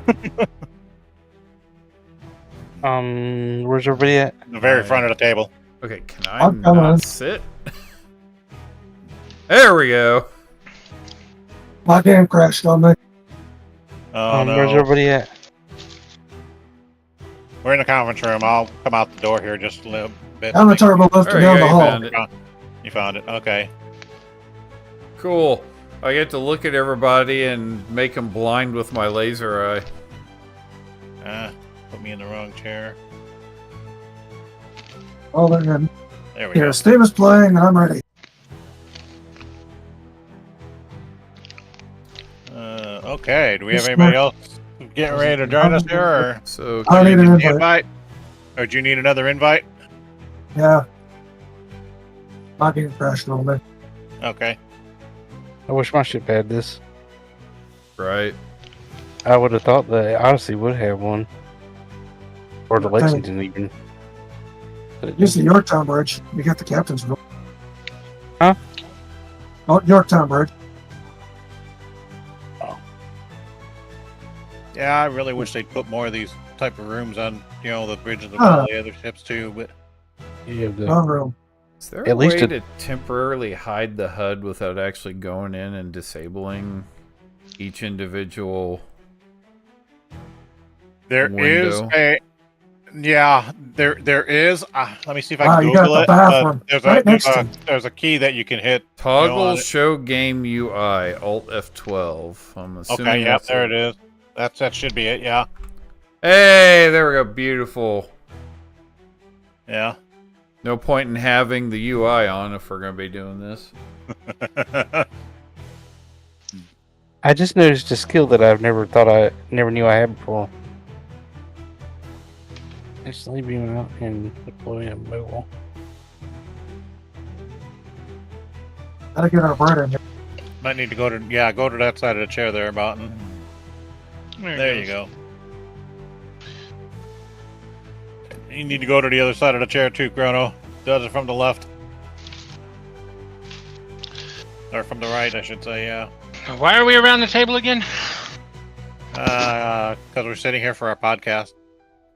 everybody at? The very front of the table. Okay, can I not sit? There we go. My game crashed on me. Oh, no. Where's everybody at? We're in the conference room. I'll come out the door here just a little bit. I'm a turbo lifter down the hall. You found it. Okay. Cool. I get to look at everybody and make them blind with my laser eye. Put me in the wrong chair. Oh, they're good. There we Here, go. Steve is playing, and I'm ready. Okay. Do we have anybody else getting ready to join us here? Or so I need an invite. invite? Or do you need another invite? Yeah. My game crashed on me. Okay. I wish my ship had this. Right. I would have thought the Odyssey would have one. Or the Lexington even. Use the Yorktown Bridge. You got the captain's room. Huh? Oh, Yorktown Bridge. Yeah, I really wish they'd put more of these type of rooms on, the bridges of all the other ships too. But yeah, Wrong room. Is there At a least way to temporarily hide the HUD without actually going in and disabling each individual there is window? there is. Let me see if I Wow, can you got Google the it. bathroom right next to There's a key that you can hit. Toggle show game UI, Alt F12. I'm assuming. Okay, yeah, that's there it is. That should be it. Yeah. Hey, there we go. Beautiful. Yeah. No point in having the UI on if we're going to be doing this. I just noticed a skill that I've never knew I had before. Instantly beam out and deploy a mobile. Gotta get our bread in here. Might need to go to that side of the chair there, Barton. There you go. You need to go to the other side of the chair too, Chrono. Does it from the left. Or from the right, I should say, yeah. Why are we around the table again? Because we're sitting here for our podcast.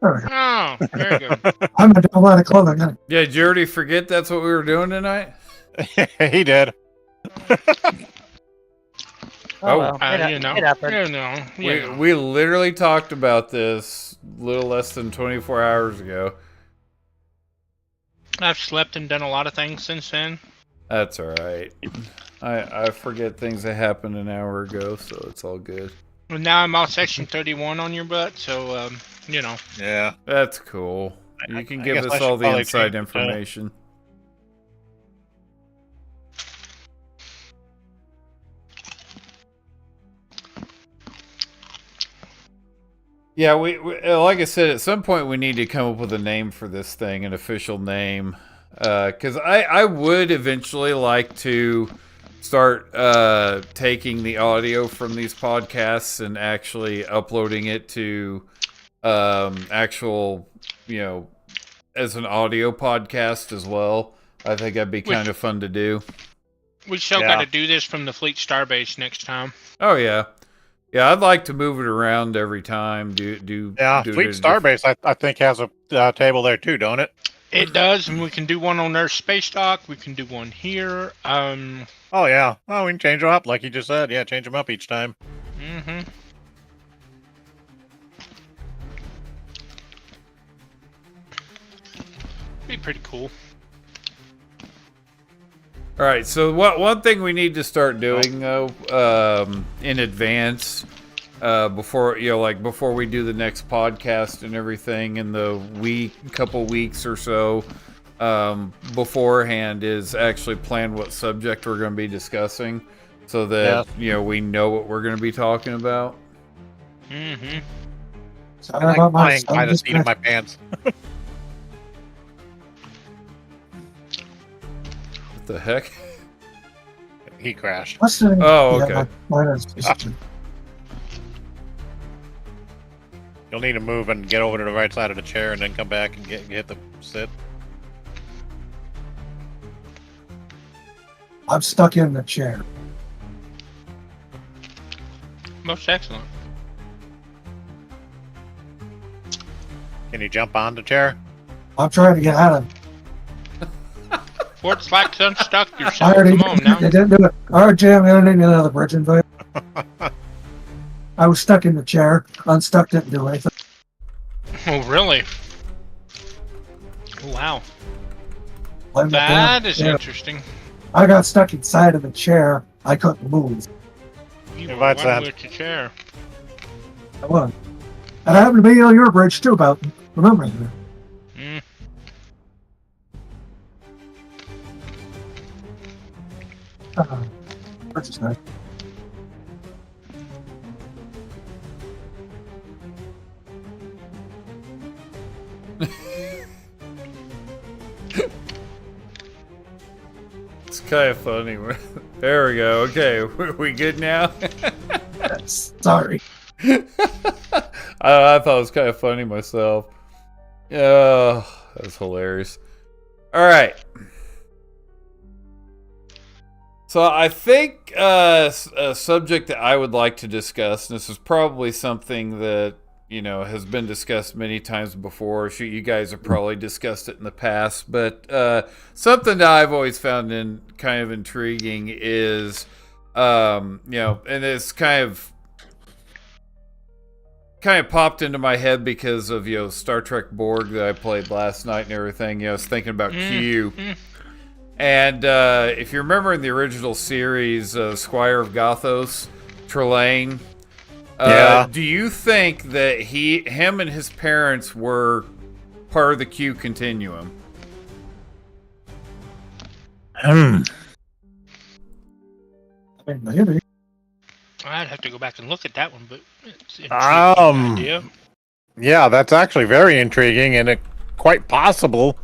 Oh, very good. I'm gonna do a lot of clothing. Yeah, did you already forget that's what we were doing tonight? He did. Well, it happened. We literally talked about this a little less than 24 hours ago. I've slept and done a lot of things since then. That's alright. I forget things that happened an hour ago, so it's all good. Well, now I'm all Section 31 on your butt, so, Yeah. That's cool. You can I give guess I us all should the probably inside change it, information. Yeah, we like I said, at some point we need to come up with a name for this thing, an official name. Because I would eventually like to start taking the audio from these podcasts and actually uploading it to actual, as an audio podcast as well. I think that'd be kind of fun to do. We still got to do this from the Fleet Starbase next time. Oh, yeah. Yeah, I'd like to move it around every time. Do Fleet Starbase, I think, has a table there too, don't it? It does, and we can do one on their space dock. We can do one here. Oh yeah. Oh, we can change them up, like you just said. Yeah, change them up each time. Mm-hmm. Be pretty cool. All right, so one thing we need to start doing though, in advance, before before we do the next podcast and everything in the couple weeks or so, beforehand, is actually plan what subject we're going to be discussing, so that we know what we're going to be talking about. Mm-hmm. I like flying by the seat of my pants. What the heck? He crashed. Oh, okay. You'll need to move and get over to the right side of the chair and then come back and hit the sit. I'm stuck in the chair. Most excellent. Can you jump on the chair? I'm trying to get out of it. Fort Slack's unstuck I yourself. already Come on now. didn't do it. All right, Jim, I don't need another bridge invite. I was stuck in the chair. Unstuck, didn't do anything. Oh, really? Wow. Let me That down. is Yeah. interesting. I got stuck inside of the chair. I couldn't move. You were Invite one that. with your chair. I was. And I happened to be on your bridge too, about remembering that. Mm. That's just nice. It's kind of funny. There we go. Okay, we good now? Sorry. I thought it was kind of funny myself. Yeah, that's hilarious. All right. So I think a subject that I would like to discuss, and this is probably something that has been discussed many times before. Shoot, you guys have probably discussed it in the past, but something that I've always found kind of intriguing is, and it's kind of popped into my head because of Star Trek Borg that I played last night and everything. I was thinking about Q. And if you remember in the original series, Squire of Gothos, Trelane, do you think that him and his parents were part of the Q continuum? Maybe. I'd have to go back and look at that one, but it's an intriguing idea. Yeah, that's actually very intriguing, and quite possible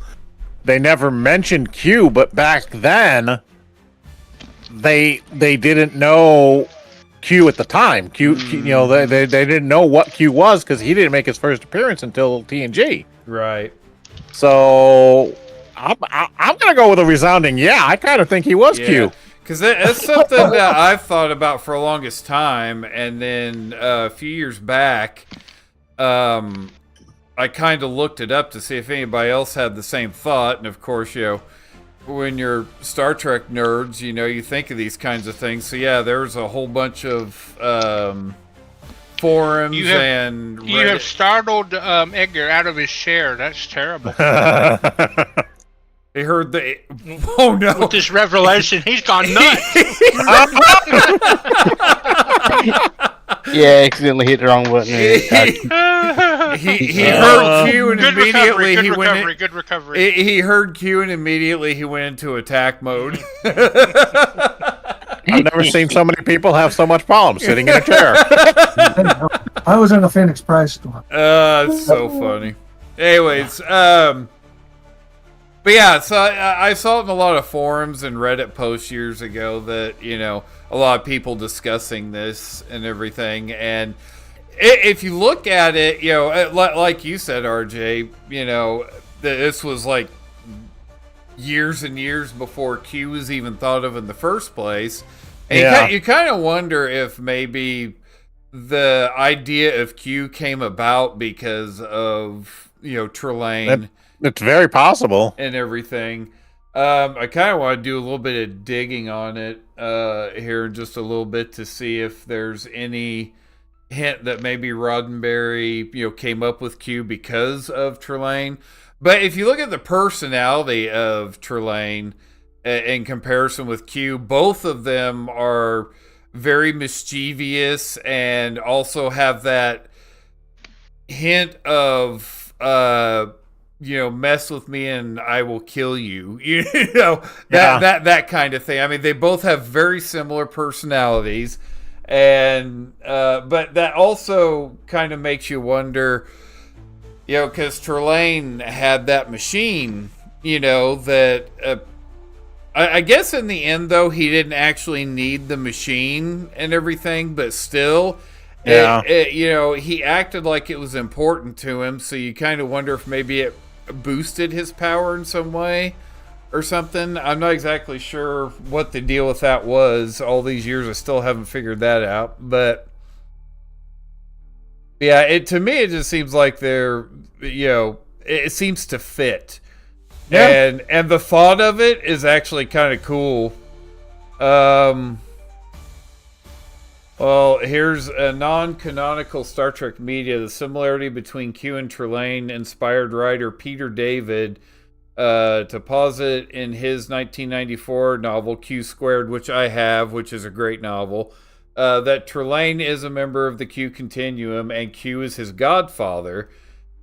they never mentioned Q, but back then they didn't know Q at the time. Q, they didn't know what Q was because he didn't make his first appearance until TNG. Right. So I'm gonna go with a resounding yeah. I kind of think he was Q. Because that's something that I've thought about for the longest time, and then a few years back, I kind of looked it up to see if anybody else had the same thought, and of course, when you're Star Trek nerds, you think of these kinds of things. So yeah, there's a whole bunch of forums and Reddit. You have startled Edgar out of his chair. That's terrible. They heard the... Oh, no. With this revelation, he's gone nuts. Yeah, accidentally hit the wrong button. He heard Q and immediately he went in... Good recovery. He heard Q and immediately he went into attack mode. I've never seen so many people have so much problems sitting in a chair. I was in the Phoenix Prize store. It's so funny. Anyways, but yeah, so I saw it in a lot of forums and Reddit posts years ago that, a lot of people discussing this and everything. And if you look at it, like you said, RJ, this was like years and years before Q was even thought of in the first place. And you kind of wonder if maybe the idea of Q came about because of, Trelane. It's very possible. And everything. I kind of want to do a little bit of digging on it here, just a little bit, to see if there's any hint that maybe Roddenberry, came up with Q because of Trelane. But if you look at the personality of Trelane in comparison with Q, both of them are very mischievous and also have that hint of mess with me and I will kill you. That kind of thing. I mean, they both have very similar personalities, and but that also kind of makes you wonder, because Trelane had that machine, that I guess in the end, though, he didn't actually need the machine and everything, but still, he acted like it was important to him, so you kind of wonder if maybe it boosted his power in some way or something. I'm not exactly sure what the deal with that was. All these years, I still haven't figured that out, but yeah, to me, it just seems like they're, it seems to fit. Yeah. And the thought of it is actually kind of cool. Well, here's a non-canonical Star Trek media. The similarity between Q and Trelane inspired writer Peter David to posit in his 1994 novel Q Squared, which I have, which is a great novel, that Trelane is a member of the Q Continuum and Q is his godfather.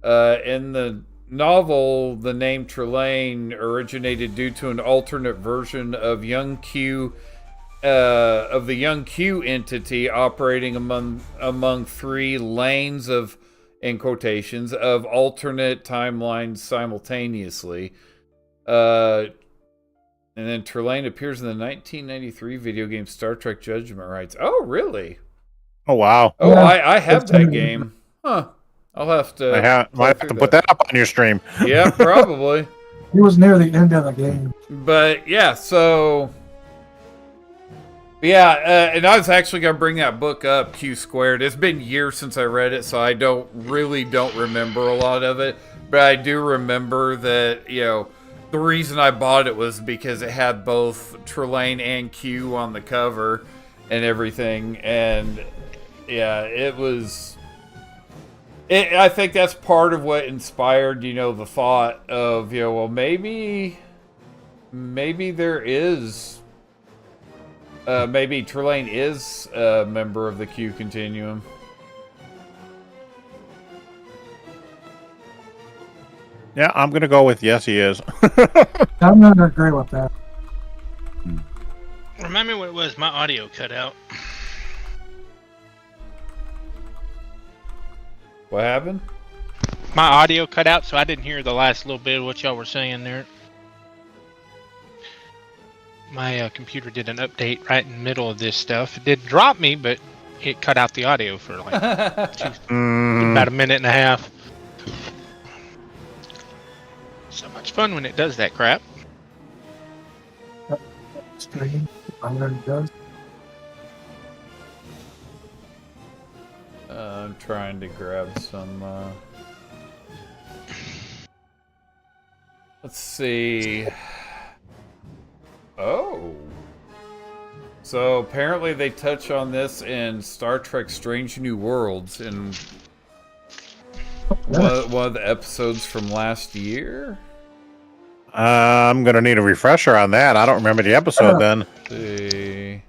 In the novel, the name Trelane originated due to an alternate version of the young Q entity operating among three lanes of, in quotations, of alternate timelines simultaneously. And then Trelane appears in the 1993 video game Star Trek Judgment Rights. Oh, really? Oh, wow. Oh, yeah, I have that game. Huh. I'll have to... might have to put that up on your stream. Yeah, probably. He was near the end of the game. But, yeah, so... Yeah, and I was actually going to bring that book up, Q Squared. It's been years since I read it, so I don't remember a lot of it. But I do remember that, the reason I bought it was because it had both Trelane and Q on the cover and everything. And, yeah, it was... I think that's part of what inspired, the thought of, well, maybe there is... maybe Trelane is a member of the Q Continuum. Yeah, I'm going to go with yes, he is. I'm not going to agree with that. Remind me what it was. My audio cut out. What happened? My audio cut out, so I didn't hear the last little bit of what y'all were saying there. My computer did an update right in the middle of this stuff. It didn't drop me, but it cut out the audio for like about a minute and a half. So much fun when it does that crap. I'm trying to grab some... Let's see... Oh. So apparently they touch on this in Star Trek Strange New Worlds in one of the episodes from last year. I'm going to need a refresher on that. I don't remember the episode then. Let's see.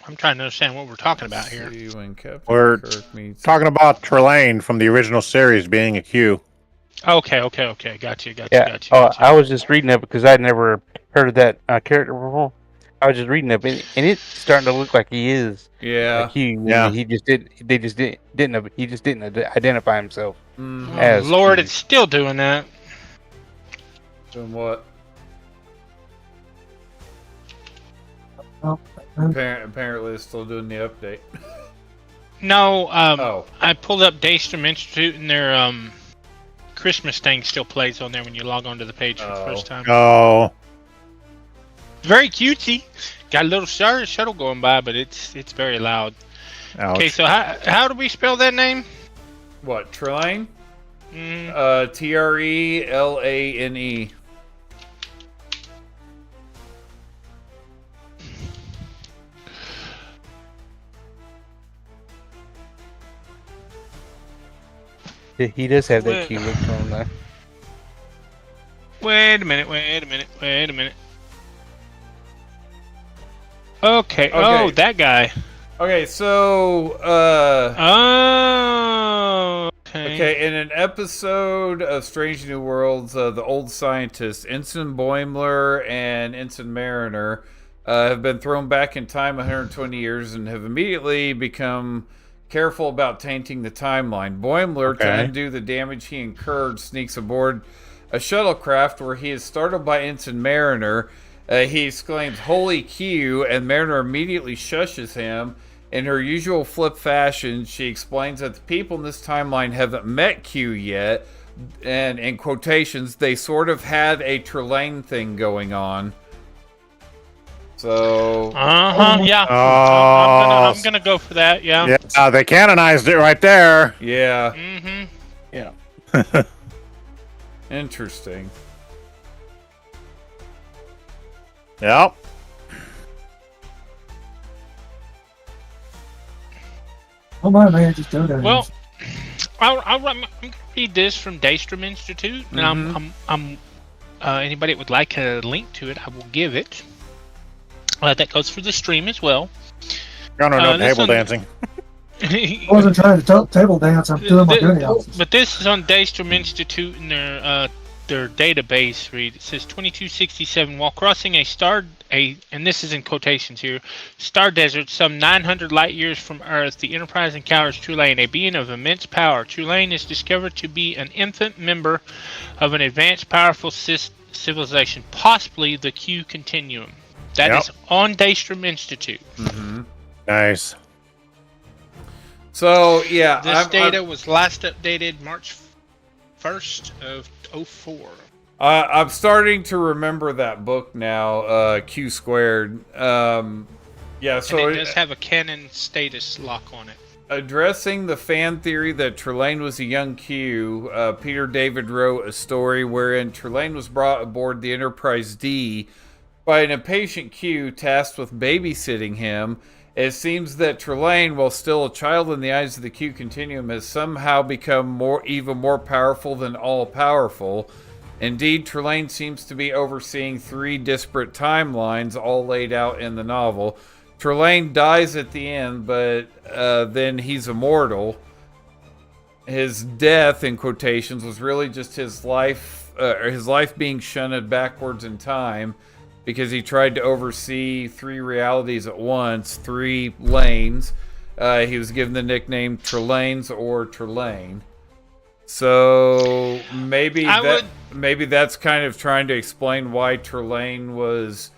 I'm trying to understand what we're talking about here. We're talking about Trelane from the original series being a Q. Okay. Gotcha. I was just reading it because I'd never heard of that character before. I was just reading it, and it's starting to look like he is. Yeah. He just didn't identify himself as. Lord, it's still doing that. Doing what? Oh, Apparently, it's still doing the update. No. I pulled up Daystrom Institute, and their Christmas thing still plays on there when you log onto the page for the first time. Oh. Very cutesy. Got a little shuttle going by, but it's very loud. Ouch. Okay, so how do we spell that name? What, Trelane? Trelane. He does have that cute look on there. Wait a minute. Okay. Okay. Oh, that guy. Okay, so okay. In an episode of Strange New Worlds, the old scientists Ensign Boimler and Ensign Mariner have been thrown back in time 120 years and have immediately become careful about tainting the timeline. Boimler, to undo the damage he incurred, sneaks aboard a shuttlecraft where he is startled by Ensign Mariner. He exclaims, "Holy Q," and Mariner immediately shushes him. In her usual flip fashion, she explains that the people in this timeline haven't met Q yet, and in quotations, they sort of had a Trelane thing going on. So... Yeah. I'm gonna go for that, yeah. Yeah, they canonized it right there. Yeah. Yeah. Interesting. Yep. Oh my man, just do that. Well, I'm gonna read this from Daystrom Institute, and anybody that would like a link to it, I will give it. That goes for the stream as well. No table dancing. I wasn't trying to table dance. I'm doing my duty. But this is on Daystrom Institute in their database read. It says 2267 while crossing and this is in quotations here, star desert some 900 light years from Earth, the Enterprise encounters Trelane, a being of immense power. Trelane is discovered to be an infant member of an advanced, powerful civilization, possibly the Q Continuum. That is on Daystrom Institute. Nice. So, yeah. This data was last updated March 1st of 04. I'm starting to remember that book now, Q Squared. Yeah, so and it does have a canon status lock on it. Addressing the fan theory that Trelane was a young Q, Peter David wrote a story wherein Trelane was brought aboard the Enterprise D by an impatient Q tasked with babysitting him. It seems that Trelane, while still a child in the eyes of the Q Continuum, has somehow become even more powerful than all-powerful. Indeed, Trelane seems to be overseeing 3 disparate timelines all laid out in the novel. Trelane dies at the end, but then he's immortal. His death, in quotations, was really just his life being shunted backwards in time because he tried to oversee 3 realities at once, 3 lanes. He was given the nickname Trelanes or Trelane. So maybe that's kind of trying to explain why Trelane was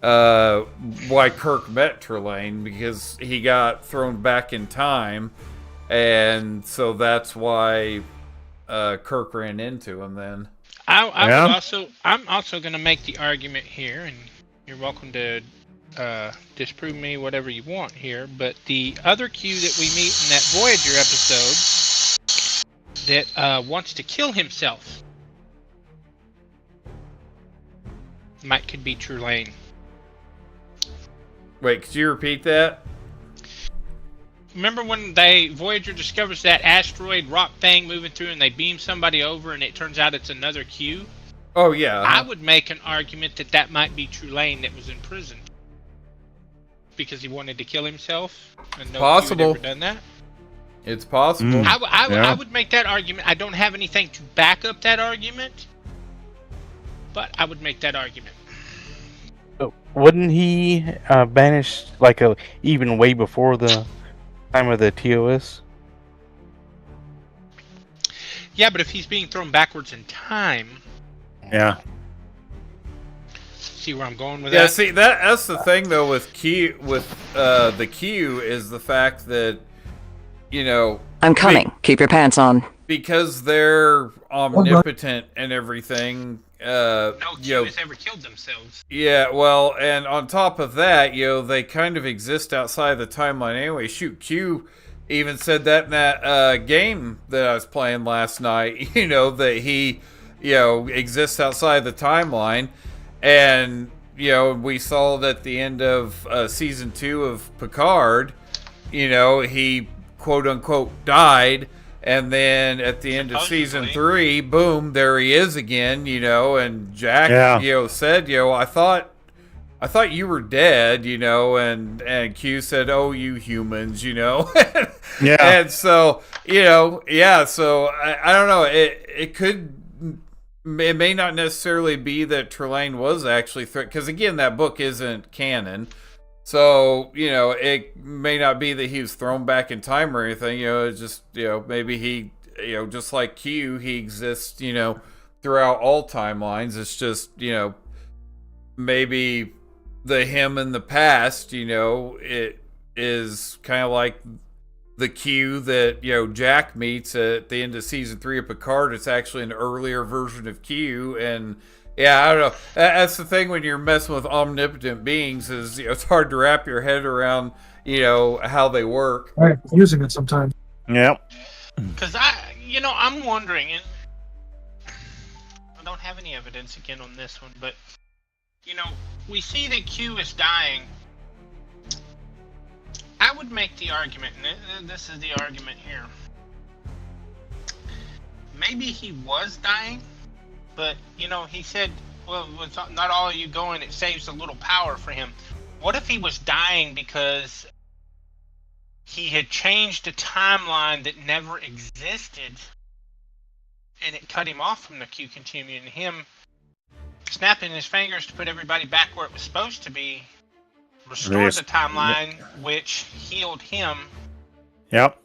why Kirk met Trelane, because he got thrown back in time, and so that's why Kirk ran into him then. I'm also going to make the argument here, and you're welcome to disprove me whatever you want here, but the other Q that we meet in that Voyager episode that wants to kill himself could be Trelane. Wait, could you repeat that? Remember when Voyager discovers that asteroid rock thing moving through and they beam somebody over and it turns out it's another Q? Oh, yeah. I would make an argument that might be Trelane that was in prison. Because he wanted to kill himself. And no possible. Q had ever done that. It's possible. I would make that argument. I don't have anything to back up that argument. But I would make that argument. Wouldn't he banish even way before the time of the TOS? Yeah, but if he's being thrown backwards in time. Yeah. See where I'm going with that? Yeah, see that's the thing though with the Q is the fact that I'm coming. Keep your pants on. Because they're omnipotent and everything. No Q has ever killed themselves. Yeah, well, and on top of that, they kind of exist outside the timeline anyway. Shoot, Q even said that in that game that I was playing last night, that he, exists outside the timeline. And, we saw that at the end of season 2 of Picard, he quote unquote died. And then at the end of season 3, boom, there he is again, you know, and Jack, you know, said, you know, I thought you were dead, you know, and Q said, oh, you humans, you know. And so, you know, so I don't know, it may not necessarily be that Trelane was actually because again, that book isn't canon. So, you know, it may not be that he was thrown back in time or anything, you know, it's just, you know, maybe he, you know, just like Q, he exists, you know, throughout all timelines. It's just, you know, maybe the him in the past, you know, it is kind of like the Q that, you know, Jack meets at the end of season 3 of Picard. It's actually an earlier version of Q, and yeah, I don't know. That's the thing when you're messing with omnipotent beings is, you know, it's hard to wrap your head around, you know, how they work. Right, using it sometimes. Yep. Because I'm wondering, and I don't have any evidence again on this one, but you know, we see that Q is dying. I would make the argument, and this is the argument here. Maybe he was dying. But, you know, he said, well, with not all of you going, it saves a little power for him. What if he was dying because he had changed a timeline that never existed and it cut him off from the Q continuum, and him snapping his fingers to put everybody back where it was supposed to be restored the timeline, which healed him. Yep.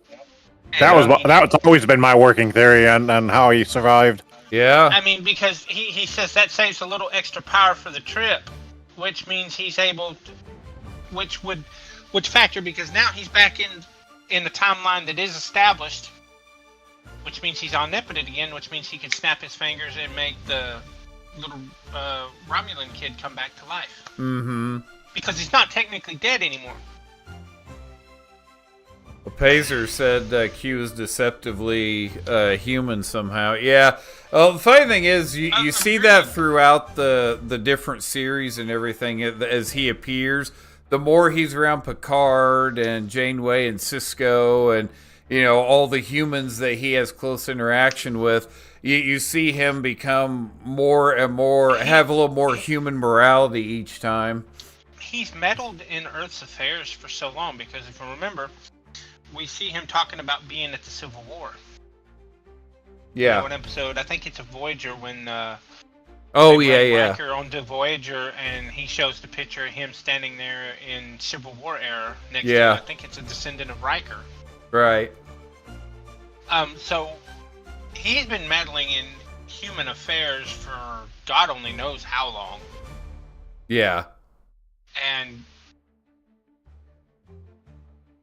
That's always been my working theory on how he survived. Yeah. I mean, because he says that saves a little extra power for the trip, which means he's able to, which factor, because now he's back in the timeline that is established, which means he's omnipotent again, which means he can snap his fingers and make the little Romulan kid come back to life. Mm-hmm. Because he's not technically dead anymore. Pazer said Q is deceptively human somehow. Yeah. Well, the funny thing is, you see that throughout the different series and everything as he appears. The more he's around Picard and Janeway and Cisco and, you know, all the humans that he has close interaction with, you see him become more and more, have a little more human morality each time. He's meddled in Earth's affairs for so long because, if you remember, we see him talking about being at the Civil War. Yeah. You know, an episode, I think it's a Voyager when Riker on the Voyager, and he shows the picture of him standing there in Civil War era next to, I think it's a descendant of Riker. Right. So he's been meddling in human affairs for God only knows how long. Yeah. And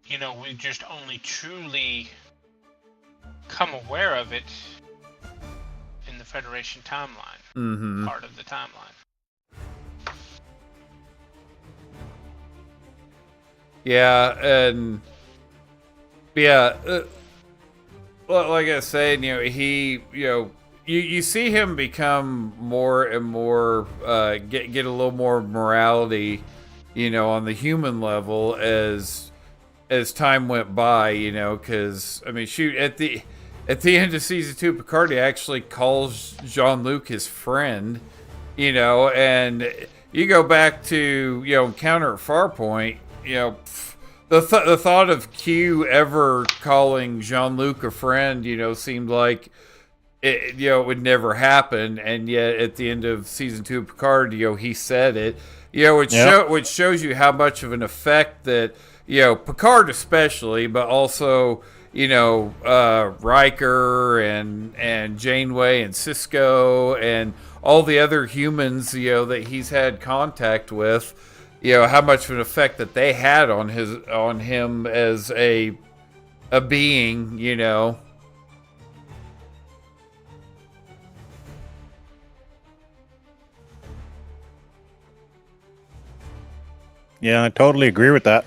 you know, we've just only truly come aware of it in the Federation timeline, part of the timeline. Yeah, and like I said, you know, he, you know, you see him become more and more, get a little more morality, you know, on the human level as time went by, you know, because, I mean, shoot, at the end of season 2, Picard actually calls Jean-Luc his friend, you know, and you go back to, you know, Encounter at Farpoint, you know, the thought of Q ever calling Jean-Luc a friend, you know, seemed like it, you know, it would never happen, and yet at the end of season 2 of Picard, you know, he said it, you know, which shows you how much of an effect that, you know, Picard especially, but also, you know, Riker and Janeway and Cisco and all the other humans, you know, that he's had contact with, you know, how much of an effect that they had on him as a being, you know. Yeah, I totally agree with that.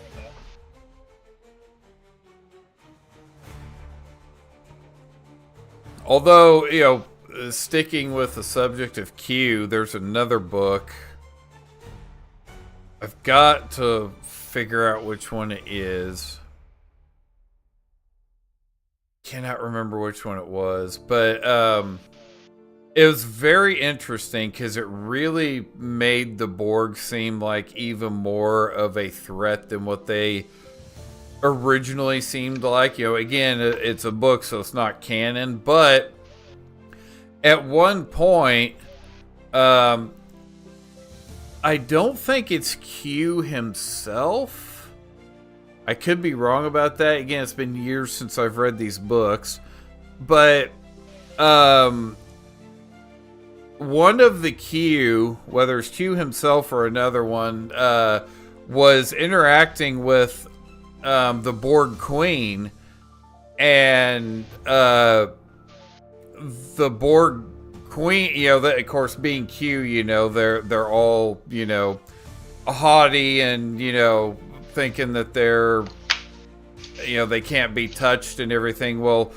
Although, you know, sticking with the subject of Q, there's another book. I've got to figure out which one it is. cannot remember which one it was, but it was very interesting because it really made the Borg seem like even more of a threat than what they originally seemed like. You know, again, it's a book, so it's not canon, but at one point, I don't think it's Q himself. I could be wrong about that. Again, it's been years since I've read these books, but one of the Q, whether it's Q himself or another one, was interacting with the Borg Queen, and the Borg Queen, you know, of course, being Q, you know, they're all, you know, haughty and, you know, thinking that they're, you know, they can't be touched and everything. Well,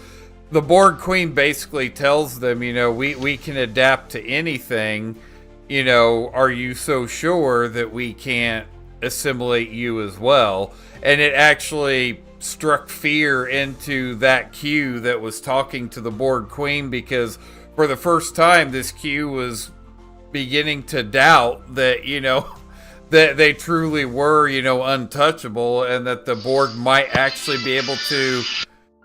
the Borg Queen basically tells them, you know, we can adapt to anything. You know, are you so sure that we can't assimilate you as well? And it actually struck fear into that Q that was talking to the Borg Queen, because for the first time, this Q was beginning to doubt that, you know, that they truly were, you know, untouchable, and that the Borg might actually be able to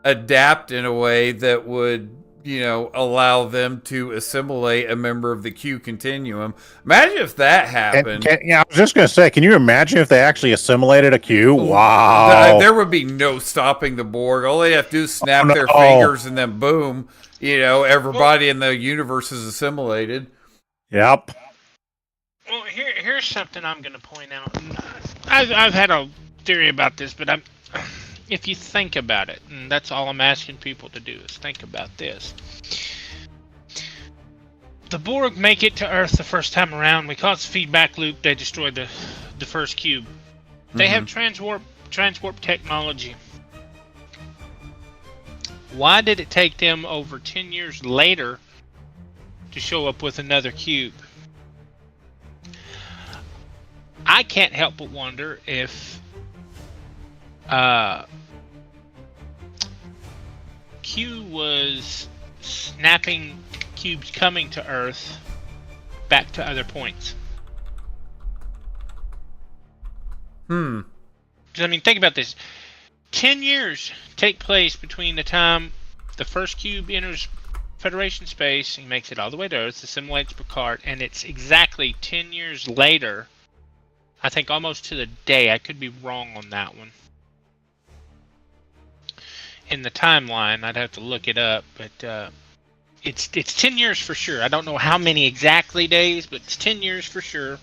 adapt in a way that would, you know, allow them to assimilate a member of the Q continuum. Imagine if that happened. Yeah, I was just going to say, can you imagine if they actually assimilated a Q? Wow. There would be no stopping the Borg. All they have to do is snap their fingers, and then boom, you know, everybody in the universe is assimilated. Yep. Well, here's something I'm going to point out. I've had a theory about this, but if you think about it, and that's all I'm asking people to do is think about this. The Borg make it to Earth the first time around. We cause a feedback loop. They destroy the first cube. They have transwarp technology. Why did it take them over 10 years later to show up with another cube? I can't help but wonder if Q was snapping cubes coming to Earth back to other points. I mean, think about this. 10 years take place between the time the first cube enters Federation space, he makes it all the way to Earth, assimilates Picard, and it's exactly 10 years later, I think almost to the day, I could be wrong on that one. In the timeline, I'd have to look it up, but it's 10 years for sure. I don't know how many exactly days, but it's 10 years for sure,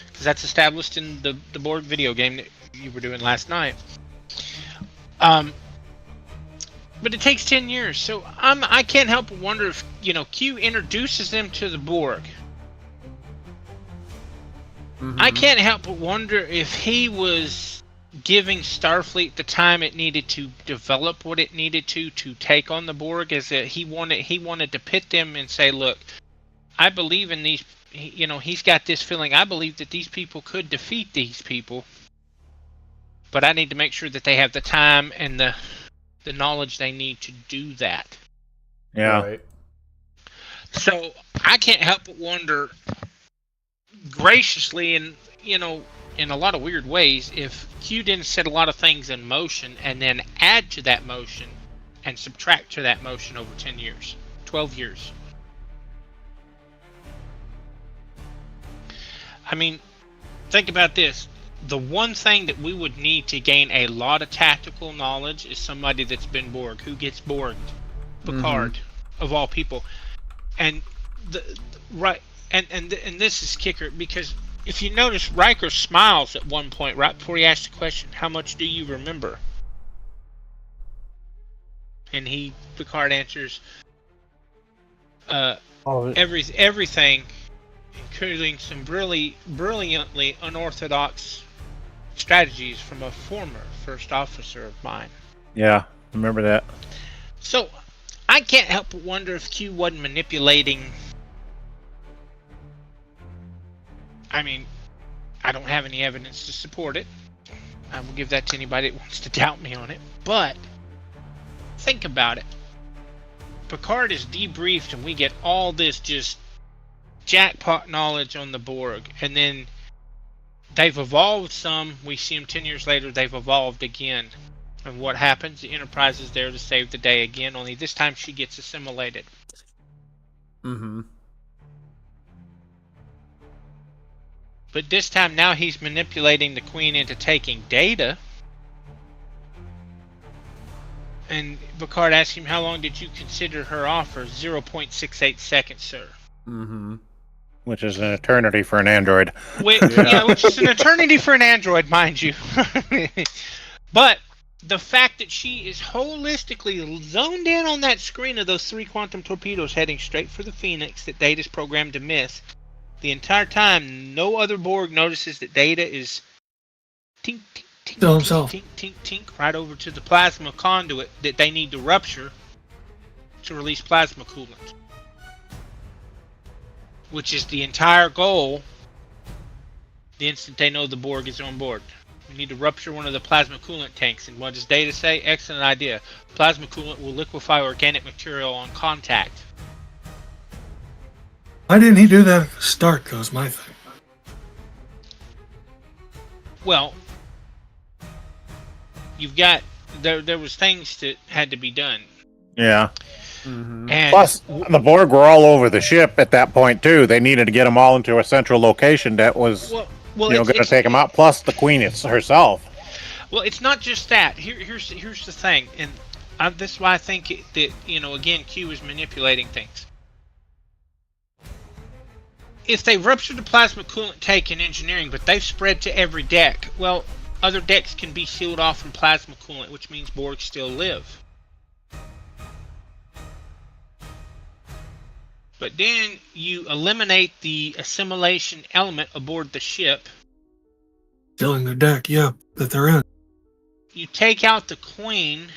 because that's established in the Borg video game that you were doing last night. But it takes 10 years, so I can't help but wonder if, you know, Q introduces them to the Borg. I can't help but wonder if he was giving Starfleet the time it needed to develop what it needed to take on the Borg, is that he wanted to pit them and say, look, I believe in these, you know, he's got this feeling, I believe that these people could defeat these people, but I need to make sure that they have the time and the knowledge they need to do that. Yeah. Right. So I can't help but wonder, graciously and, you know, in a lot of weird ways, if Q didn't set a lot of things in motion and then add to that motion and subtract to that motion over 10 years, 12 years. I mean, think about this. The one thing that we would need to gain a lot of tactical knowledge is somebody that's been Borg, who gets Borged. Picard, of all people. And and this is kicker, because if you notice, Riker smiles at one point right before he asks the question, how much do you remember? And Picard answers, everything, including some brilliantly unorthodox strategies from a former first officer of mine. Yeah, remember that. So, I can't help but wonder if Q wasn't manipulating. I mean, I don't have any evidence to support it. I will give that to anybody that wants to doubt me on it. But, think about it. Picard is debriefed, and we get all this just jackpot knowledge on the Borg, and then they've evolved some. We see them 10 years later, they've evolved again. And what happens? The Enterprise is there to save the day again, only this time she gets assimilated. Mm-hmm. But this time now he's manipulating the Queen into taking data. And Picard asks him, how long did you consider her offer? 0.68 seconds, sir. Mm-hmm. Which is an eternity for an android. Which is an eternity for an android, mind you. But the fact that she is holistically zoned in on that screen of those 3 quantum torpedoes heading straight for the Phoenix that Data's programmed to miss, the entire time, no other Borg notices that Data is tink, tink, tink, Still tink, himself. tink, tink, tink, right over to the plasma conduit that they need to rupture to release plasma coolant. Which is the entire goal the instant they know the Borg is on board. We need to rupture one of the plasma coolant tanks. And what does Data say? Excellent idea. Plasma coolant will liquefy organic material on contact. Why didn't he do that at the start, goes my thing. Well, you've got... There was things that had to be done. Yeah. Mm-hmm. And Plus, the Borg were all over the ship at that point, too. They needed to get them all into a central location that was going to take them out, plus the Queen herself. Well, it's not just that. Here's the thing, and this is why I think that, again, Q is manipulating things. If they rupture the plasma coolant tank in engineering, but they've spread to every deck, well, other decks can be sealed off from plasma coolant, which means Borg still live. But then you eliminate the assimilation element aboard the ship. Still in the deck, yeah, that they're in. You take out the Queen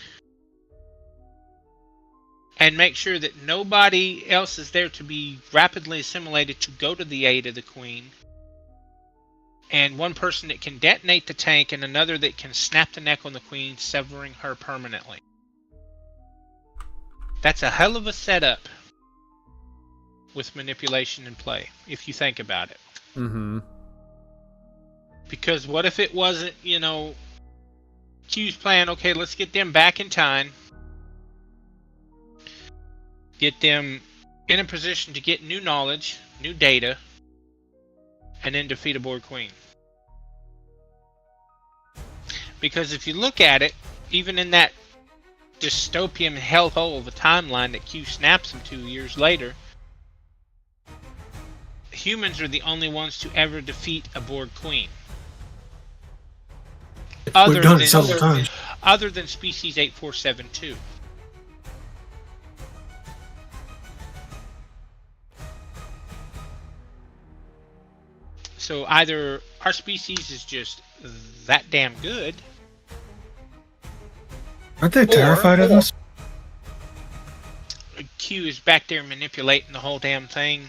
and make sure that nobody else is there to be rapidly assimilated to go to the aid of the Queen. And one person that can detonate the tank and another that can snap the neck on the Queen, severing her permanently. That's a hell of a setup with manipulation in play, if you think about it. Mm-hmm. Because what if it wasn't, Q's plan, okay, let's get them back in time. Get them in a position to get new knowledge, new data, and then defeat a Borg Queen. Because if you look at it, even in that dystopian hellhole of a timeline that Q snaps them 2 years later, humans are the only ones to ever defeat a Borg Queen. We've done it several times. Other than species 8472. So either our species is just that damn good. Aren't they terrified of us? Q is back there manipulating the whole damn thing.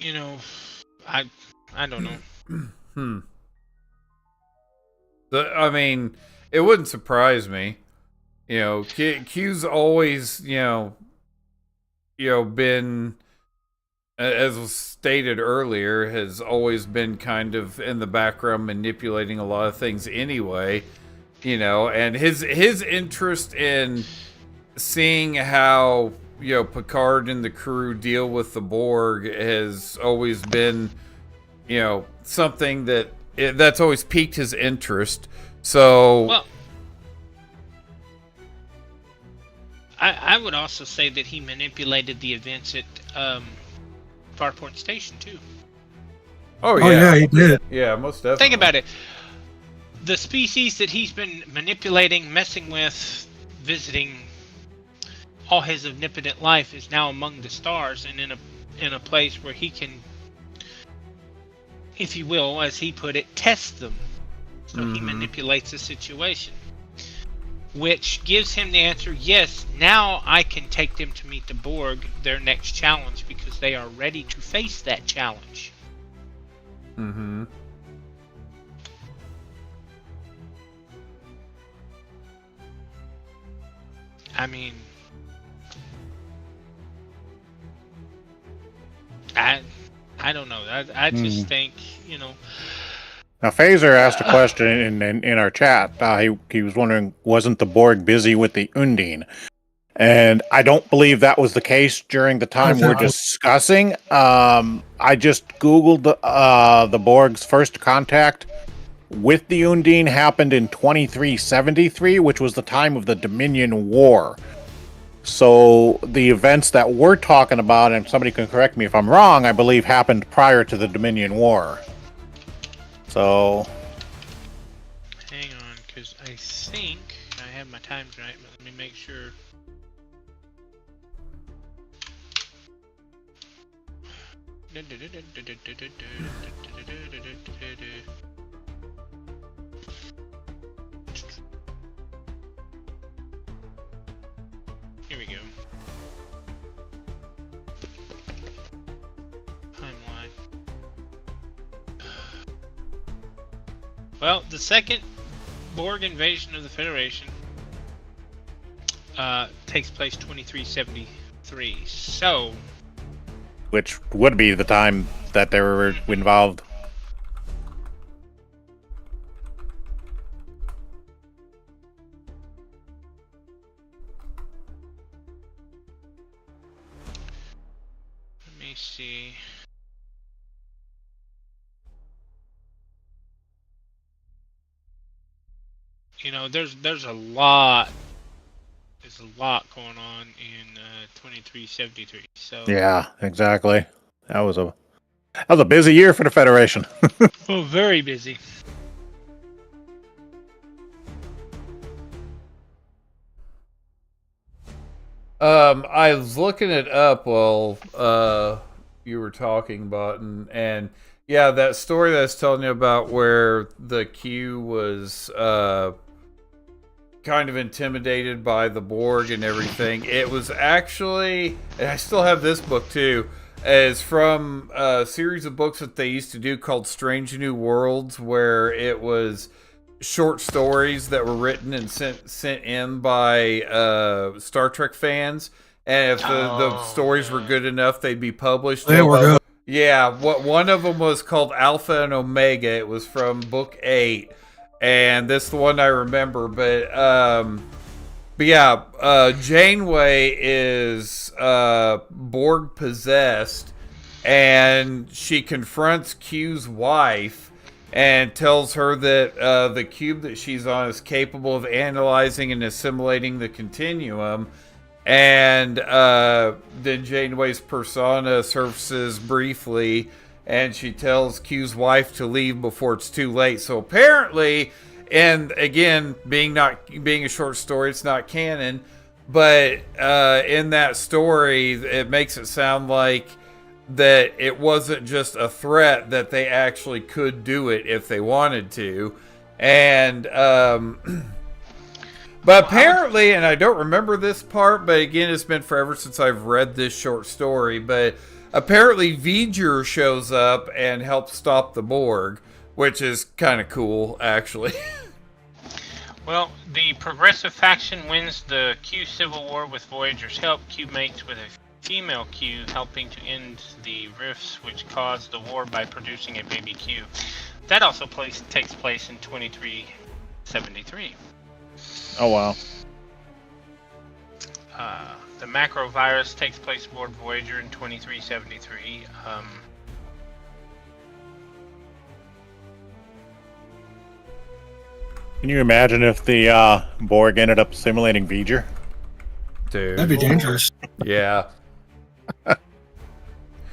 I don't know. I mean, it wouldn't surprise me. Q's always, been, as was stated earlier, has always been kind of in the background manipulating a lot of things anyway. And his interest in seeing how Picard and the crew deal with the Borg has always been, something that's always piqued his interest. So, well, I would also say that he manipulated the events at Farpoint Station too. Oh yeah, he did. Yeah, most definitely. Think about it. The species that he's been manipulating, messing with, visiting all his omnipotent life is now among the stars and in a place where he can, if you will, as he put it, test them. So he manipulates the situation. Which gives him the answer, yes, now I can take them to meet the Borg, their next challenge, because they are ready to face that challenge. Mm-hmm. I mean, I don't know. I just think, you know. Now, Phaser asked a question in our chat. He was wondering, wasn't the Borg busy with the Undine? And I don't believe that was the case during the time we're discussing. I just Googled the Borg's first contact with the Undine happened in 2373, which was the time of the Dominion War. So the events that we're talking about, and somebody can correct me if I'm wrong, I believe happened prior to the Dominion War. So... Hang on, because I think I have my times right, but let me make sure. Here we go. Timeline. Well, the second Borg invasion of the Federation takes place 2373. So, which would be the time that they were involved. let me see. You know, there's a lot. There's a lot going on in 2373. So Yeah, exactly. That was a busy year for the Federation. oh, very busy. I was looking it up while you were talking about, and yeah, that story that I was telling you about where the Q was kind of intimidated by the Borg and everything. It was actually, and I still have this book too, is from a series of books that they used to do called Strange New Worlds, where it was short stories that were written and sent in by Star Trek fans, and if the stories were good enough, they'd be published. They were good. Yeah, one of them was called Alpha and Omega. It was from book 8, and this is the one I remember. But yeah, Janeway is Borg possessed, and she confronts Q's wife and tells her that the cube that she's on is capable of analyzing and assimilating the continuum. And then Janeway's persona surfaces briefly, and she tells Q's wife to leave before it's too late. So apparently, and again, being a short story, it's not canon, but in that story, it makes it sound like that it wasn't just a threat, that they actually could do it if they wanted to. And but apparently, and I don't remember this part, but again, it's been forever since I've read this short story, but apparently V'ger shows up and helps stop the Borg, which is kind of cool, actually. Well, the progressive faction wins the Q Civil War with Voyager's help. Q mates with a female Q, helping to end the rifts which caused the war by producing a baby Q. That also takes place in 2373. Oh, wow. The macro virus takes place aboard Voyager in 2373. Can you imagine if the Borg ended up simulating V'ger? Dude. That'd be dangerous. Yeah.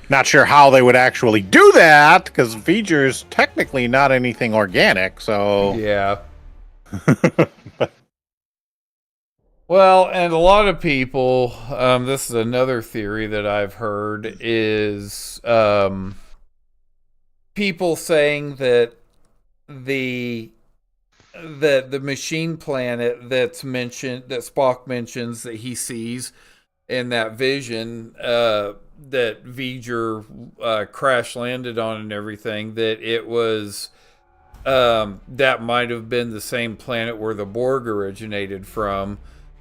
Not sure how they would actually do that, because V'ger's technically not anything organic, so... Yeah. Well, and a lot of people, this is another theory that I've heard, is people saying that the machine planet that's mentioned, that Spock mentions that he sees in that vision, that V'ger crash landed on and everything, that it was that might have been the same planet where the Borg originated from.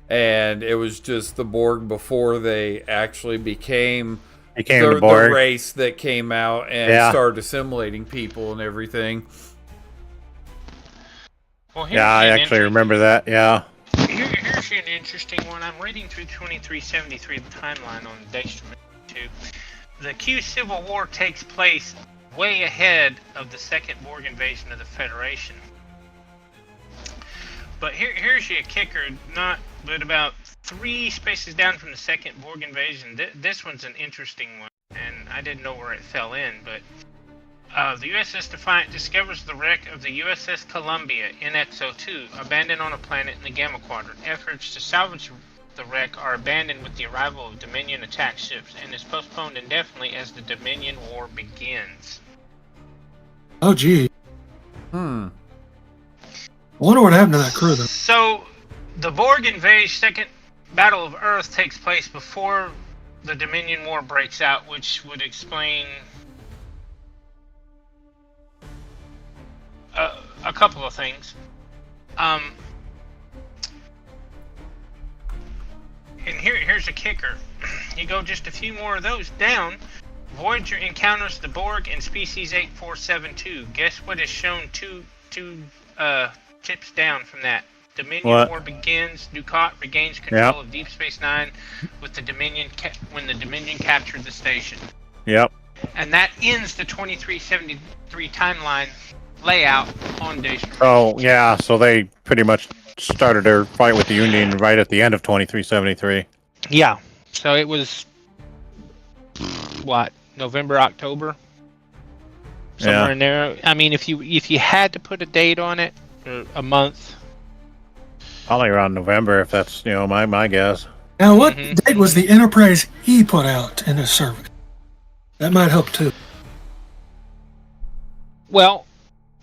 and it was just the Borg before they actually became the Borg. the race that came out and started assimilating people and everything. Well, Yeah, I actually remember that. Yeah. Here's an interesting one. I'm reading through 2373, the timeline on Daystrom 2. The Q Civil War takes place way ahead of the second Borg invasion of the Federation. But here's your kicker, but about 3 spaces down from the second Borg invasion. This one's an interesting one, and I didn't know where it fell in, but the USS Defiant discovers the wreck of the USS Columbia NX-02, abandoned on a planet in the Gamma Quadrant. Efforts to salvage the wreck are abandoned with the arrival of Dominion attack ships, and is postponed indefinitely as the Dominion War begins. Oh, gee. I wonder what happened to that crew, though. So, the Borg Second Battle of Earth takes place before the Dominion War breaks out, which would explain a couple of things. And here's a kicker. You go just a few more of those down, Voyager encounters the Borg in Species 8472. Guess what is shown two chips down from that? Dominion War begins. Dukat regains control of Deep Space Nine with the Dominion when the Dominion captured the station. Yep. And that ends the 2373 timeline layout on Daystrom. Oh, yeah, so they pretty much started their fight with the Union right at the end of 2373. Yeah, so it was, what, November, October? Somewhere in there. I mean, if you had to put a date on it, or a month. Probably around November, if that's, my guess. Now, what date was the Enterprise E put out in his service? That might help, too. Well,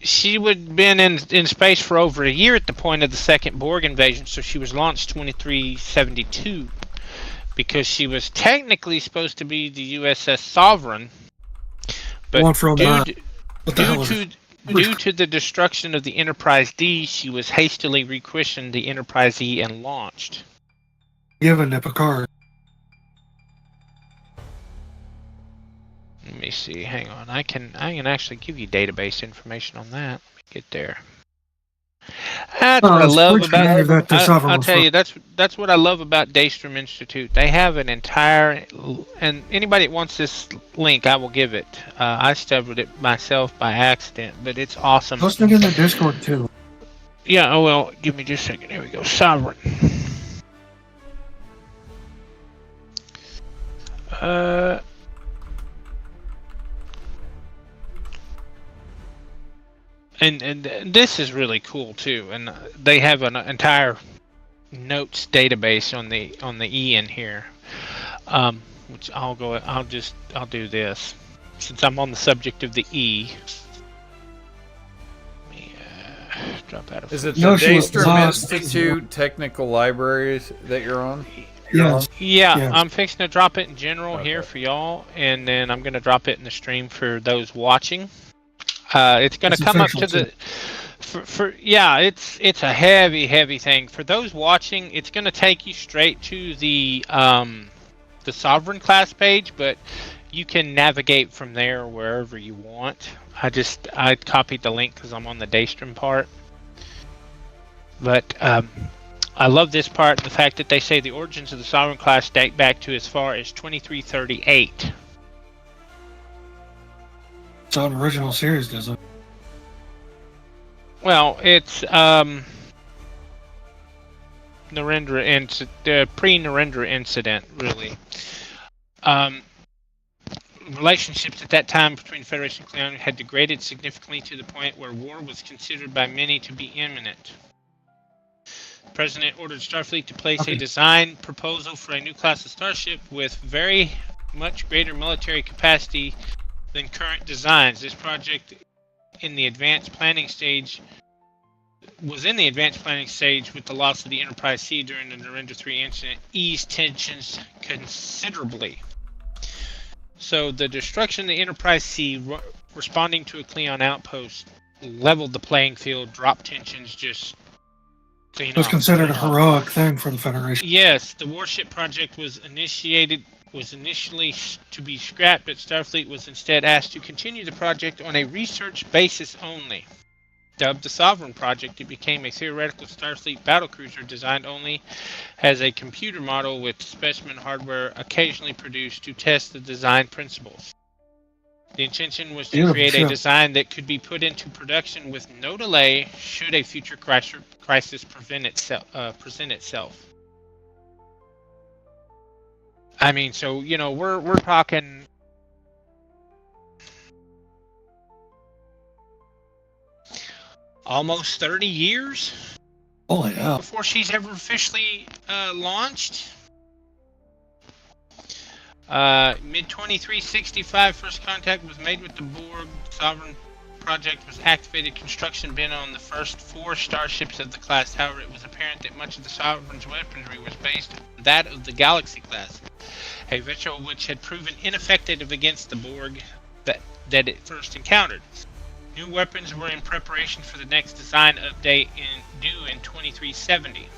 she would have been in space for over a year at the point of the second Borg invasion, so she was launched 2372. Because she was technically supposed to be the USS Sovereign, but due to the destruction of the Enterprise D, she was hastily rechristened the Enterprise E and launched. Given to Picard. Let me see. Hang on. I can actually give you database information on that. Let me get there. That's what I love about. I'll tell you, that's what I love about Daystrom Institute. They have an entire, and anybody that wants this link, I will give it. I stubborned it myself by accident, but it's awesome. Post it in the Discord too. Yeah. Oh well. Give me just a second. Here we go. Sovereign. And this is really cool too, and they have an entire notes database on the E in here, which I'll do this since I'm on the subject of the E. Let me drop out of. Is it the Daystrom Institute Technical Libraries that you're on? Yeah, I'm fixing to drop it in general here for y'all, and then I'm going to drop it in the stream for those watching. It's going to come up to the it's a heavy thing. For those watching, it's going to take you straight to the Sovereign class page, but you can navigate from there wherever you want. I copied the link because I'm on the Daystrom part. But I love this part, the fact that they say the origins of the Sovereign class date back to as far as 2338. It's on original series, doesn't it? Well, it's pre-Narendra incident, really. Relationships at that time between Federation and Klingon had degraded significantly to the point where war was considered by many to be imminent. The President ordered Starfleet to place a design proposal for a new class of starship with very much greater military capacity than current designs. This project was in the advanced planning stage with the loss of the Enterprise C during the Narendra 3 incident eased tensions considerably. So the destruction of the Enterprise C responding to a Klingon outpost leveled the playing field, dropped tensions just So, It was considered a heroic thing for the Federation. Yes, the warship project was initially to be scrapped, but Starfleet was instead asked to continue the project on a research basis only. Dubbed the Sovereign Project, it became a theoretical Starfleet battlecruiser designed only as a computer model with specimen hardware occasionally produced to test the design principles. The intention was to create a design that could be put into production with no delay should a future crisis present itself. I mean, so we're talking almost 30 years before she's ever officially launched. Mid-2365, first contact was made with the Borg. Sovereign Project was activated. Construction began on the first 4 starships of the class. However, it was apparent that much of the Sovereign's weaponry was based on that of the Galaxy class, a vessel which had proven ineffective against the Borg that it first encountered. New weapons were in preparation for the next design update due in 2370,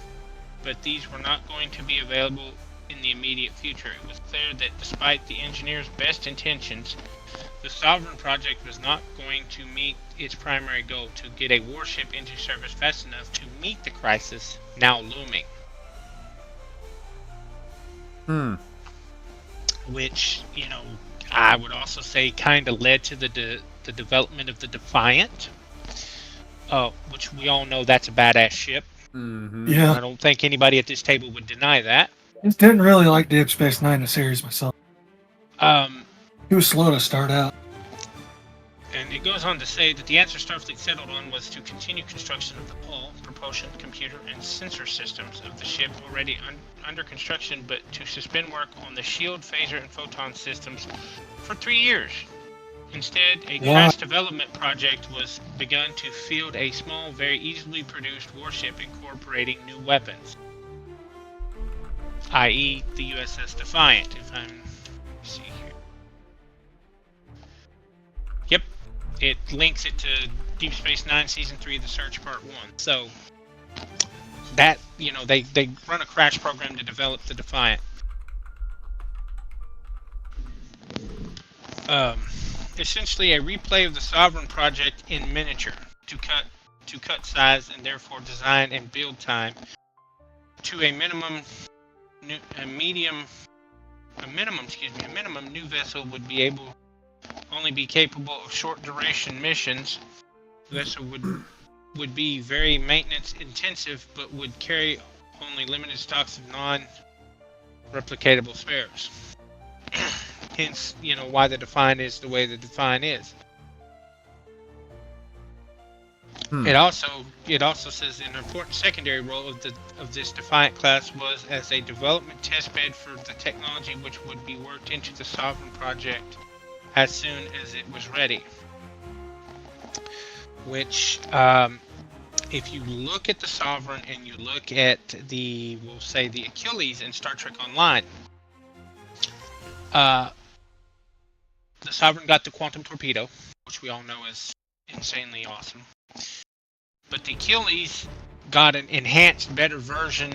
but these were not going to be available in the immediate future. It was clear that despite the engineers' best intentions, the Sovereign Project was not going to meet its primary goal, to get a warship into service fast enough to meet the crisis now looming. Which, I would also say kind of led to the development of the Defiant, which we all know that's a badass ship. Yeah. I don't think anybody at this table would deny that. I didn't really like Deep Space Nine, the series myself. He was slow to start out. And it goes on to say that the answer Starfleet settled on was to continue construction of the hull, propulsion, computer, and sensor systems of the ship already under construction, but to suspend work on the shield, phaser, and photon systems for 3 years. Instead, a crash development project was begun to field a small, very easily produced warship incorporating new weapons, i.e. the USS Defiant, see here. Yep, it links it to Deep Space Nine Season 3, The Search Part 1. So, that, they run a crash program to develop the Defiant. Essentially a replay of the Sovereign Project in miniature, to cut size and therefore design and build time to a minimum new vessel would only be capable of short duration missions. The vessel would be very maintenance intensive, but would carry only limited stocks of non-replicatable spares. Hence, why the Defiant is the way the Defiant is. It also says an important secondary role of this Defiant class was as a development testbed for the technology which would be worked into the Sovereign Project as soon as it was ready. Which, if you look at the Sovereign and you look at the Achilles in Star Trek Online, the Sovereign got the quantum torpedo, which we all know is insanely awesome. But the Achilles got an enhanced, better version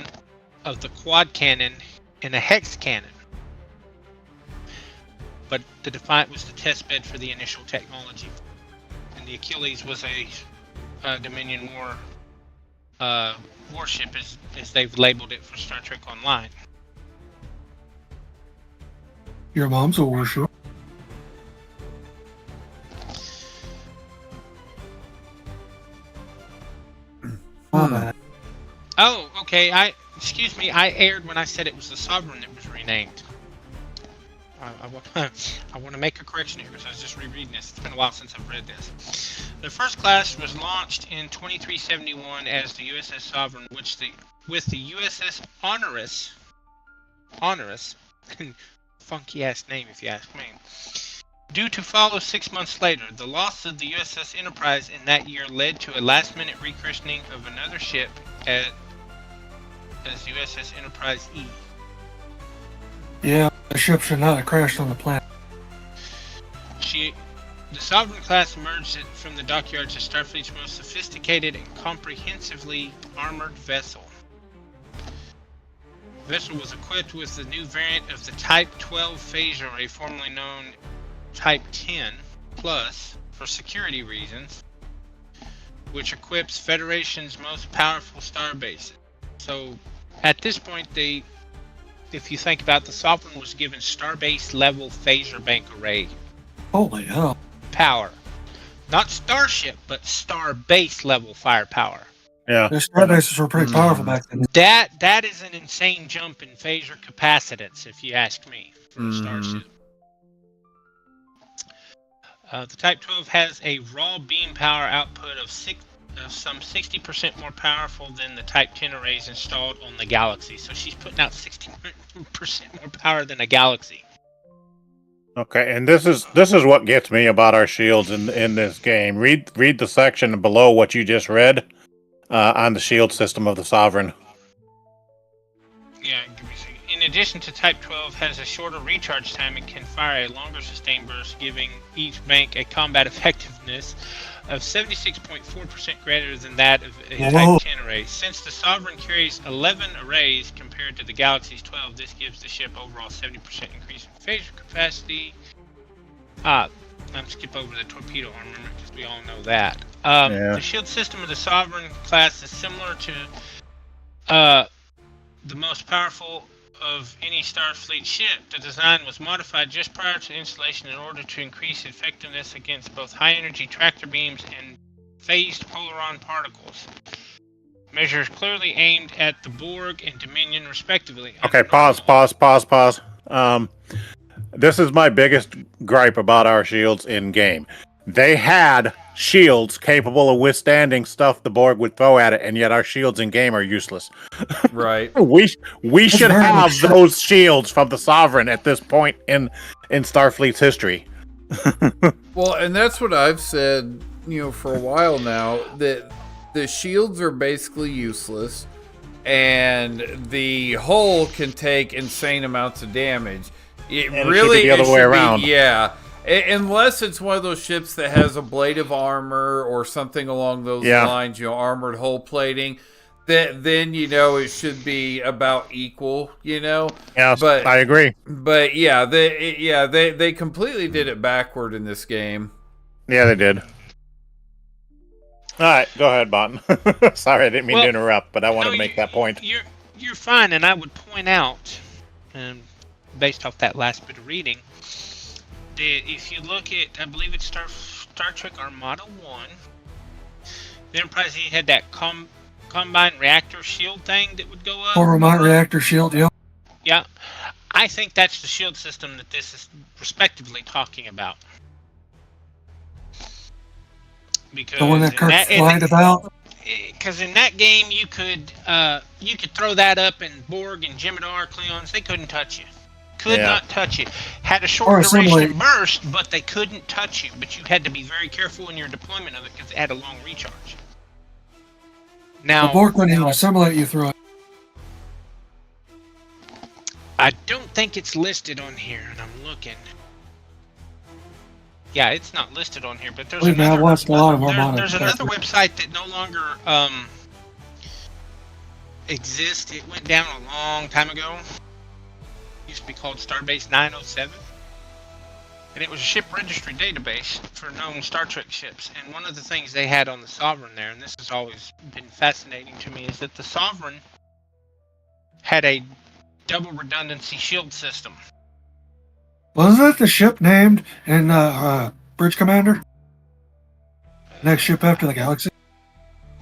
of the quad cannon and a hex cannon. But the Defiant was the test bed for the initial technology. And the Achilles was a Dominion War warship, as they've labeled it for Star Trek Online. Your mom's a warship. Oh, okay. Excuse me. I erred when I said it was the Sovereign that was renamed. I want to make a correction here because I was just rereading this. It's been a while since I've read this. The first class was launched in 2371 as the USS Sovereign, with the USS Honorous, funky ass name if you ask me, due to follow 6 months later. The loss of the USS Enterprise in that year led to a last-minute rechristening of another ship as USS Enterprise E. Yeah, the ship should not have crashed on the planet. The Sovereign class emerged from the dockyards as Starfleet's most sophisticated and comprehensively armored vessel. The vessel was equipped with the new variant of the Type 12 phaser array, formerly known Type 10 Plus, for security reasons, which equips Federation's most powerful star bases. So, at this point, if you think about the Sovereign was given starbase level phaser bank array. Holy hell. Power. Not starship, but starbase level firepower. Yeah. Their star bases were pretty powerful back then. That is an insane jump in phaser capacitance, if you ask me, for a starship. The Type 12 has a raw beam power output of some 60% more powerful than the Type 10 arrays installed on the Galaxy. So she's putting out 60% more power than a Galaxy. Okay, and this is what gets me about our shields in this game. Read the section below what you just read on the shield system of the Sovereign. Yeah, in addition to Type 12 has a shorter recharge time and can fire a longer sustained burst, giving each bank a combat effectiveness of 76.4% greater than that of a Type 10 array. Since the Sovereign carries 11 arrays compared to the Galaxy's 12, this gives the ship overall 70% increase in phaser capacity. I'm skip over the torpedo armament because we all know that. The shield system of the Sovereign class is similar to the most powerful of any Starfleet ship. The design was modified just prior to installation in order to increase effectiveness against both high-energy tractor beams and phased polaron particles. Measures clearly aimed at the Borg and Dominion, respectively. Okay, pause. This is my biggest gripe about our shields in game. They had shields capable of withstanding stuff the Borg would throw at it, and yet our shields in game are useless. Right. We should have those shields from the Sovereign at this point in Starfleet's history. Well, and that's what I've said, for a while now, that the shields are basically useless, and the hull can take insane amounts of damage. It really should be the other way around. Yeah. Unless it's one of those ships that has ablative armor or something along those lines, armored hull plating, then it should be about equal, Yes, but I agree. But they completely did it backward in this game. Yeah, they did. All right, go ahead, Bon. Sorry, I didn't mean to interrupt, but I wanted to make that point. You're fine, and I would point out, based off that last bit of reading, that if you look at, I believe it's Star Trek Armada 1, the Enterprise had that combined reactor shield thing that would go up. Or remote reactor shield, yeah. Yeah. I think that's the shield system that this is respectively talking about. Because the one that Kirk lied about? Because in that game, you could throw that up, and Borg and Jem'Hadar, Klingons, they couldn't touch you. Could not touch you. Had a short duration burst, but they couldn't touch you. But you had to be very careful in your deployment of it because it had a long recharge. Now, the Borg couldn't even assimilate you through it. I don't think it's listed on here, and I'm looking. Yeah, it's not listed on here, but there's another website that no longer exists. It went down a long time ago. Used to be called Starbase 907, and it was a ship registry database for known Star Trek ships. And one of the things they had on the Sovereign there, and this has always been fascinating to me, is that the Sovereign had a double redundancy shield system. Wasn't that the ship named in Bridge Commander? Next ship after the Galaxy?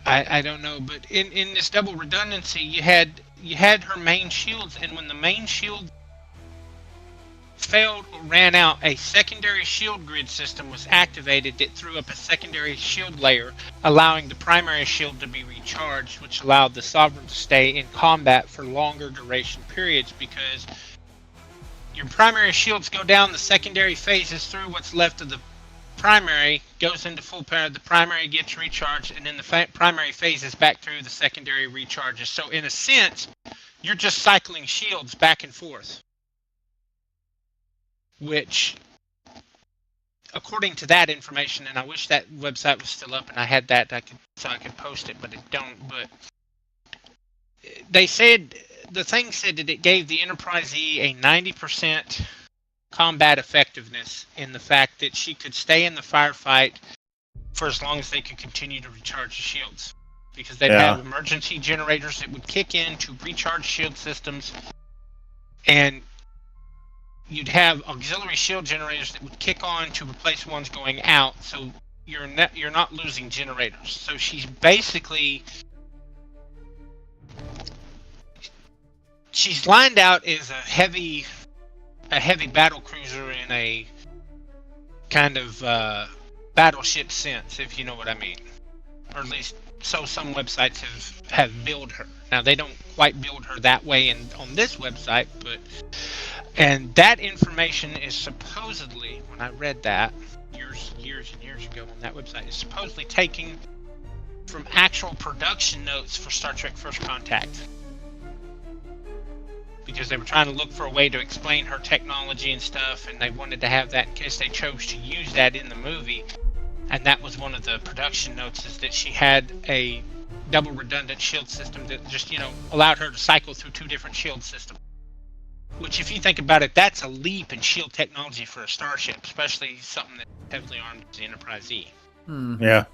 I don't know, but in this double redundancy, you had her main shields, and when the main shield failed or ran out, a secondary shield grid system was activated that threw up a secondary shield layer, allowing the primary shield to be recharged, which allowed the Sovereign to stay in combat for longer duration periods, because your primary shields go down, the secondary phases through what's left of the primary, goes into full power, the primary gets recharged, and then the primary phases back through, the secondary recharges. So in a sense, you're just cycling shields back and forth, which according to that information, and I wish that website was still up and I had that, I could post it, but it don't. But they said the thing said that it gave the Enterprise E a 90% combat effectiveness in the fact that she could stay in the firefight for as long as they could continue to recharge the shields, because they'd have emergency generators that would kick in to recharge shield systems, and you'd have auxiliary shield generators that would kick on to replace ones going out, so you're not losing generators. So she's basically lined out as a heavy battle cruiser in a kind of battleship sense, if you know what I mean, or at least so some websites have billed her. Now they don't quite build her that way on this website, and that information is supposedly, when I read that years and years ago on that website, is supposedly taken from actual production notes for Star Trek First Contact, because they were trying to look for a way to explain her technology and stuff, and they wanted to have that in case they chose to use that in the movie. And that was one of the production notes, is that she had a double redundant shield system that just, allowed her to cycle through 2 different shield systems. Which, if you think about it, that's a leap in shield technology for a starship, especially something that's heavily armed as the Enterprise E. Yeah.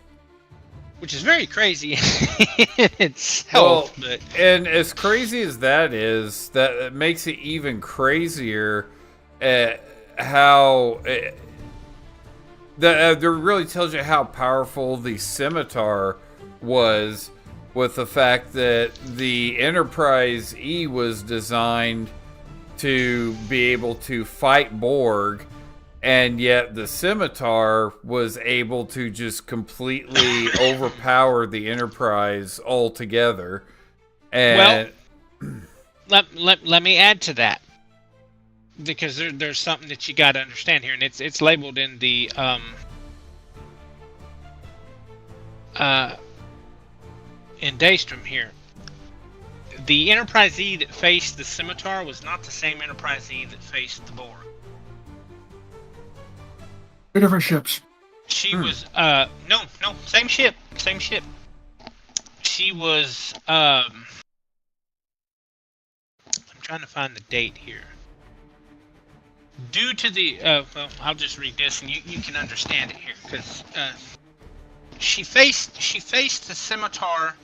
Which is very crazy in itself. Well, and as crazy as that is, that makes it even crazier how... that really tells you how powerful the Scimitar was, with the fact that the Enterprise E was designed to be able to fight Borg, and yet the Scimitar was able to just completely overpower the Enterprise altogether. And let me add to that, because there's something that you got to understand here, and it's labeled in the in Daystrom here. The Enterprise E that faced the Scimitar was not the same Enterprise E that faced the Borg. 2 different ships. She was no, same ship. She was I'm trying to find the date here. Due to the well, I'll just read this and you can understand it here, because she faced the Scimitar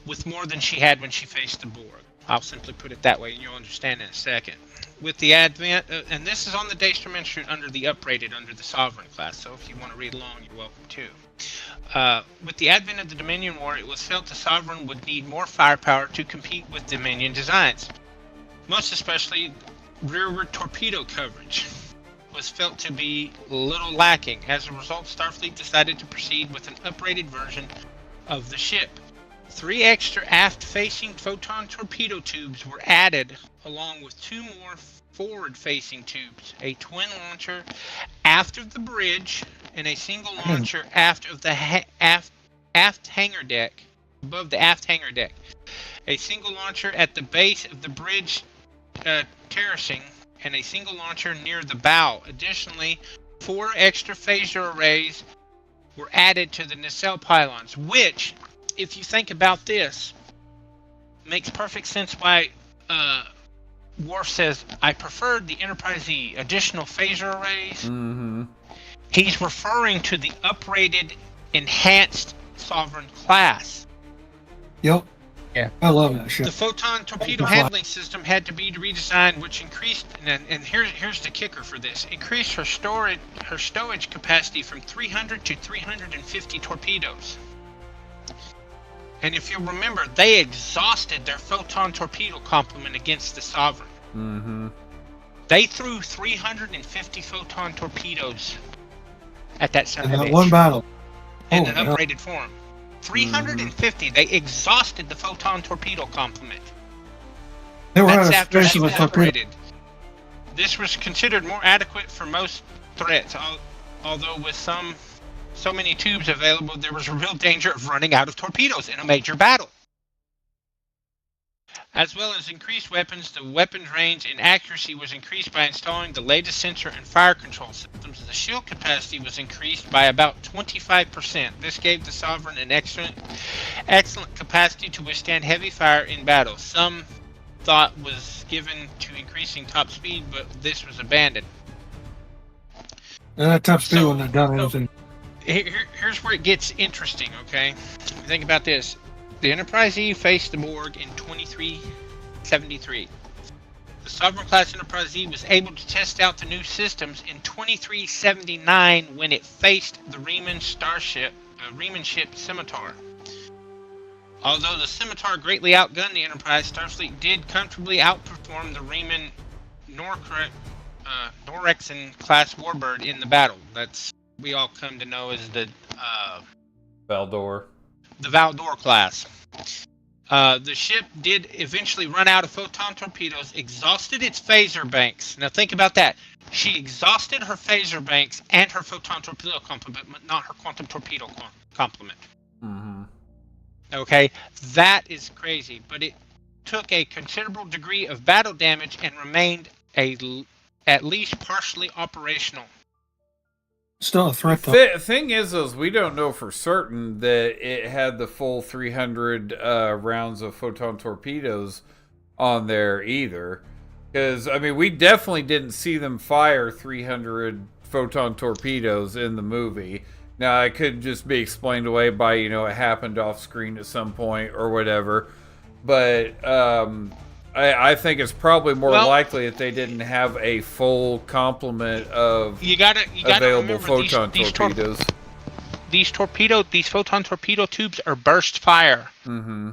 with more than she had when she faced the Borg. I'll simply put it that way, and you'll understand in a second. With the advent, and this is on the Daystrom Institute under the upgraded, under the Sovereign class, so if you want to read along, you're welcome to. With the advent of the Dominion War, it was felt the Sovereign would need more firepower to compete with Dominion designs. Most especially, rearward torpedo coverage was felt to be a little lacking. As a result, Starfleet decided to proceed with an upgraded version of the ship. 3 extra aft-facing photon torpedo tubes were added, along with 2 more forward-facing tubes, a twin launcher aft of the bridge, and a single launcher aft of the aft hangar deck, above the aft hangar deck. A single launcher at the base of the bridge terracing, and a single launcher near the bow. Additionally, 4 extra phaser arrays were added to the nacelle pylons, which, if you think about this, makes perfect sense why Worf says, I preferred the Enterprise E, additional phaser arrays. Mm-hmm. He's referring to the upgraded, enhanced Sovereign class. Yep. Yeah. I love that shit. The photon torpedo handling system had to be redesigned, which increased, and here's the kicker for this, increased her stowage capacity from 300 to 350 torpedoes. And if you remember, they exhausted their photon torpedo complement against the Sovereign. Mm-hmm. They threw 350 photon torpedoes at that son In of a that bitch. one battle. In an upgraded form. 350. They exhausted the photon torpedo complement. They were That's out of after space she with was torpedo. upgraded. This was considered more adequate for most threats, although with so many tubes available, there was a real danger of running out of torpedoes in a major battle. As well as increased weapons, the weapon's range and accuracy was increased by installing the latest sensor and fire control systems. The shield capacity was increased by about 25%. This gave the Sovereign an excellent capacity to withstand heavy fire in battle. Some thought was given to increasing top speed, but this was abandoned. That top speed wouldn't have done anything. Here's where it gets interesting, okay? Think about this. The Enterprise E faced the Borg in 2373. The Sovereign class Enterprise E was able to test out the new systems in 2379 when it faced the Riemann ship Scimitar. Although the Scimitar greatly outgunned the Enterprise, Starfleet did comfortably outperform the Riemann Norexen class warbird in the battle. That's we all come to know as the Valdor. The Valdor class. The ship did eventually run out of photon torpedoes, exhausted its phaser banks. Now think about that. She exhausted her phaser banks and her photon torpedo complement, but not her quantum torpedo complement. Mm-hmm. Okay, that is crazy. But it took a considerable degree of battle damage and remained at least partially operational. Still a threat, though. Thing is, we don't know for certain that it had the full 300 rounds of photon torpedoes on there either. Because, I mean, we definitely didn't see them fire 300 photon torpedoes in the movie. Now, it could just be explained away by, it happened off screen at some point or whatever. But, I think it's probably more likely that they didn't have a full complement of available photon torpedoes. These photon torpedo tubes are burst fire. Mm-hmm.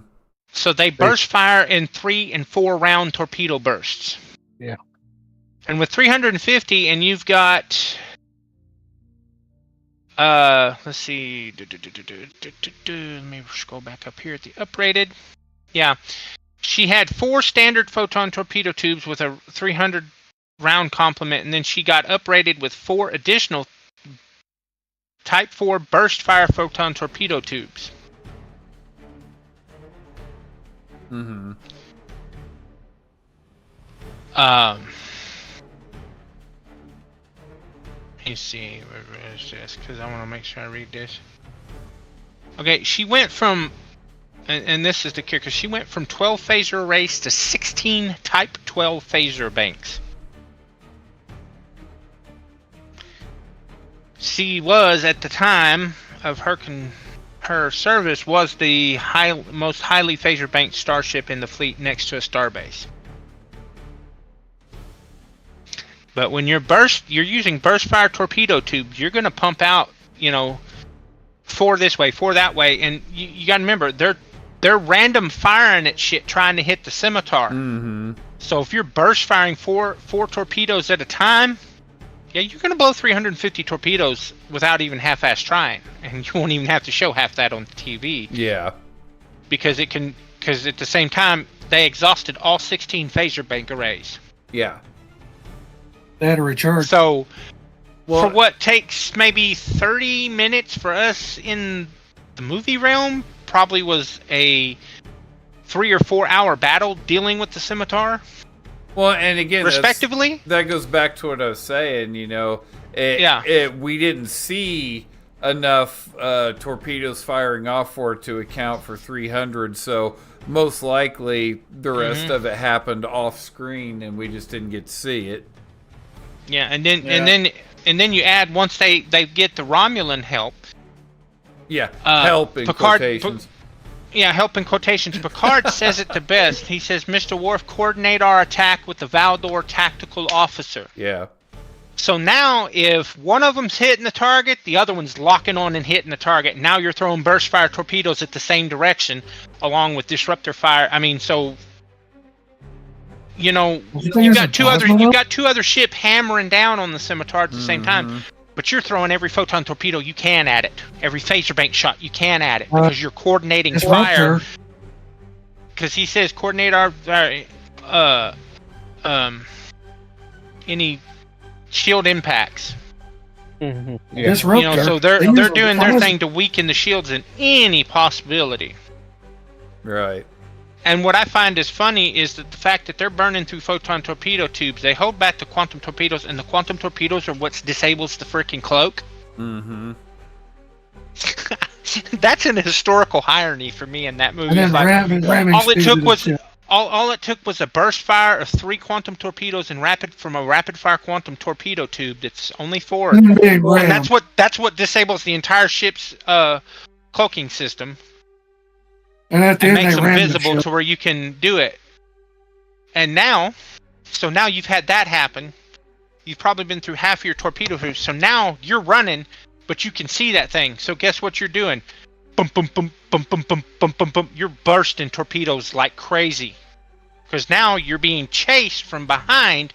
So they burst fire in 3 and 4 round torpedo bursts. Yeah. And with 350, and you've got, let's see, let me scroll back up here at the uprated. Yeah. She had 4 standard photon torpedo tubes with a 300 round complement, and then she got uprated with 4 additional Type 4 burst fire photon torpedo tubes. Mm-hmm. Let me see, where is this? Because I want to make sure I read this. Okay, she went from, and this is the kicker, she went from 12 phaser arrays to 16 Type 12 phaser banks. She was, at the time of her service, was the most highly phaser banked starship in the fleet next to a starbase. But when you're using burst fire torpedo tubes, you're going to pump out, 4 this way, 4 that way, and you got to remember they're random firing at shit trying to hit the Scimitar. Mm-hmm. So if you're burst firing four torpedoes at a time, yeah, you're going to blow 350 torpedoes without even half-ass trying, and you won't even have to show half that on TV. Yeah, because at the same time they exhausted all 16 phaser bank arrays. Yeah. They had to recharge. So, for what takes maybe 30 minutes for us in the movie realm, probably was a 3 or 4 hour battle dealing with the Scimitar. Well, and again, respectively, that goes back to what I was saying. We didn't see enough torpedoes firing off for it to account for 300. So most likely, the rest of it happened off screen, and we just didn't get to see it. Yeah, and then you add, once they get the Romulan help. Yeah, help in quotations. Help in quotations. Picard says it the best. He says, "Mr. Worf, coordinate our attack with the Valdor tactical officer." Yeah. So now, if one of them's hitting the target, the other one's locking on and hitting the target. Now you're throwing burst fire torpedoes at the same direction, along with disruptor fire. I mean, so you've got two other ship hammering down on the Scimitar at the same time. But you're throwing every photon torpedo you can at it, every phaser bank shot you can at it, because you're coordinating fire. Because he says coordinate our any shield impacts. Mm-hmm. Yeah. So they're doing their thing to weaken the shields in any possibility. Right. And what I find is funny is that the fact that they're burning through photon torpedo tubes, they hold back the quantum torpedoes, and the quantum torpedoes are what disables the freaking cloak. Mm-hmm. That's an historical irony for me in that movie. And then Like, ramming all it speed took of the was ship. all it took was a burst fire of 3 quantum torpedoes and from a rapid fire quantum torpedo tube that's only 4. And being And rammed. that's what disables the entire ship's cloaking system And at the and end, makes they them rammed the visible ship. to where you can do it. And now you've had that happen. You've probably been through half of your torpedo hoops. So now you're running, but you can see that thing. So guess what you're doing? Boom, boom, boom, boom, boom, boom, boom, boom, boom. You're bursting torpedoes like crazy. Because now you're being chased from behind.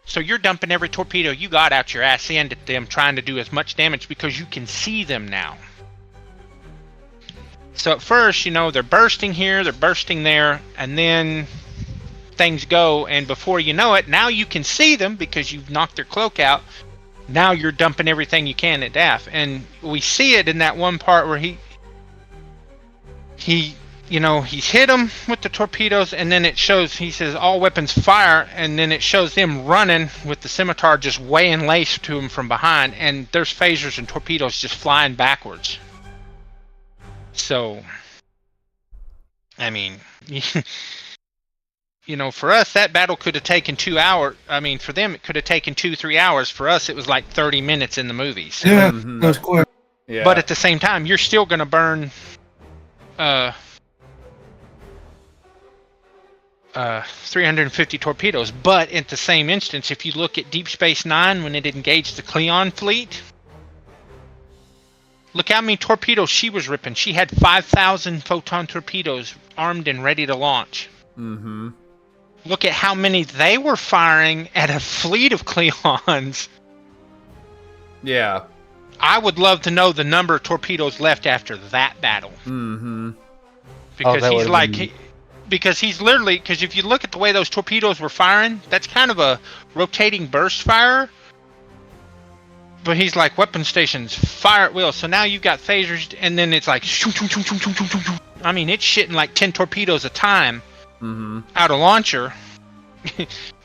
So you're dumping every torpedo you got out your ass end at them, trying to do as much damage because you can see them now. So at first, they're bursting here, they're bursting there, and then things go, and before you know it, now you can see them because you've knocked their cloak out. Now you're dumping everything you can at Daff. And we see it in that one part where he's hit them with the torpedoes, and then it shows, he says, all weapons fire, and then it shows them running with the scimitar just weighing lace to them from behind, and there's phasers and torpedoes just flying backwards. So, I mean, for us, that battle could have taken 2 hours. I mean, for them, it could have taken 2-3 hours. For us, it was like 30 minutes in the movie. So. Yeah, that was quick. Yeah. But at the same time, you're still going to burn 350 torpedoes. But at the same instance, if you look at Deep Space Nine, when it engaged the Cleon fleet, look how many torpedoes she was ripping. She had 5,000 photon torpedoes armed and ready to launch. Mm-hmm. Look at how many they were firing at a fleet of Cleons. Yeah. I would love to know the number of torpedoes left after that battle. Mm-hmm. Because because if you look at the way those torpedoes were firing, that's kind of a rotating burst fire. But he's like, weapon stations, fire at will. So now you've got phasers, and then it's like, I mean, it's shitting like 10 torpedoes a time out of launcher.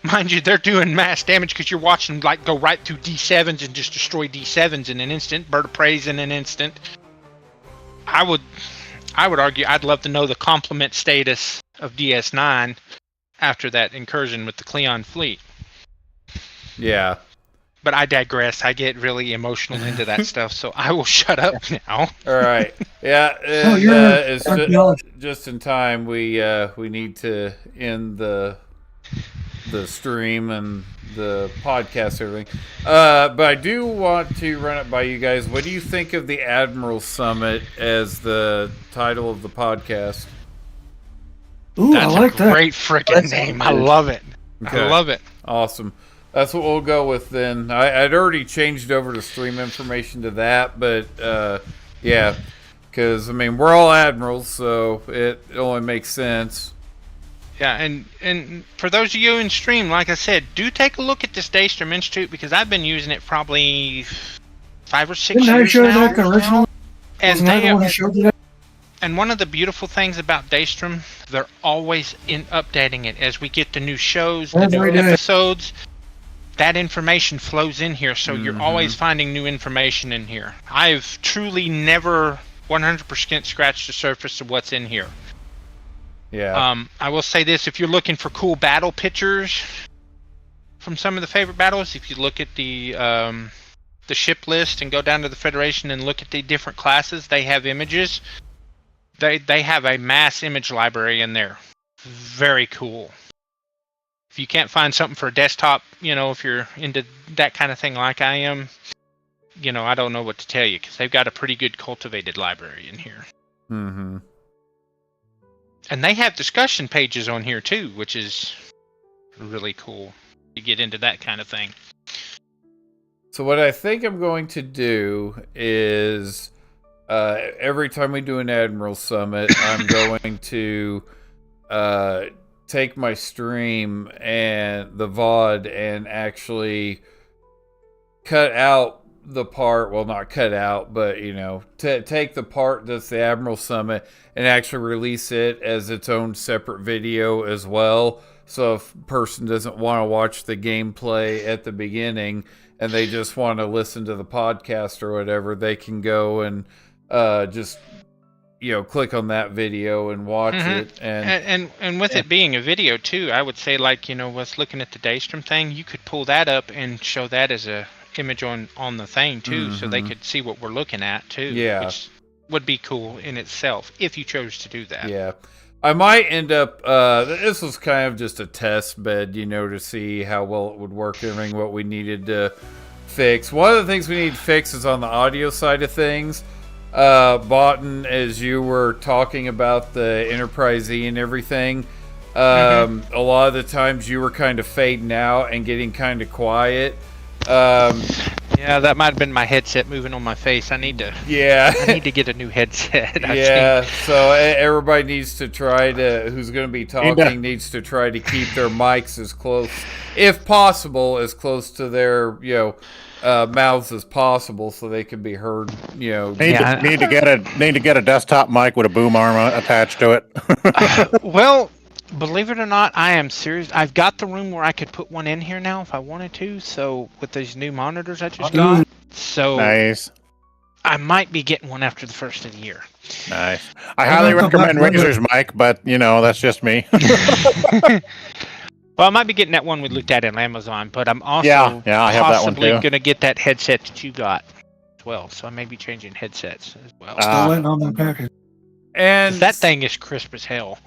Mind you, they're doing mass damage because you're watching them like go right through D7s and just destroy D7s in an instant, bird of prey in an instant. I would argue I'd love to know the complement status of DS9 after that incursion with the Cleon fleet. Yeah. But I digress. I get really emotional into that stuff, so I will shut up now. All right. Yeah. And, it's just in time. We need to end the stream and the podcast, everything. But I do want to run it by you guys. What do you think of the Admirals Summit as the title of the podcast? Ooh, That's I like a that. great freaking name. I love it. Okay. I love it. Awesome. That's what we'll go with then. I'd already changed over to stream information to that, but yeah, because I mean we're all admirals, so it only makes sense. Yeah, and for those of you in stream, like I said, do take a look at this Daystrom Institute because I've been using it probably 5 or 6 Didn't I years show now. that originally? And Wasn't I the one who showed you that? And one of the beautiful things about Daystrom, they're always updating it as we get the new shows, the new episodes. That information flows in here, so you're always finding new information in here. I've truly never 100% scratched the surface of what's in here. Yeah. I will say this: if you're looking for cool battle pictures from some of the favorite battles, if you look at the ship list and go down to the Federation and look at the different classes, they have images. They have a mass image library in there. Very cool. If you can't find something for a desktop, if you're into that kind of thing like I am, I don't know what to tell you because they've got a pretty good cultivated library in here. Mm-hmm. And they have discussion pages on here too, which is really cool to get into that kind of thing. So what I think I'm going to do is every time we do an Admiral Summit, I'm going to take my stream and the VOD and actually cut out the part, well, not cut out, but, you know, to take the part that's the Admirals Summit and actually release it as its own separate video as well. So if a person doesn't want to watch the gameplay at the beginning and they just want to listen to the podcast or whatever, they can go and just, you know, click on that video and watch it. And with it being a video too, I would say, like, you know, with looking at the Daystrom thing, you could pull that up and show that as a image on the thing too, so they could see what we're looking at too. Yeah, which would be cool in itself if you chose to do that. Yeah, I might end up. This was kind of just a test bed, you know, to see how well it would work and everything. What we needed to fix. One of the things we need to fix is on the audio side of things. Botan, as you were talking about the Enterprise E and everything, a lot of the times you were kind of fading out and getting kind of quiet. Yeah, that might have been my headset moving on my face. I need to get a new headset. I think. So everybody needs to try to, who's going to be talking, needs to try to keep their mics as close, if possible, as close to their, you know, mouths as possible, so they can be heard. You know, need to get a desktop mic with a boom arm attached to it. Well, believe it or not, I am serious. I've got the room where I could put one in here now if I wanted to. So with these new monitors I just got, so nice. I might be getting one after the first of the year. Nice. I highly recommend Razor's mic, but you know, that's just me. Well, I might be getting that one we looked at on Amazon, but I'm also I have that one too. going to get that headset that you got as well. So I may be changing headsets as well. Still waiting on that package. And that thing is crisp as hell.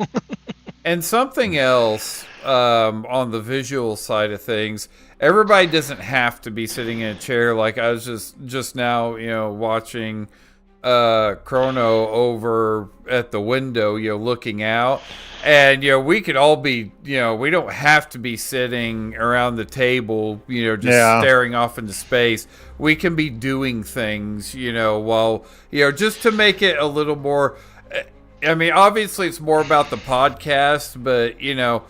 And something else on the visual side of things, everybody doesn't have to be sitting in a chair. Like I was just now, you know, watching Chrono over at the window, you know, looking out. And, you know, we could all be, you know, we don't have to be sitting around the table, you know, just staring off into space. We can be doing things, you know, while, you know, just to make it a little more, I mean, obviously it's more about the podcast, but, you know,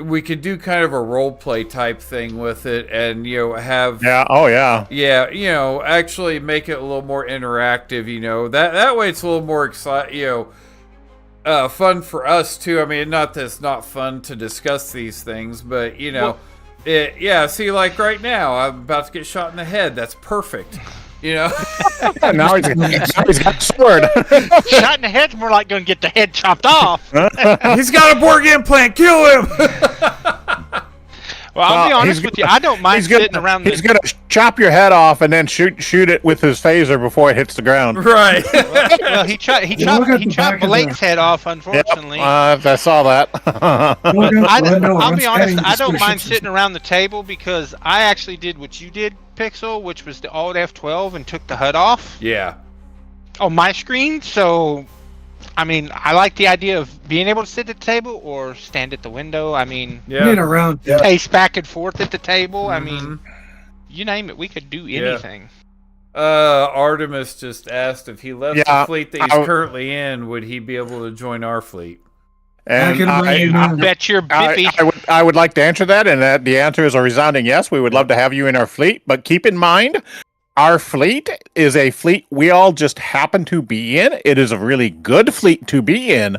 we could do kind of a role play type thing with it and, you know, have... Yeah, you know, actually make it a little more interactive, you know. That way it's a little more exciting, you know, fun for us too. I mean, not that it's not fun to discuss these things, but you know, see, like right now, I'm about to get shot in the head. That's perfect. You know, now he's got a sword. Shot in the head's more like going to get the head chopped off. He's got a Borg implant. Kill him. Well, I'll be honest with you. I don't mind sitting around. He's gonna chop your head off and then shoot it with his phaser before it hits the ground. Right. Well, he chopped Blake's head off, unfortunately. Yep, I saw that. I'll be honest. I don't mind sitting around the table because I actually did what you did, Pixel, which was the Alt F12 and took the HUD off. Yeah. On my screen, so. I mean, I like the idea of being able to sit at the table or stand at the window. I mean, pace back and forth at the table. I mean, you name it, we could do anything. Artemis just asked if he left the fleet that he's currently in, would he be able to join our fleet? And I bet you're bippy. I would like to answer that, and the answer is a resounding yes. We would love to have you in our fleet, but keep in mind, our fleet is a fleet we all just happen to be in. It is a really good fleet to be in,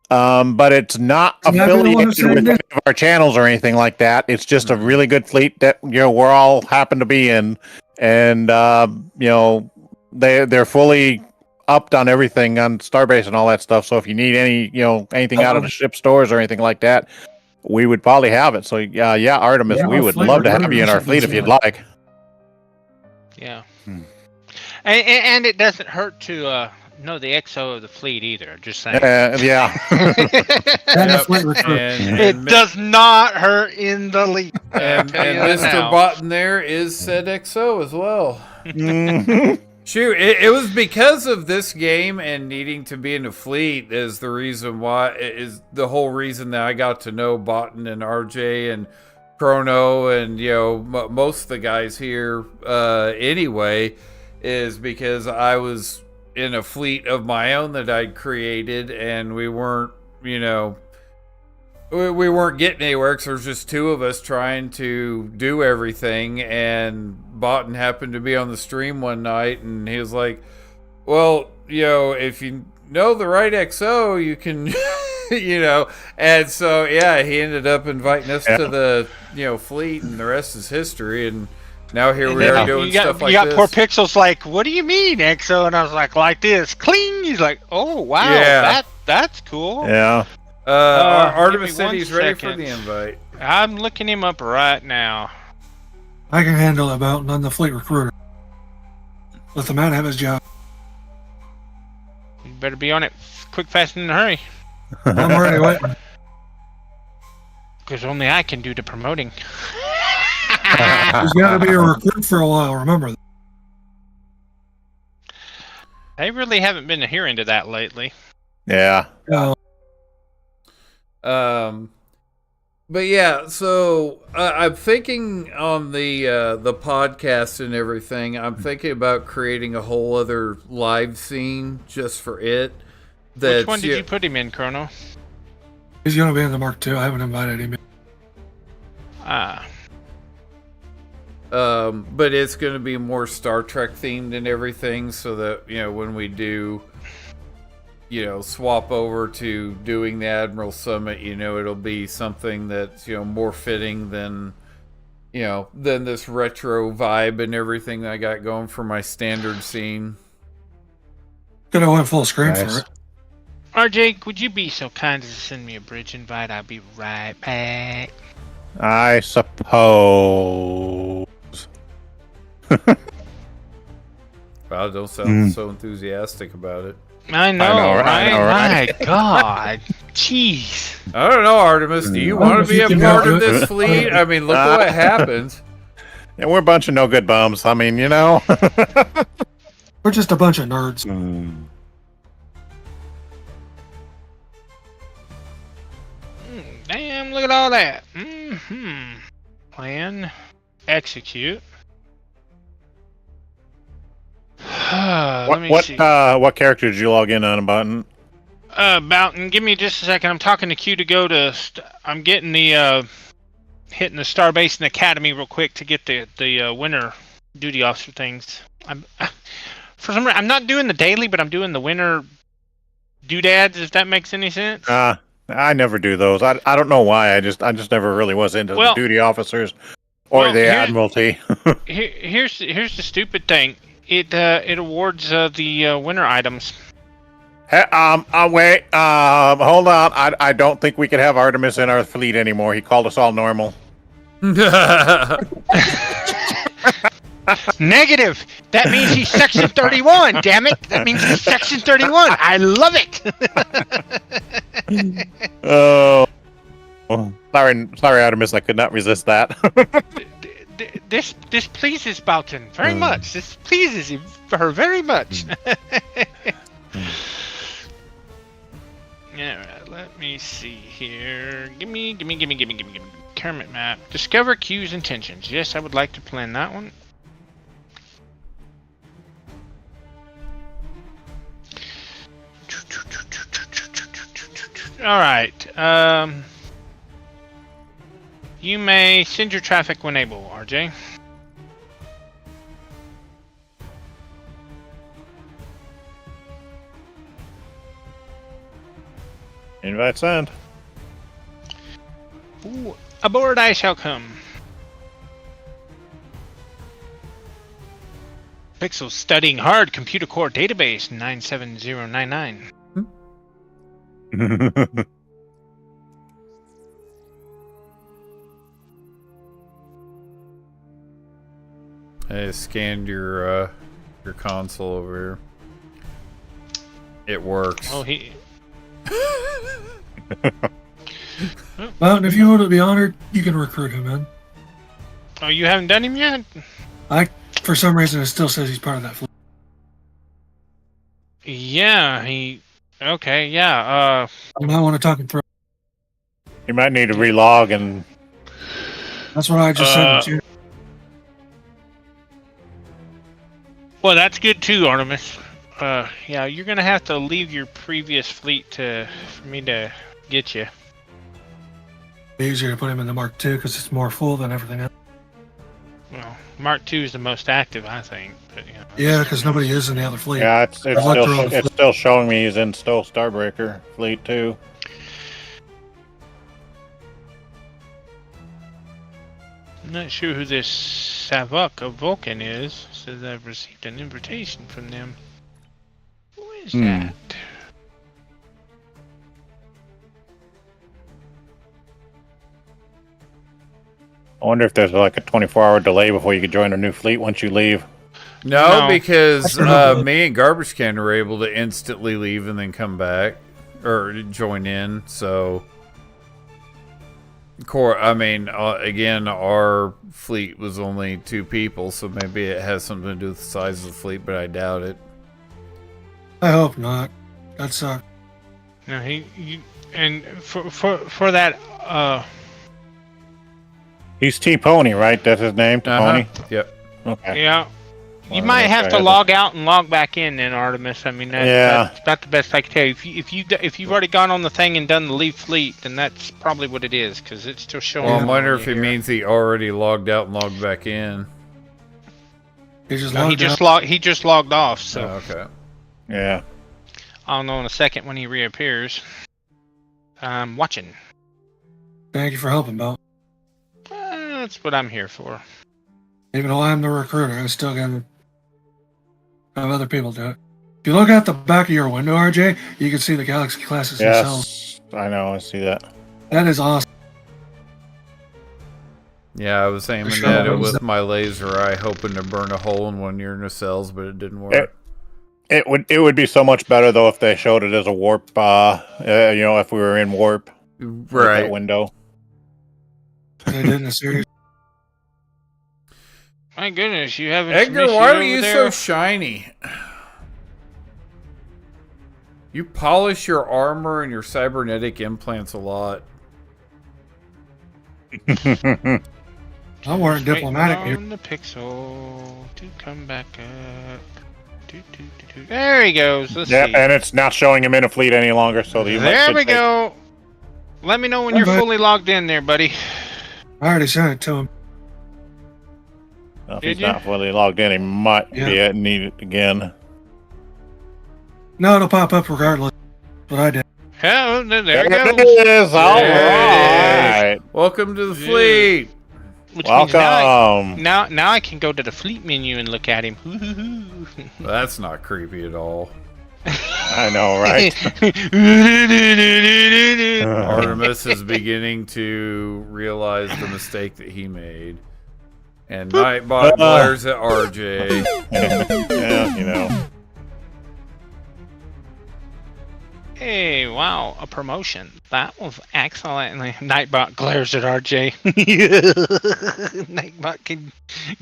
but it's not affiliated with any of our channels or anything like that. It's just a really good fleet that, you know, we're all happen to be in, and you know, they're fully upped on everything on Starbase and all that stuff. So if you need anything out of the ship stores or anything like that, we would probably have it. So yeah, Artemis, we would love to have you in our fleet if you'd like. Yeah, and it doesn't hurt to know the XO of the fleet either. Just saying. It does not hurt in the least. And Mr. Botan there is said XO as well. Shoot, it was because of this game and needing to be in a fleet is the reason why is the whole reason that I got to know Botan and RJ and Chrono and, you know, most of the guys here anyway, is because I was in a fleet of my own that I'd created and we weren't, you know, we weren't getting anywhere because there was just two of us trying to do everything, and Botten happened to be on the stream one night, and he was like, well, if you know the right XO, you can, and so, yeah, he ended up inviting us to the, fleet, and the rest is history, and now here we are doing stuff like this. You got poor Pixels like, what do you mean, XO? And I was like this, cling! He's like, oh, wow, that's cool. Yeah. Artemis said he's ready for the invite. I'm looking him up right now. I can handle it, Mountain. I'm the fleet recruiter. Let the man have his job. You better be on it quick, fast, and in a hurry. I'm already waiting. Because only I can do the promoting. He's got to be a recruit for a while, remember that. They really haven't been hearing to that lately. Yeah. But yeah, so I'm thinking on the podcast and everything, I'm thinking about creating a whole other live scene just for it. Which one did you put him in, Chrono? He's going to be in the Mark II. I haven't invited him in. But it's going to be more Star Trek themed and everything, so that, when we do, swap over to doing the Admirals Summit, it'll be something that's, more fitting than this retro vibe and everything I got going for my standard scene. Gonna went full screen for it. RJ, would you be so kind as to send me a bridge invite? I'll be right back. I suppose. Wow, don't sound so enthusiastic about it. I know, right? My God. Jeez. I don't know, Artemis. Do you want to be a part of this fleet? I mean, look what happens. Yeah, we're a bunch of no good bums. I mean, We're just a bunch of nerds. Damn, look at all that. Plan. Execute. Let me see. What character did you log in on, Button? Boughton, give me just a second. I'm talking to Q to go to. I'm getting the hitting the Starbase and Academy real quick to get the winter duty officer things. For some reason, I'm not doing the daily, but I'm doing the winter doodads. If that makes any sense. I never do those. I don't know why. I just never really was into the duty officers or the Admiralty. here's the stupid thing. It awards the winter items. Hey, wait. Hold on. I don't think we could have Artemis in our fleet anymore. He called us all normal. Negative. That means he's Section 31. Damn it. That means he's Section 31. I love it. Oh. Sorry, Artemis. I could not resist that. This pleases Boughton very much. This pleases her very much. Alright, let me see here. Give me. Kermit map. Discover Q's intentions. Yes, I would like to plan that one. Alright. You may send your traffic when able, RJ. Invite sent. Ooh, aboard I shall come. Pixels studying hard. Computer core database 97099. I scanned your console over here. It works. Oh, he. Well, if you want to be honored, you can recruit him in. Oh, you haven't done him yet? For some reason, it still says he's part of that fleet. Yeah, he. Okay, yeah. I might want to talk him through. You might need to relog and. That's what I just said to you. Well, that's good too, Artemis. Yeah, you're gonna have to leave your previous fleet for me to get you. Easier to put him in the Mark II because it's more full than everything else. Well, Mark II is the most active, I think. But, you know, Yeah, because nobody is in the other fleet. Yeah, it's I've looked through all the it's still showing me he's in still Starbreaker fleet too. I'm not sure who this Savuk of Vulcan is. Says I've received an invitation from them. Who is that? I wonder if there's like a 24-hour delay before you can join a new fleet once you leave. No, because me and Garbage Can were able to instantly leave and then come back or join in. So, again, our fleet was only 2 people, so maybe it has something to do with the size of the fleet, but I doubt it. I hope not. That sucks. No, and for that, He's T-Pony, right? That's his name, T-Pony? Yep. Okay. yeah. You Well, might that's have right. to log out and log back in, then Artemis. I mean, that's about the best I can tell you. If you've already gone on the thing and done the leave fleet, then that's probably what it is, because it's still showing. Well, I up wonder on if you it here. means he already logged out and logged back in. He just No, he just logged off. So okay. Yeah. I'll know in a second when he reappears. I'm watching. Thank you for helping, Bill. That's what I'm here for. Even though I'm the recruiter, I still gotta have other people do it. If you look at the back of your window, RJ, you can see the Galaxy classes themselves. Yes, I know. I see that. That is awesome. Yeah, I was aiming sure at it was with my laser eye, hoping to burn a hole in one of your nacelles, but it didn't work. It would be so much better though if they showed it as a warp. If we were in warp, with Right. that window. They did in a series. My goodness, you haven't. Edgar, why are you so shiny? You polish your armor and your cybernetic implants a lot. I weren't diplomatic here. On the pixel to come back up. There he goes. Let's Yeah, see. and it's not showing him in a fleet any longer. So There we go. Let me know when you're fully logged in there, buddy. I already sent it to him. Well, if Did he's you? not fully logged in, he might need it again. No, it'll pop up regardless. What I did. Yeah, there it There goes. it is. All There it right. is. Welcome to the fleet. Which means Welcome. now I can go to the fleet menu and look at him. That's not creepy at all. I know, right? Artemis is beginning to realize the mistake that he made. And Nightbot glares at RJ. Yeah, you know. Hey, wow, a promotion. That was excellent. Nightbot glares at RJ. Nightbot can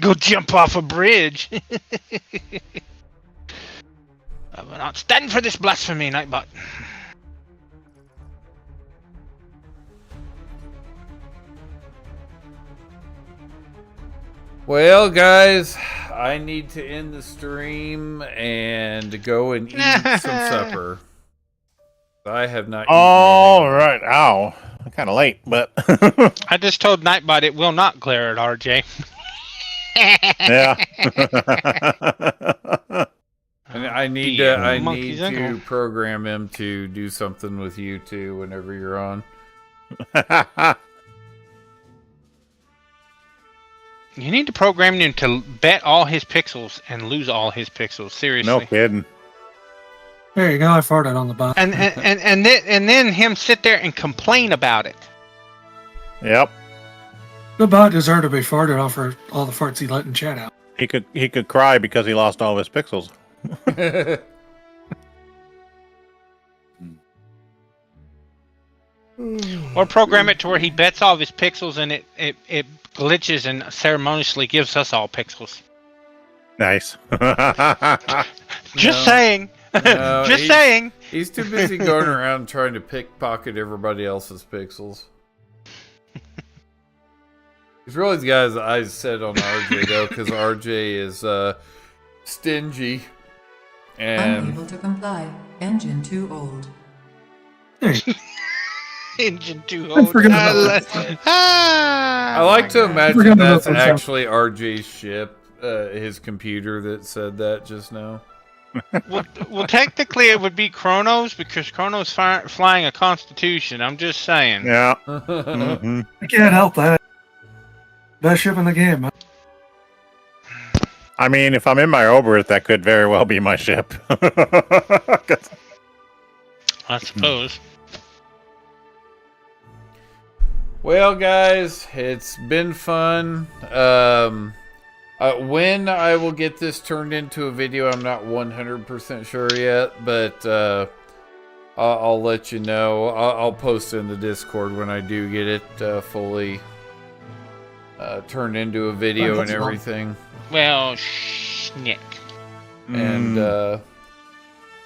go jump off a bridge. I will not stand for this blasphemy, Nightbot. Well, guys, I need to end the stream and go and eat some supper. I have not eaten All right. Ow. Kind of late, but I just told Nightbot it will not glare at RJ. yeah. And I need to program him to do something with you too whenever you're on. You need to program him to bet all his pixels and lose all his pixels. Seriously. No kidding. There you go. I farted on the bot. And then him sit there and complain about it. Yep. The bot deserved to be farted on for all the farts he let in chat out. He could cry because he lost all of his pixels. Or program it to where he bets all of his pixels and it glitches and ceremoniously gives us all pixels. Nice. Just saying. No, Just saying. He's too busy going around trying to pickpocket everybody else's pixels. He's really got his eyes set on RJ though, because RJ is stingy. And Unable to comply. Engine too old. Engine 2 I forgot about I like to imagine forgot that's about that. actually RJ's ship, his computer that said that just now. Well, technically it would be Chronos because Chronos flying a Constitution. I'm just saying. Yeah. I can't help that. Best ship in the game, man. I mean, if I'm in my Oberth, that could very well be my ship. I suppose. Well, guys, it's been fun. When I will get this turned into a video, I'm not 100% sure yet, but I'll let you know. I'll post it in the Discord when I do get it fully turned into a video and everything. Well, schnick. And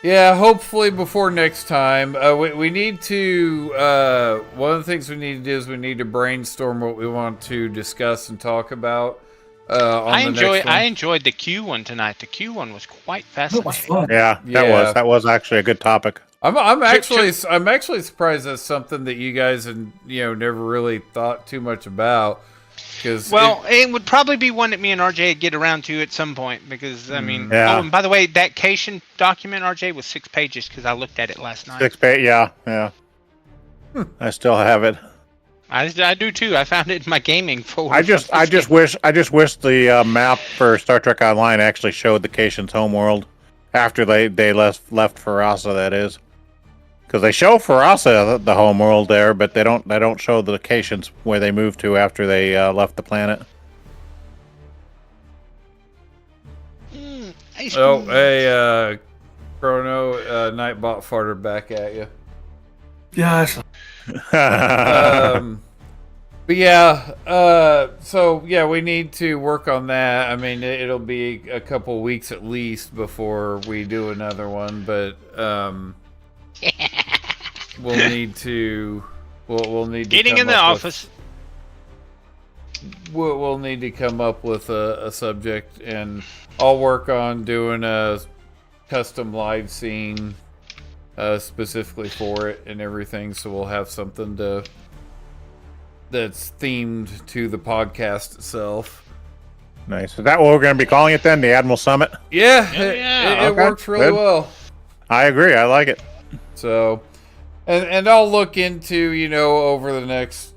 yeah, hopefully before next time. We need to. One of the things we need to do is we need to brainstorm what we want to discuss and talk about. I enjoyed the Q one tonight. The Q one was quite fascinating. Yeah, that was actually a good topic. I'm actually surprised that's something that you guys never really thought too much about. Well, it would probably be one that me and RJ get around to at some point because I mean, oh, and by the way, that Cation document, RJ, was 6 pages because I looked at it last night. 6 pages, yeah. I still have it. I do too. I found it in my gaming folder. I just wish the map for Star Trek Online actually showed the Cation's homeworld after they left Farasa. That is, because they show Farasa the homeworld there, but they don't show the Cations where they moved to after they left the planet. Oh, hey, Chrono, Nightbot farted back at you. Yeah. But yeah, so yeah, we need to work on that. I mean, it'll be a couple weeks at least before we do another one, but we'll need to getting in the office. We'll need to come up with a subject, and I'll work on doing a custom live scene specifically for it and everything, so we'll have something that's themed to the podcast itself. Nice. Is that what we're going to be calling it then? The Admirals Summit? Yeah, it works really well. I agree. I like it. So, and I'll look into, over the next,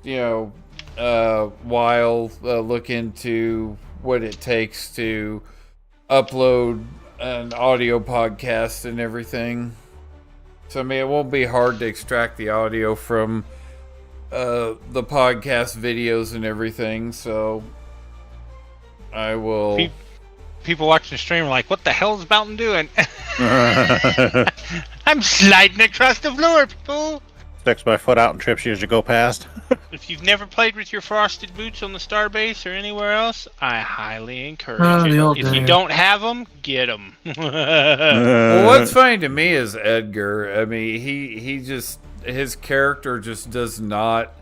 while, look into what it takes to upload an audio podcast and everything. So, I mean, it won't be hard to extract the audio from the podcast videos and everything, so I will. People watching the stream are like, "What the hell is Mountain doing?" I'm sliding across the floor, people. Sticks my foot out and trips you as you go past. If you've never played with your frosted boots on the Starbase or anywhere else, I highly encourage it. If you don't have them, get them. Well, what's funny to me is Edgar. I mean, he just. His character just does not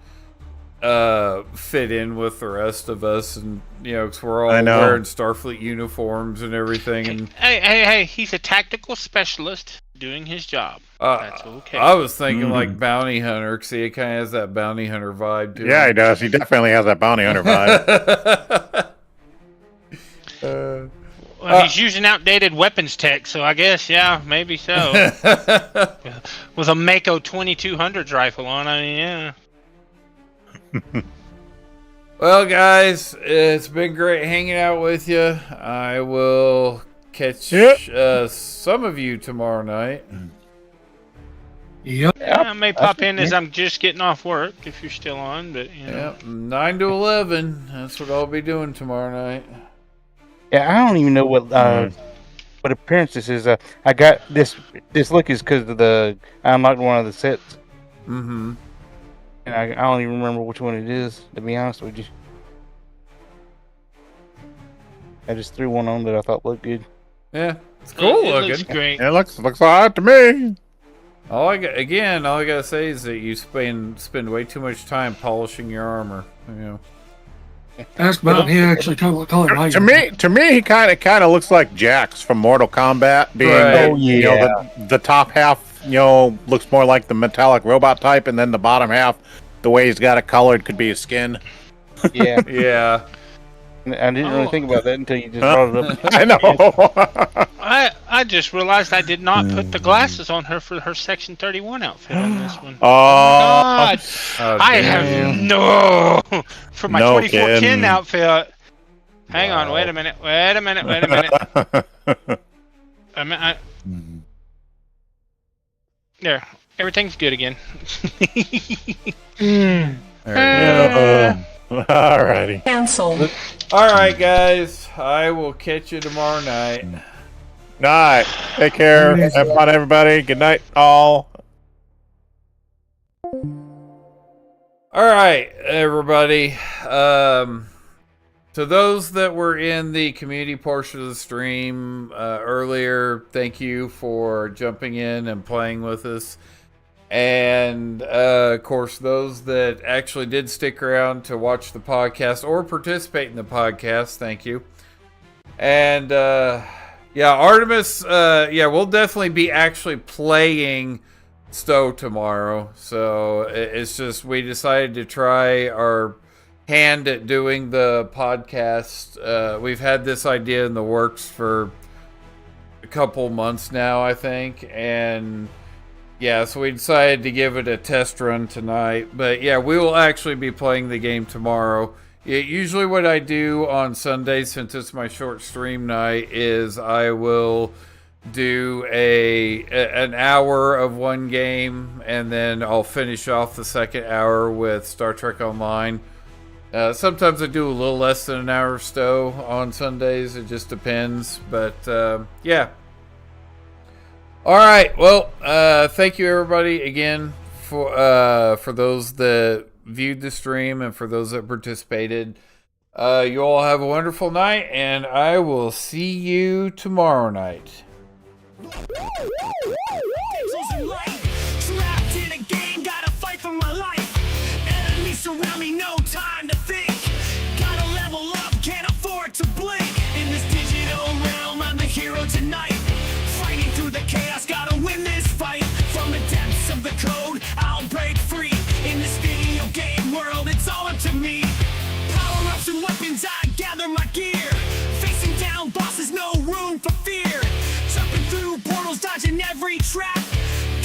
fit in with the rest of us, and because we're all wearing Starfleet uniforms and everything. And hey, he's a tactical specialist doing his job. That's okay. I was thinking like bounty hunter, because he kind of has that bounty hunter vibe to him. Yeah, he does. He definitely has that bounty hunter vibe. Well, he's using outdated weapons tech, so I guess, yeah, maybe so. With a Mako 2200 rifle on, I mean, yeah. Well, guys, it's been great hanging out with you. I will catch some of you tomorrow night. Yep. Yeah, I may pop in as I'm just getting off work, if you're still on, but, 9 to 11. That's what I'll be doing tomorrow night. Yeah, I don't even know what appearance this is. I got this look is because of I unlocked one of the sets. Mm-hmm. And I don't even remember which one it is, to be honest with you. I just threw one on that I thought looked good. Yeah, it's cool looking. Looks great. It looks all right to me. All I gotta say is that you spend way too much time polishing your armor. Ask about he actually call it to me, he kind of looks like Jax from Mortal Kombat, being the top half looks more like the metallic robot type, and then the bottom half, the way he's got it colored, could be his skin. Yeah. Yeah. I didn't really think about that until you just brought it up. I know. I just realized I did not put the glasses on her for her Section 31 outfit on this one. Oh, my God. Oh, I have no for my 2410 kidding. outfit. Hang on, wait a minute. There, everything's good again. Alrighty. Cancel. Alright, guys. I will catch you tomorrow night. Night. Take care. Have fun, everybody. Good night, all. Alright, everybody. To those that were in the community portion of the stream earlier, thank you for jumping in and playing with us. And, of course, those that actually did stick around to watch the podcast or participate in the podcast, thank you. And, yeah, Artemis, we'll definitely be actually playing Stowe tomorrow. So it's just we decided to try our hand at doing the podcast. We've had this idea in the works for a couple months now, I think, and yeah, so we decided to give it a test run tonight. But yeah, we will actually be playing the game tomorrow. Usually what I do on Sundays, since it's my short stream night, is I will do an hour of one game, and then I'll finish off the second hour with Star Trek Online. Sometimes I do a little less than an hour of Stowe on Sundays. It just depends. But yeah. All right. Well, thank you everybody again for those that viewed the stream and for those that participated. You all have a wonderful night, and I will see you tomorrow night. Trapped in a game, gotta fight for my life. Enemies surround me, no time to think. Gotta level up, can't afford to blink. In this digital realm, I'm the hero tonight. Fighting through the chaos, gotta win this fight. From the depths of the code, I'll break free. In this video game world, it's all up to me. Power-ups and weapons, I gather my gear. Facing down bosses, no room for fear. Jumping through portals, dodging every trap.